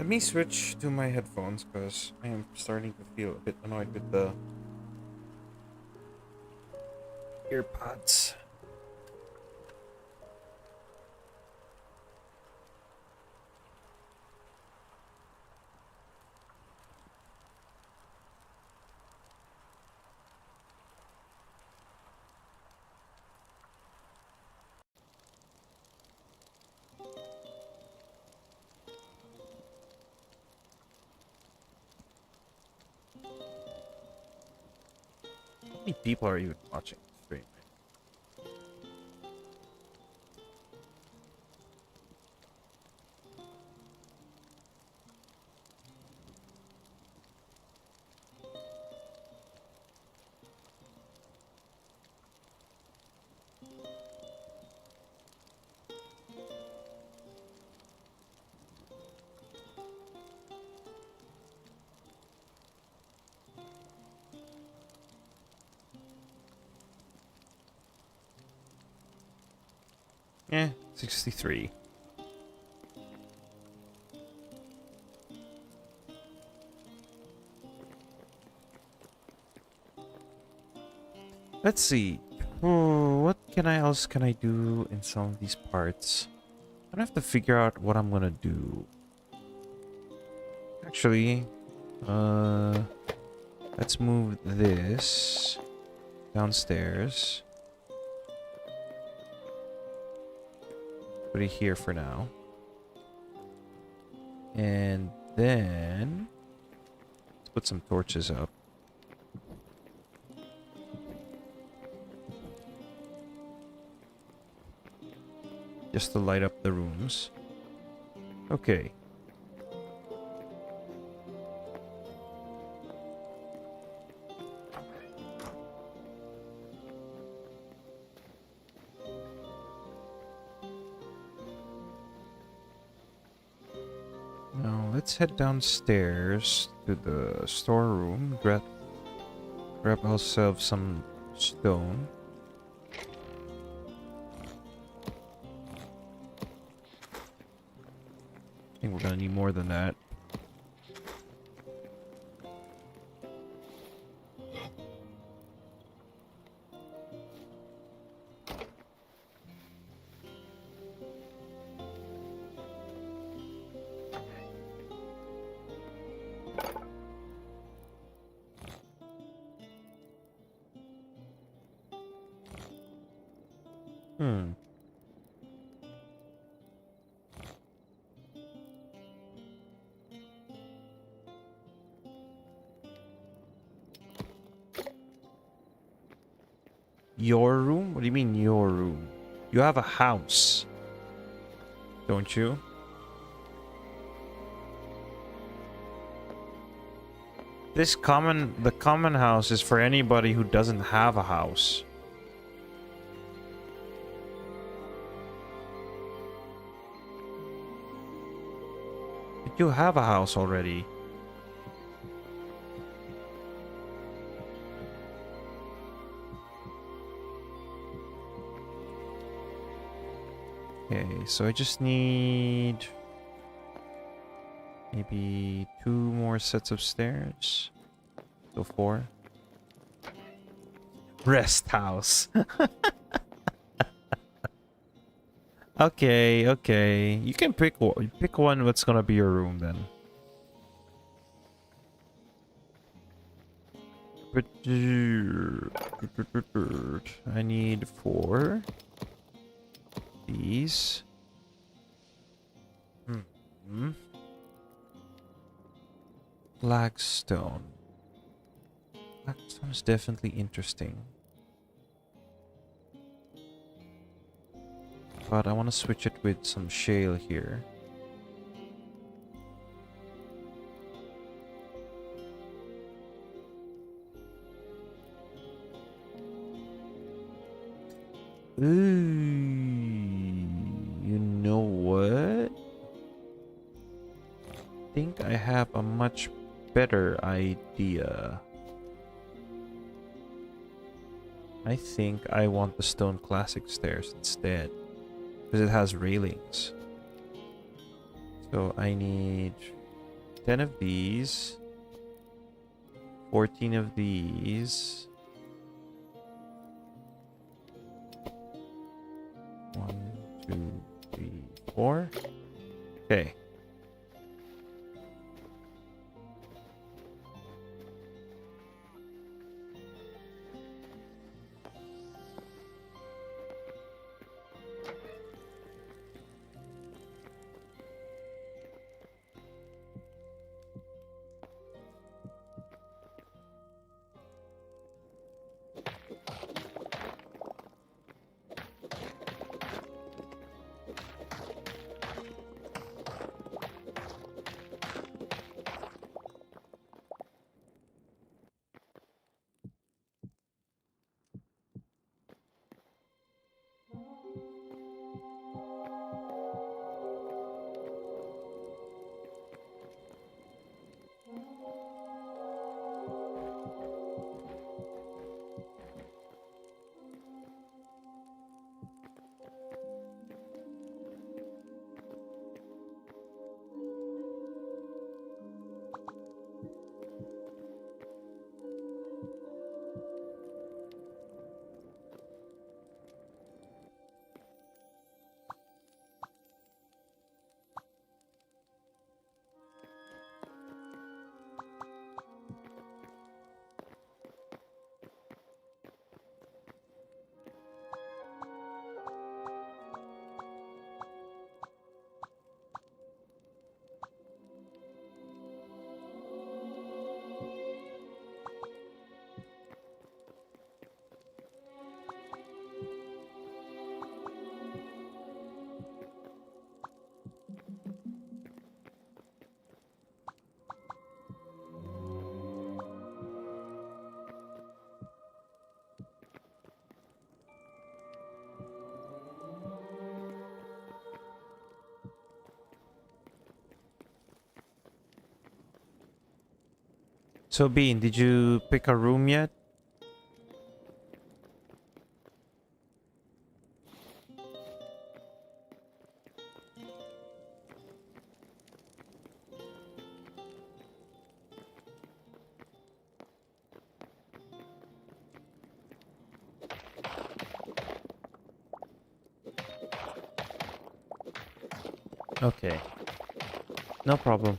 Let me switch to my headphones because I am starting to feel a bit annoyed with the earpods. How many people are even watching the stream? Eh, 63. Let's see. Oh, what else can I do in some of these parts? I'm gonna have to figure out what I'm gonna do. Actually, uh, let's move this downstairs. Put it here for now. And then let's put some torches up. Just to light up the rooms. Okay. Now let's head downstairs to the storeroom. Grab ourselves some stone. I think we're gonna need more than that. Hmm. Your room? What do you mean your room? You have a house, don't you? The common house is for anybody who doesn't have a house. But you have a house already. Okay, so I just need maybe 2 more sets of stairs. So 4. Rest house. Okay, okay. You can pick one. Pick one. What's gonna be your room then? I need 4. These. Flagstone. Flagstone is definitely interesting. But I want to switch it with some shale here. Ooh, you know what? I think I have a much better idea. I think I want the stone classic stairs instead. Because it has railings. So I need 10 of these. 14 of these. 1, 2, 3, 4. Okay. So Bean, did you pick a room yet? Okay. No problem.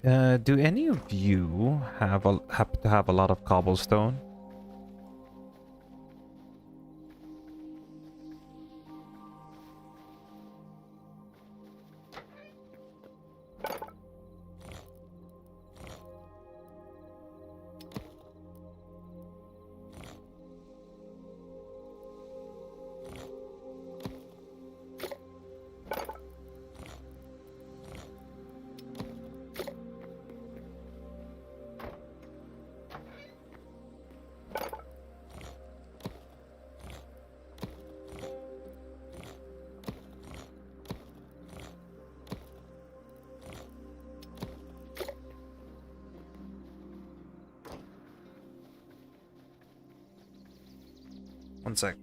Do any of you happen to have a lot of cobblestone? One sec.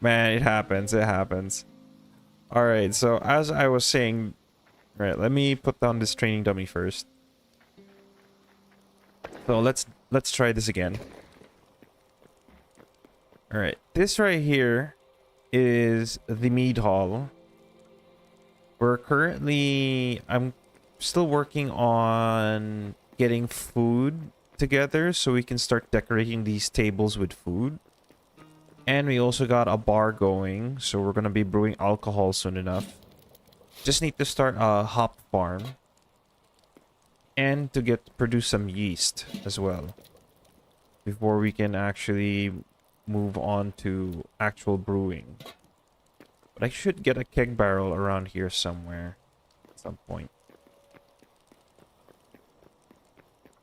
Man, it happens. It happens. All right. So as I was saying, right, let me put down this training dummy first. So let's try this again. All right. This right here is the Mead Hall. I'm still working on getting food together so we can start decorating these tables with food. And we also got a bar going, so we're gonna be brewing alcohol soon enough. Just need to start a hop farm. And to produce some yeast as well. Before we can actually move on to actual brewing. But I should get a keg barrel around here somewhere at some point.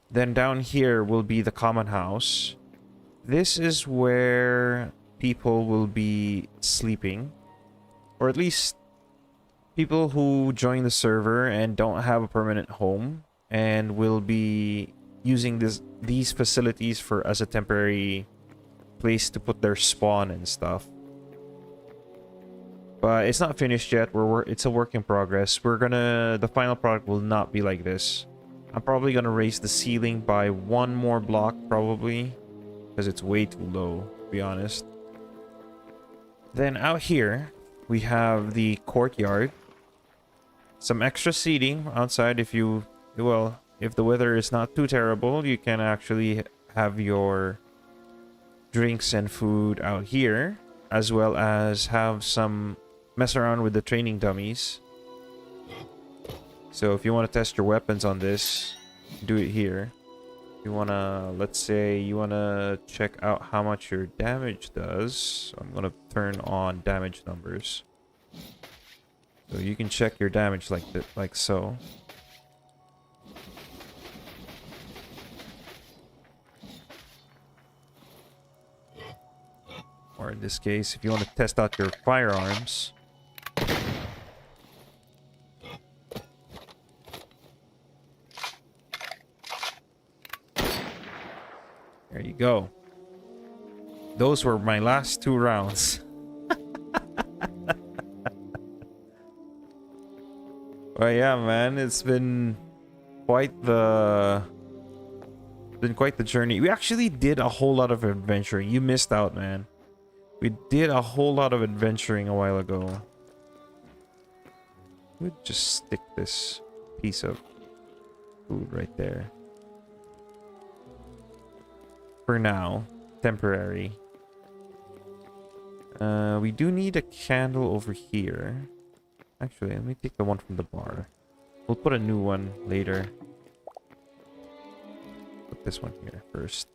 Then down here will be the common house. This is where people will be sleeping. Or at least people who join the server and don't have a permanent home and will be using these facilities for as a temporary place to put their spawn and stuff. But it's not finished yet. It's a work in progress. The final product will not be like this. I'm probably gonna raise the ceiling by one more block probably, because it's way too low, to be honest. Then out here we have the courtyard. Some extra seating outside if the weather is not too terrible, you can actually have your drinks and food out here, as well as have some mess around with the training dummies. So if you want to test your weapons on this, do it here. If you want to, let's say you want to check out how much your damage does. So I'm going to turn on damage numbers. So you can check your damage like that, like so. Or in this case, if you want to test out your firearms. There you go. Those were my last 2 rounds. Well, yeah, man, it's been quite the journey. We actually did a whole lot of adventuring. You missed out, man. We did a whole lot of adventuring a while ago. We'd just stick this piece of food right there. For now, temporary. We do need a candle over here. Actually, let me take the one from the bar. We'll put a new one later. Put this one here first.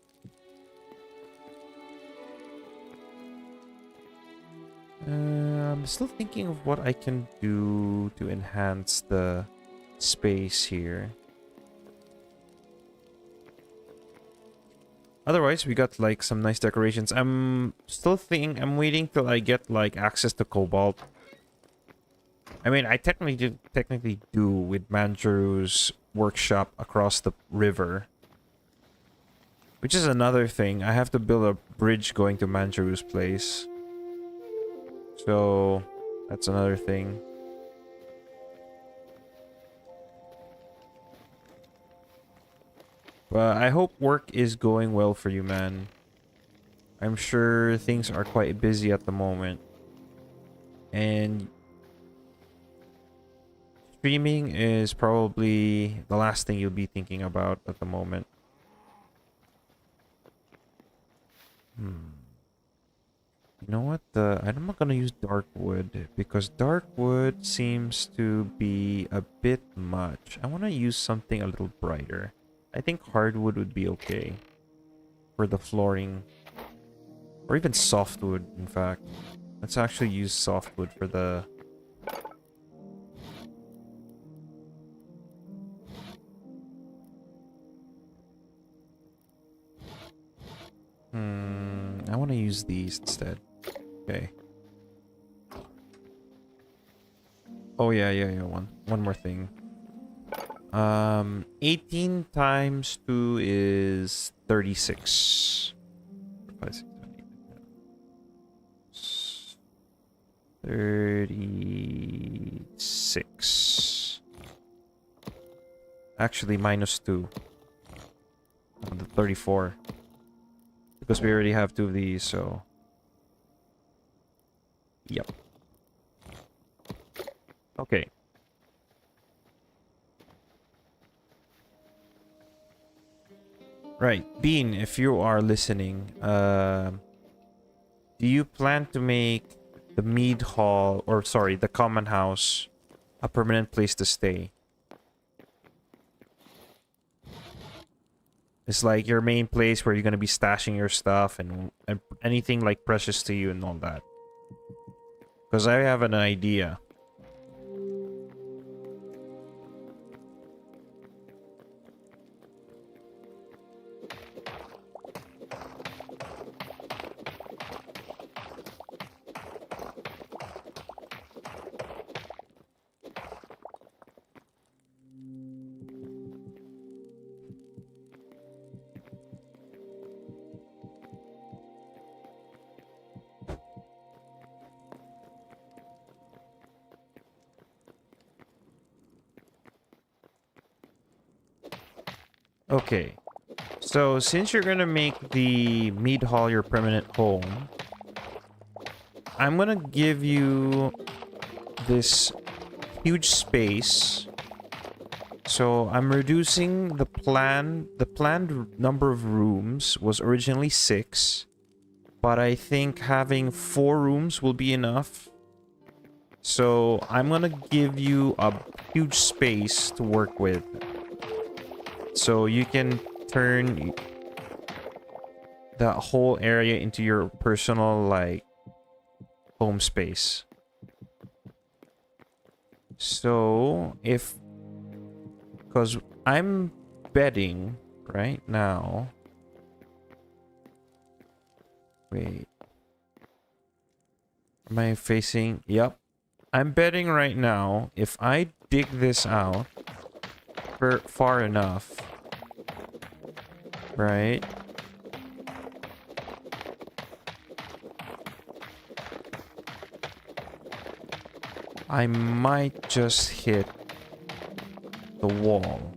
I'm still thinking of what I can do to enhance the space here. Otherwise, we got like some nice decorations. I'm waiting till I get like access to cobalt. I mean, I technically do with Manjuru's workshop across the river. Which is another thing. I have to build a bridge going to Manjuru's place. So, that's another thing. But I hope work is going well for you, man. I'm sure things are quite busy at the moment. And streaming is probably the last thing you'll be thinking about at the moment. You know what? I'm not gonna use dark wood because dark wood seems to be a bit much. I want to use something a little brighter. I think hardwood would be okay for the flooring, or even softwood. In fact, let's actually use softwood for the. I want to use these instead. Okay. Oh yeah. One more thing. 18 times 2 is 36. 5, 6, 7, 8, 36. Actually, minus 2 on the 34. Because we already have 2 of these, so. Yep. Okay. Right, Bean, if you are listening, do you plan to make the Mead Hall, or sorry, the Common House, a permanent place to stay? It's like your main place where you're gonna be stashing your stuff and anything like precious to you and all that. Because I have an idea. Okay, so since you're gonna make the Mead Hall your permanent home, I'm gonna give you this huge space. So I'm reducing the planned number of rooms was originally 6, but I think having 4 rooms will be enough. So I'm gonna give you a huge space to work with. So you can turn that whole area into your personal, like, home space. So, if... Because I'm betting right now... Wait. Am I facing... Yep. I'm betting right now, if I dig this out for far enough, right? I might just hit the wall.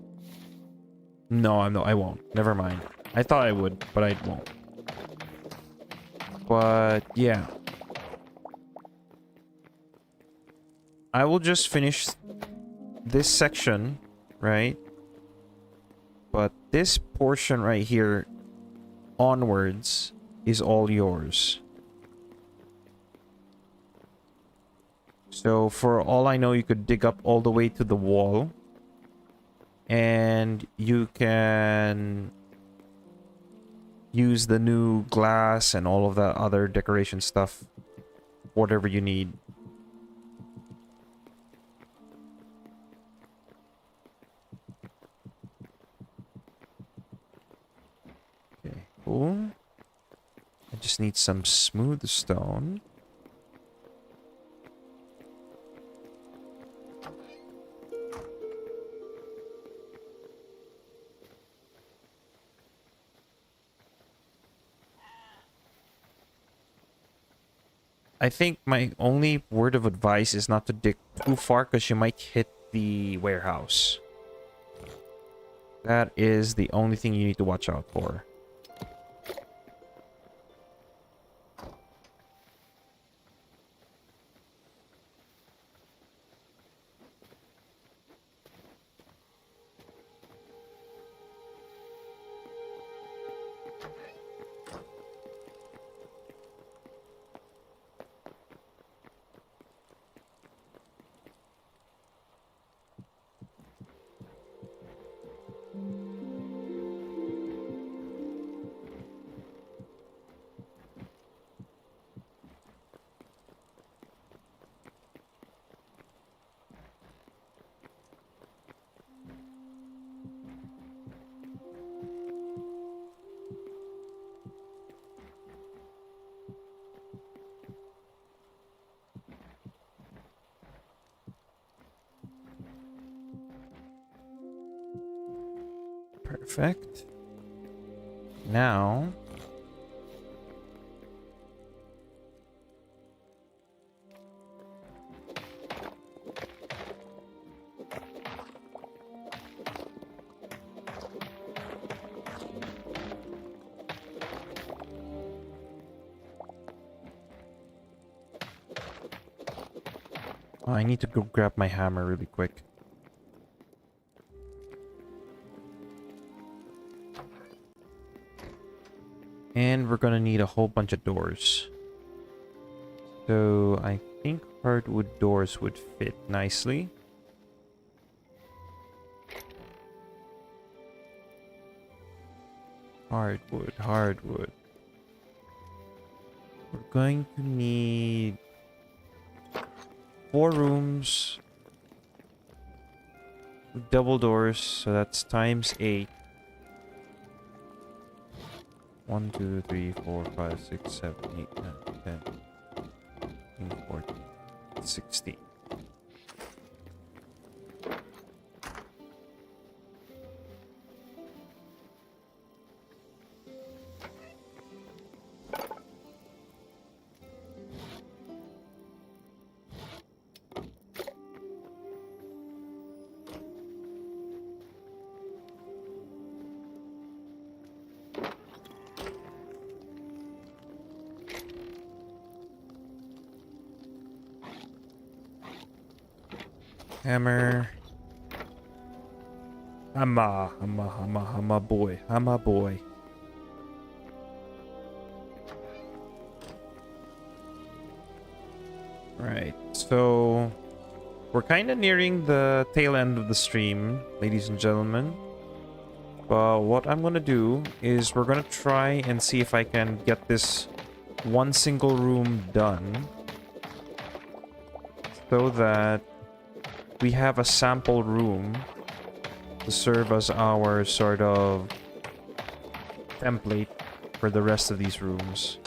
No, I won't. Never mind. I thought I would, but I won't. But yeah. I will just finish this section, right? But this portion right here onwards is all yours. So for all I know, you could dig up all the way to the wall. And you can use the new glass and all of that other decoration stuff. Whatever you need. Okay, cool. I just need some smooth stone. I think my only word of advice is not to dig too far because you might hit the warehouse. That is the only thing you need to watch out for. Perfect. Now... Oh, I need to go grab my hammer really quick. And we're gonna need a whole bunch of doors. So I think hardwood doors would fit nicely. Hardwood, hardwood. We're going to need 4 rooms. Double doors, so that's times 8. 1, 2, 3, 4, 5, 6, 7, 8, 9, 10, 13, 14, 16. Hammer. I'm a boy. I'm a boy. Right. So we're kind of nearing the tail end of the stream, ladies and gentlemen. But what I'm gonna do is we're gonna try and see if I can get this one single room done, so that we have a sample room to serve as our sort of template for the rest of these rooms.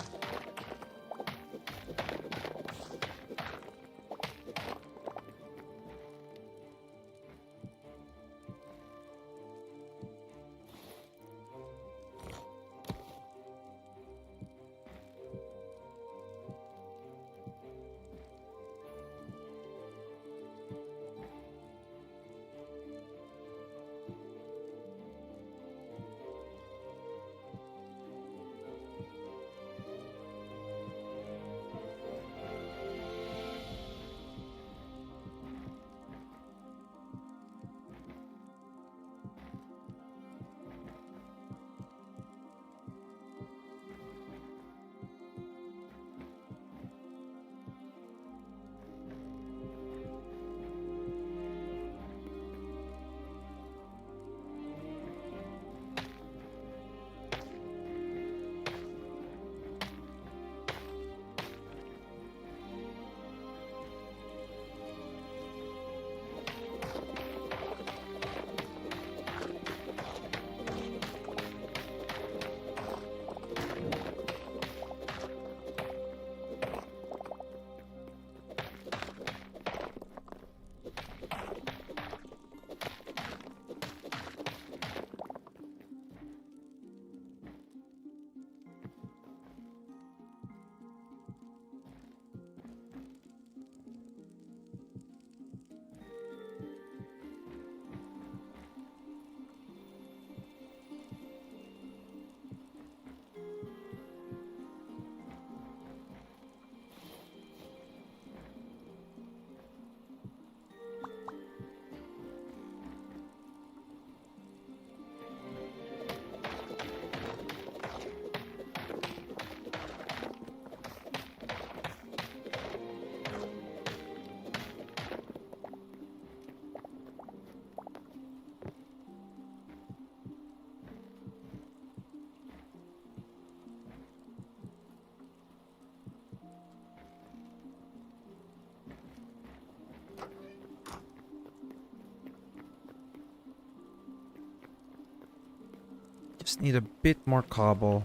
Just need a bit more cobble.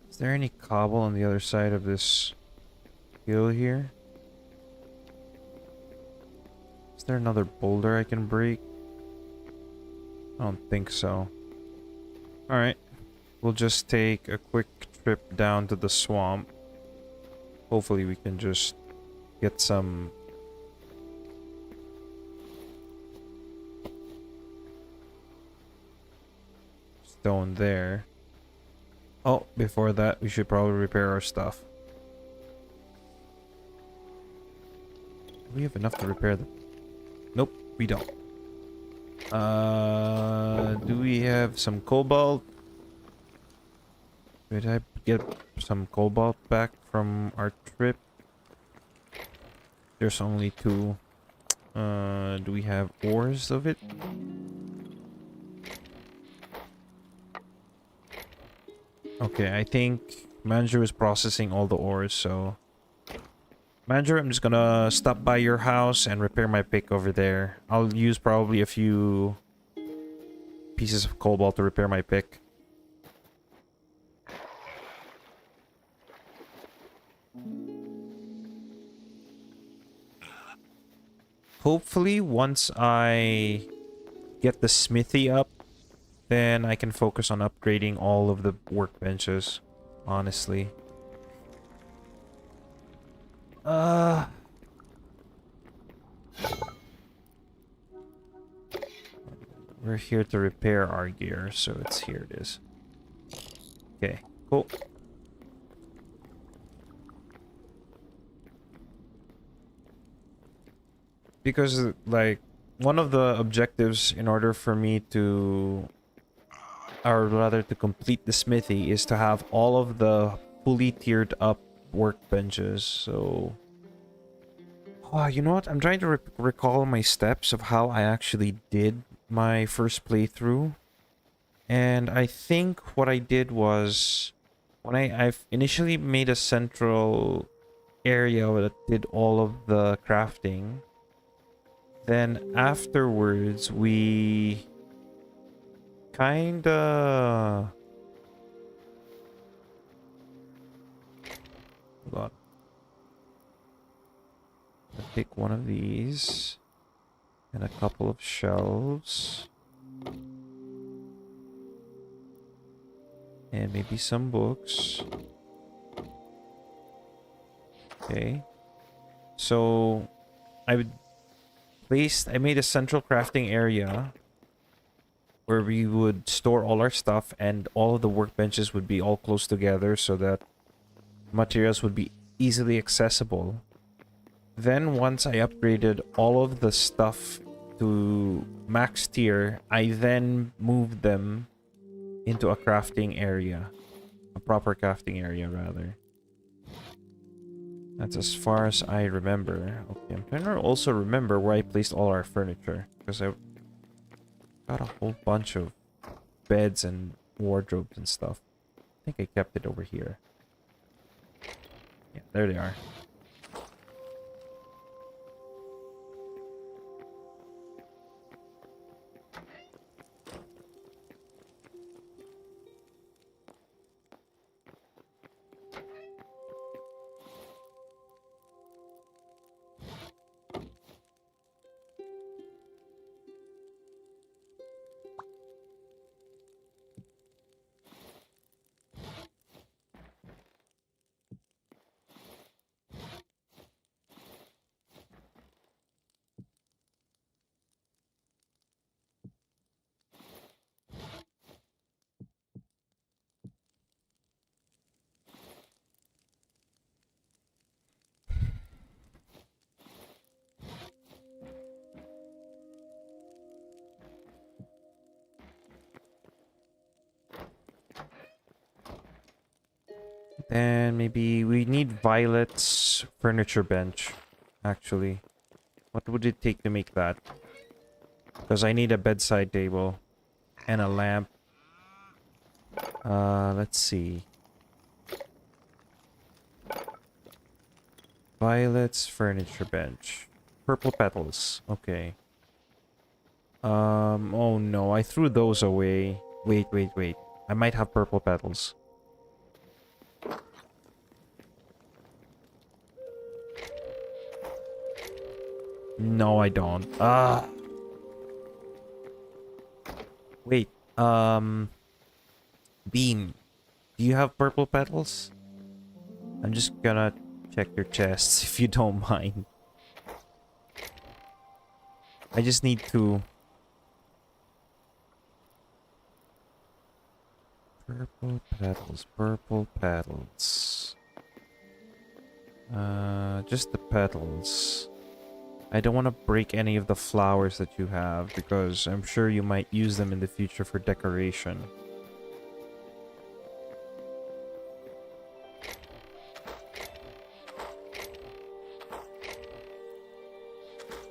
Is there any cobble on the other side of this hill here? Is there another boulder I can break? I don't think so. Alright. We'll just take a quick trip down to the swamp. Hopefully we can just get some stone there. Oh, before that, we should probably repair our stuff. Do we have enough to repair them? Nope, we don't. Do we have some cobalt? Did I get some cobalt back from our trip? There's only 2. Do we have ores of it? Okay, I think Manager is processing all the ores, so... Manager, I'm just gonna stop by your house and repair my pick over there. I'll use probably a few pieces of cobalt to repair my pick. Hopefully, once I get the smithy up, then I can focus on upgrading all of the workbenches, honestly. We're here to repair our gear, so it's here it is. Okay, cool. Because, like, one of the objectives in order for me to... or rather to complete the smithy is to have all of the fully tiered up workbenches, so... Oh, you know what? I'm trying to recall my steps of how I actually did my first playthrough. And I think what I did was... when I initially made a central area that did all of the crafting. Then afterwards, we kinda... Hold on. I'll take one of these and a couple of shelves. And maybe some books. Okay. So I made a central crafting area where we would store all our stuff, and all of the workbenches would be all close together so that materials would be easily accessible. Then once I upgraded all of the stuff to max tier, I then moved them into a crafting area. A proper crafting area, rather. That's as far as I remember. Okay, I'm trying to also remember where I placed all our furniture, because I got a whole bunch of beds and wardrobes and stuff. I think I kept it over here. Yeah, there they are. Then maybe we need Violet's furniture bench, actually. What would it take to make that? Because I need a bedside table and a lamp. Let's see. Violet's furniture bench. Purple petals. Okay. Oh no, I threw those away. Wait. I might have purple petals. No, I don't. Wait. Beam. Do you have purple petals? I'm just gonna check your chests if you don't mind. I just need to... Purple petals, purple petals. Just the petals. I don't want to break any of the flowers that you have, because I'm sure you might use them in the future for decoration.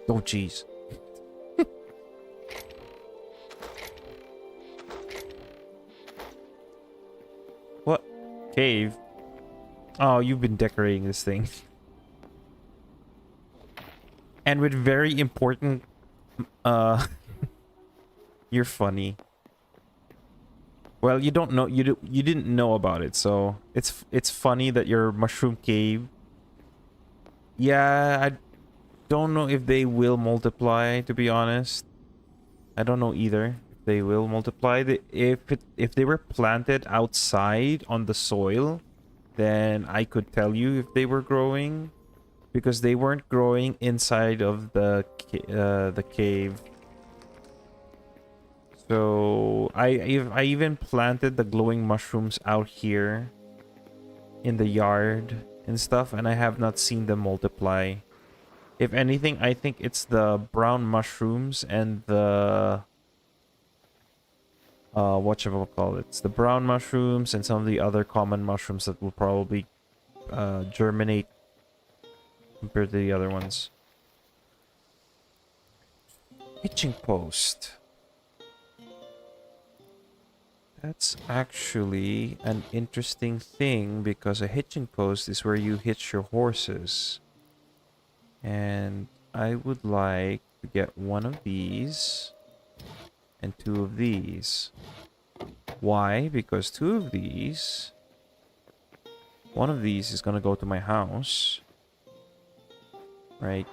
Oh, jeez. What? Cave? Oh, you've been decorating this thing. And with very important... You're funny. Well, you don't know... You didn't know about it, so... It's funny that your mushroom cave... Yeah, I don't know if they will multiply, to be honest. I don't know either if they will multiply. If they were planted outside on the soil, then I could tell you if they were growing, because they weren't growing inside of the cave. So I even planted the glowing mushrooms out here in the yard and stuff, and I have not seen them multiply. If anything, I think it's the brown mushrooms and the... whatchamacallit. It's the brown mushrooms and some of the other common mushrooms that will probably germinate compared to the other ones. Hitching post. That's actually an interesting thing because a hitching post is where you hitch your horses. And I would like to get one of these and two of these. Why? Because two of these, one of these is gonna go to my house, right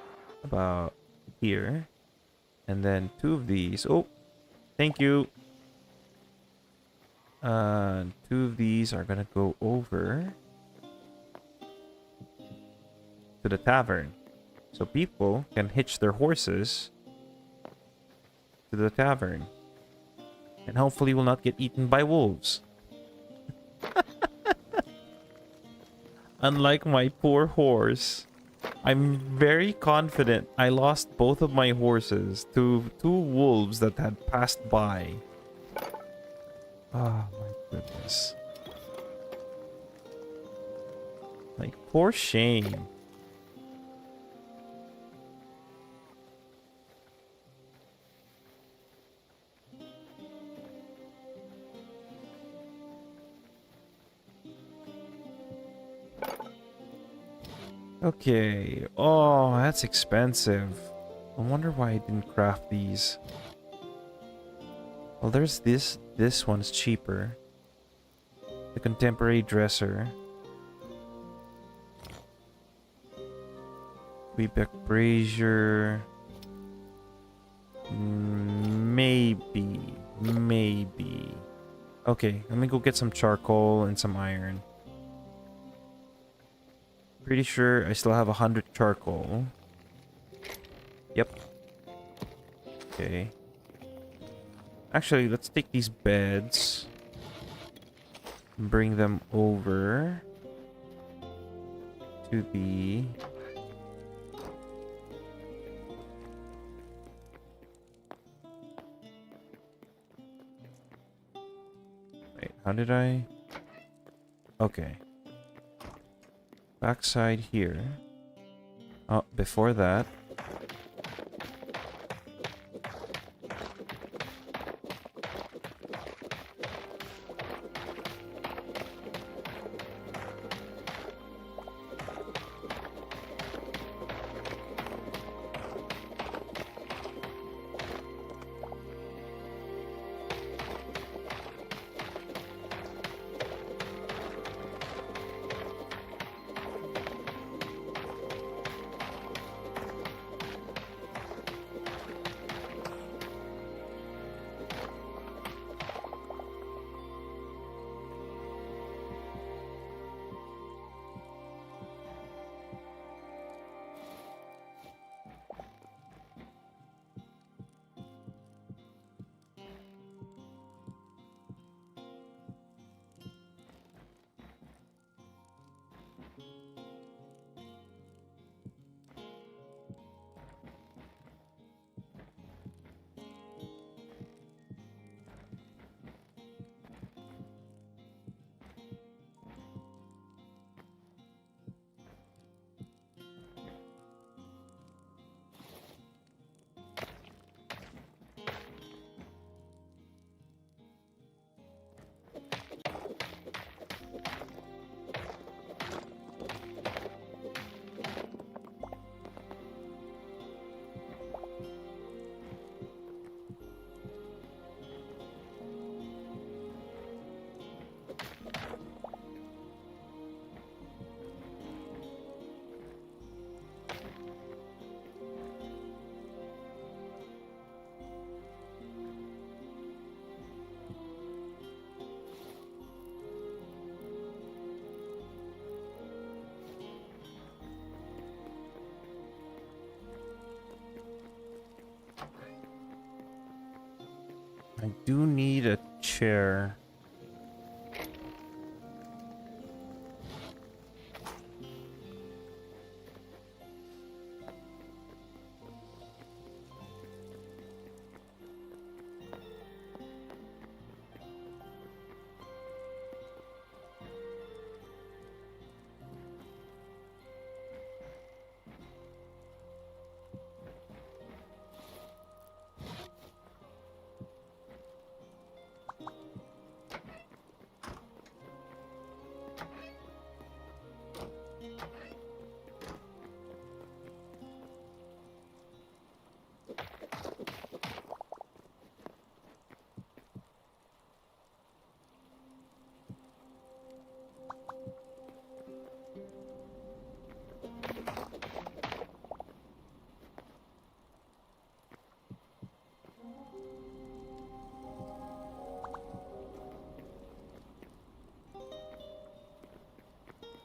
about here. And then two of these, oh, thank you. Two of these are gonna go over to the tavern. So people can hitch their horses to the tavern. And hopefully will not get eaten by wolves. Unlike my poor horse. I'm very confident I lost both of my horses to two wolves that had passed by. Oh my goodness. Like, poor Shane. Okay. Oh, that's expensive. I wonder why I didn't craft these. Well, there's this. This one's cheaper. The contemporary dresser. Quebec brazier. Maybe. Maybe. Okay, let me go get some charcoal and some iron. Pretty sure I still have 100 charcoal. Yep. Okay. Actually, let's take these beds. Bring them over to the... Wait, how did I... Okay. Backside here. Oh, before that. I do need a chair.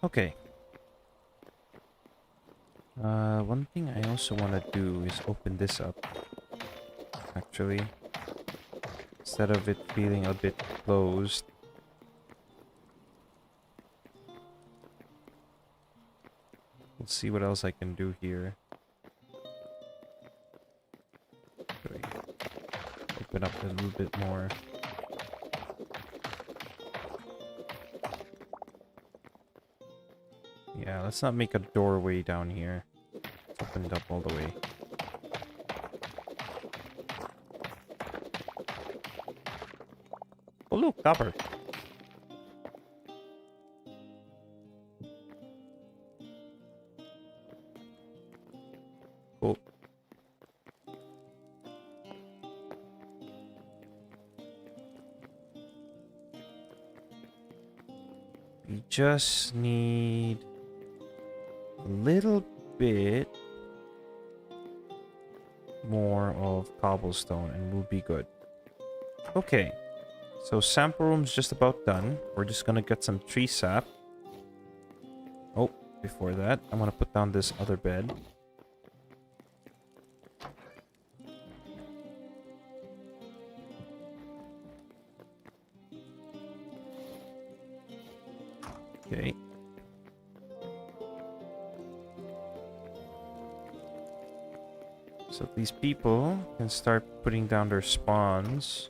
Okay. One thing I also want to do is open this up, actually. Instead of it feeling a bit closed. Let's see what else I can do here. Really open up a little bit more. Yeah, let's not make a doorway down here. It's opened up all the way. Oh look, copper. Cool. We just need a little bit more of cobblestone and we'll be good. Okay. So sample room's just about done. We're just gonna get some tree sap. Oh, before that, I'm gonna put down this other bed. Okay. So these people can start putting down their spawns.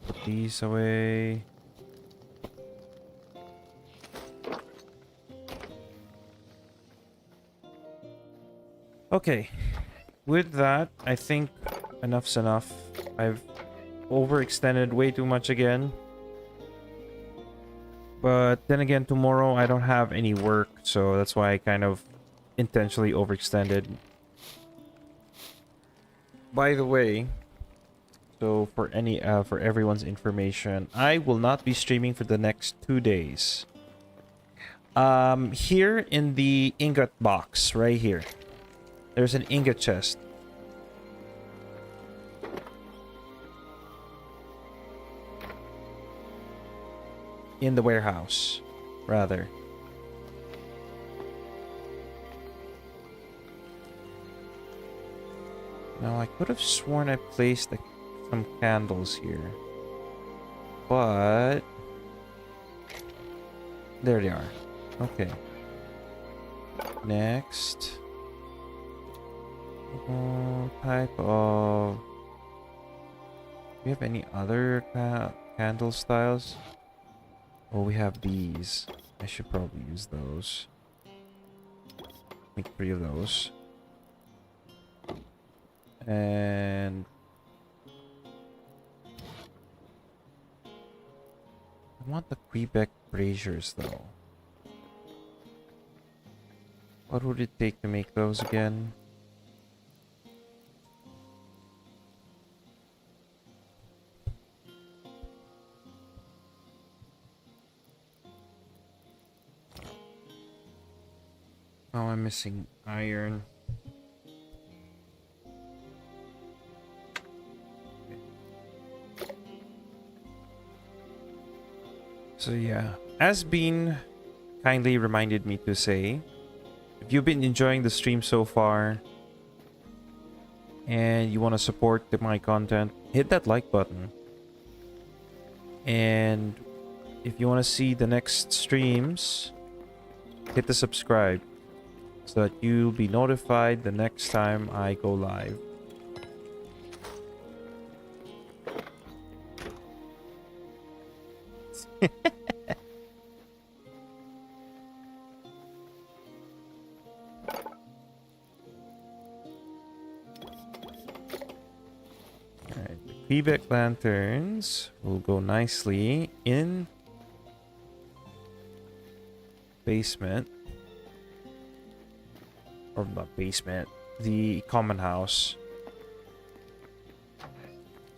Put these away. Okay. With that, I think enough's enough. I've overextended way too much again. But then again, tomorrow I don't have any work, so that's why I kind of intentionally overextended. By the way, so for everyone's information, I will not be streaming for the next 2 days. Here in the ingot box, right here, there's an ingot chest. In the warehouse, rather. Now, I could have sworn I placed some candles here. But there they are. Okay. Next. Type of... Do we have any other candle styles? Oh, we have these. I should probably use those. Make 3 of those. And... I want the Quebec braziers, though. What would it take to make those again? Oh, I'm missing iron. So yeah, as Bean kindly reminded me to say, if you've been enjoying the stream so far and you want to support my content, hit that like button. And if you want to see the next streams, hit the subscribe so that you'll be notified the next time I go live. Alright, the Quebec lanterns will go nicely in basement. Or not basement, the common house.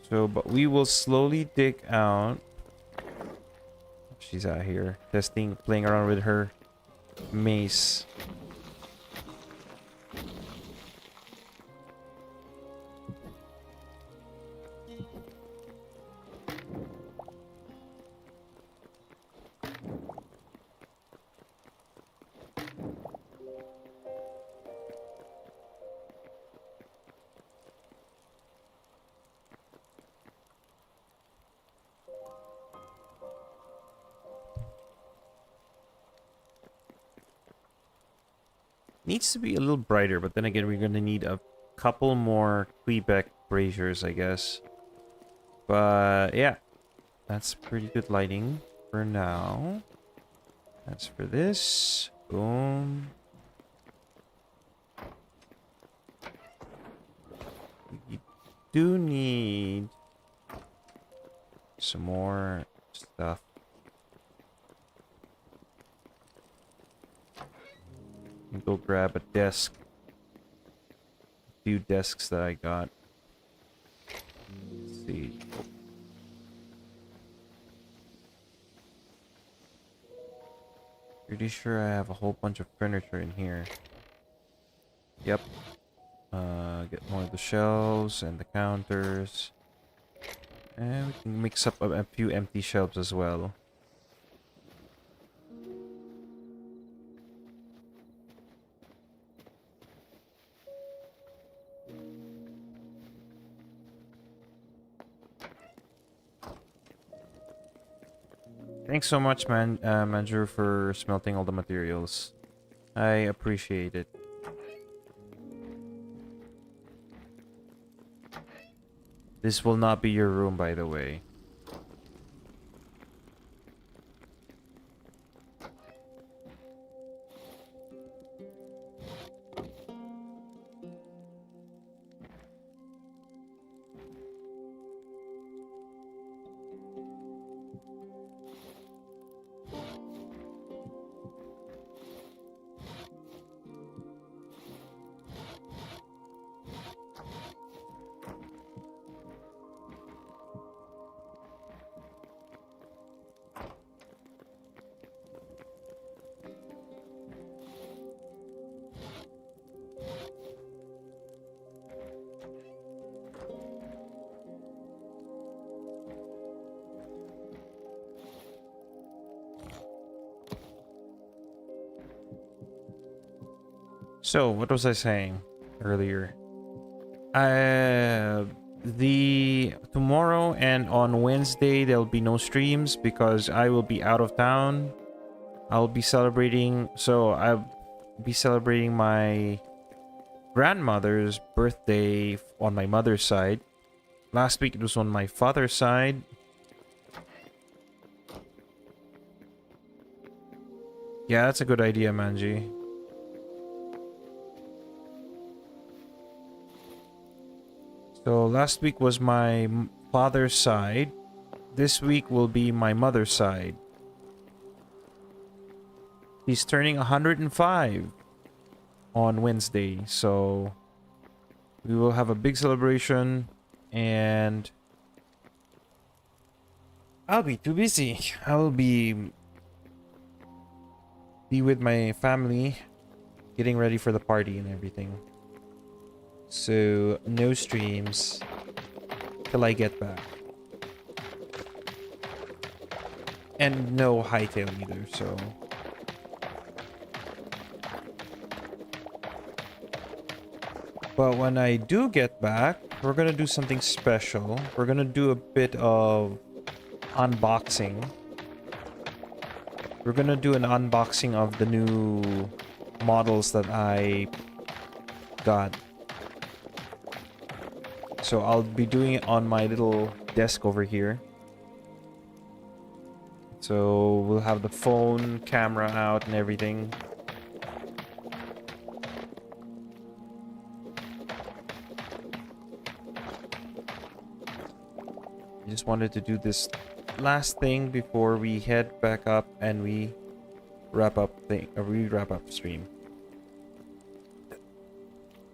So So, but we will slowly dig out. She's out here testing, playing around with her mace. Needs to be a little brighter, but then again, we're gonna need a couple more Quebec braziers, I guess. But yeah, that's pretty good lighting for now. That's for this. Boom. We do need some more stuff. Go grab a desk. A few desks that I got. Let's see. Pretty sure I have a whole bunch of furniture in here. Yep. Get more of the shelves and the counters. And we can mix up a few empty shelves as well. Thanks so much, Manjur, for smelting all the materials. I appreciate it. This will not be your room, by the way. So, what was I saying earlier? The tomorrow and on Wednesday there'll be no streams because I will be out of town. I'll be celebrating, so I'll be celebrating my grandmother's birthday on my mother's side. Last week it was on my father's side. Yeah, that's a good idea, Manji. So last week was my father's side. This week will be my mother's side. He's turning 105 on Wednesday, so we will have a big celebration, and I'll be too busy. I'll be with my family, getting ready for the party and everything. So, no streams till I get back. And no hightail either, so... But when I do get back, we're gonna do something special. We're gonna do a bit of unboxing. We're gonna do an unboxing of the new models that I got. So I'll be doing it on my little desk over here. So we'll have the phone camera out and everything. I just wanted to do this last thing before we head back up and we wrap up stream.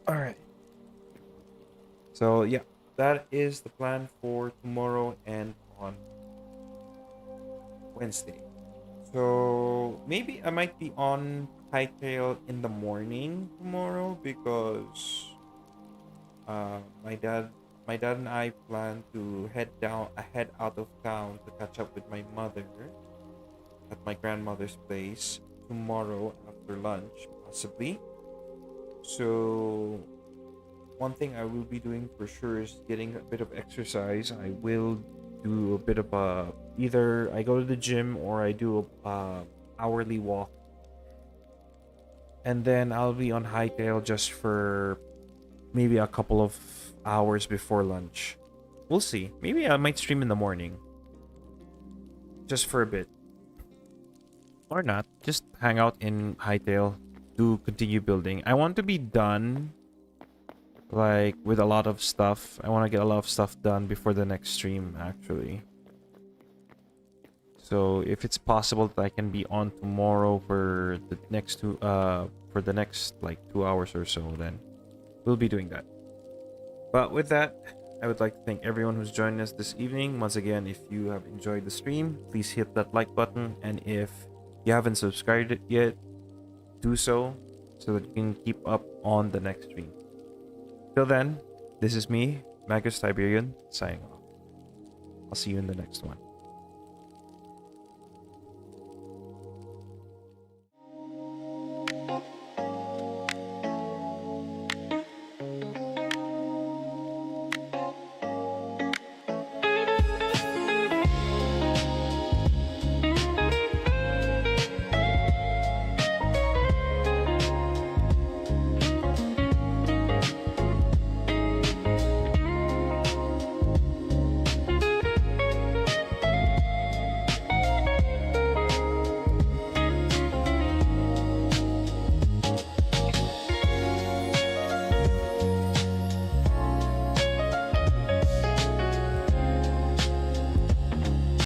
All right. So yeah, that is the plan for tomorrow and on Wednesday. So maybe I might be on hightail in the morning tomorrow because my dad and I plan to head out of town to catch up with my mother at my grandmother's place tomorrow after lunch, possibly. So one thing I will be doing for sure is getting a bit of exercise. I will do a bit of a either I go to the gym or I do a hourly walk, and then I'll be on hightail just for maybe a couple of hours before lunch. We'll see. Maybe I might stream in the morning just for a bit, or not. Just hang out in hightail, do continue building. I want to be done like with a lot of stuff. I want to get a lot of stuff done before the next stream actually. So if it's possible that I can be on tomorrow for the next like 2 hours or so, then we'll be doing that. But with that, I would like to thank everyone who's joined us this evening. Once again, if you have enjoyed the stream, please hit that like button, and if you haven't subscribed it yet, do so that you can keep up on the next stream. Till then, this is me, Magus Tiberian, signing off. I'll see you in the next one.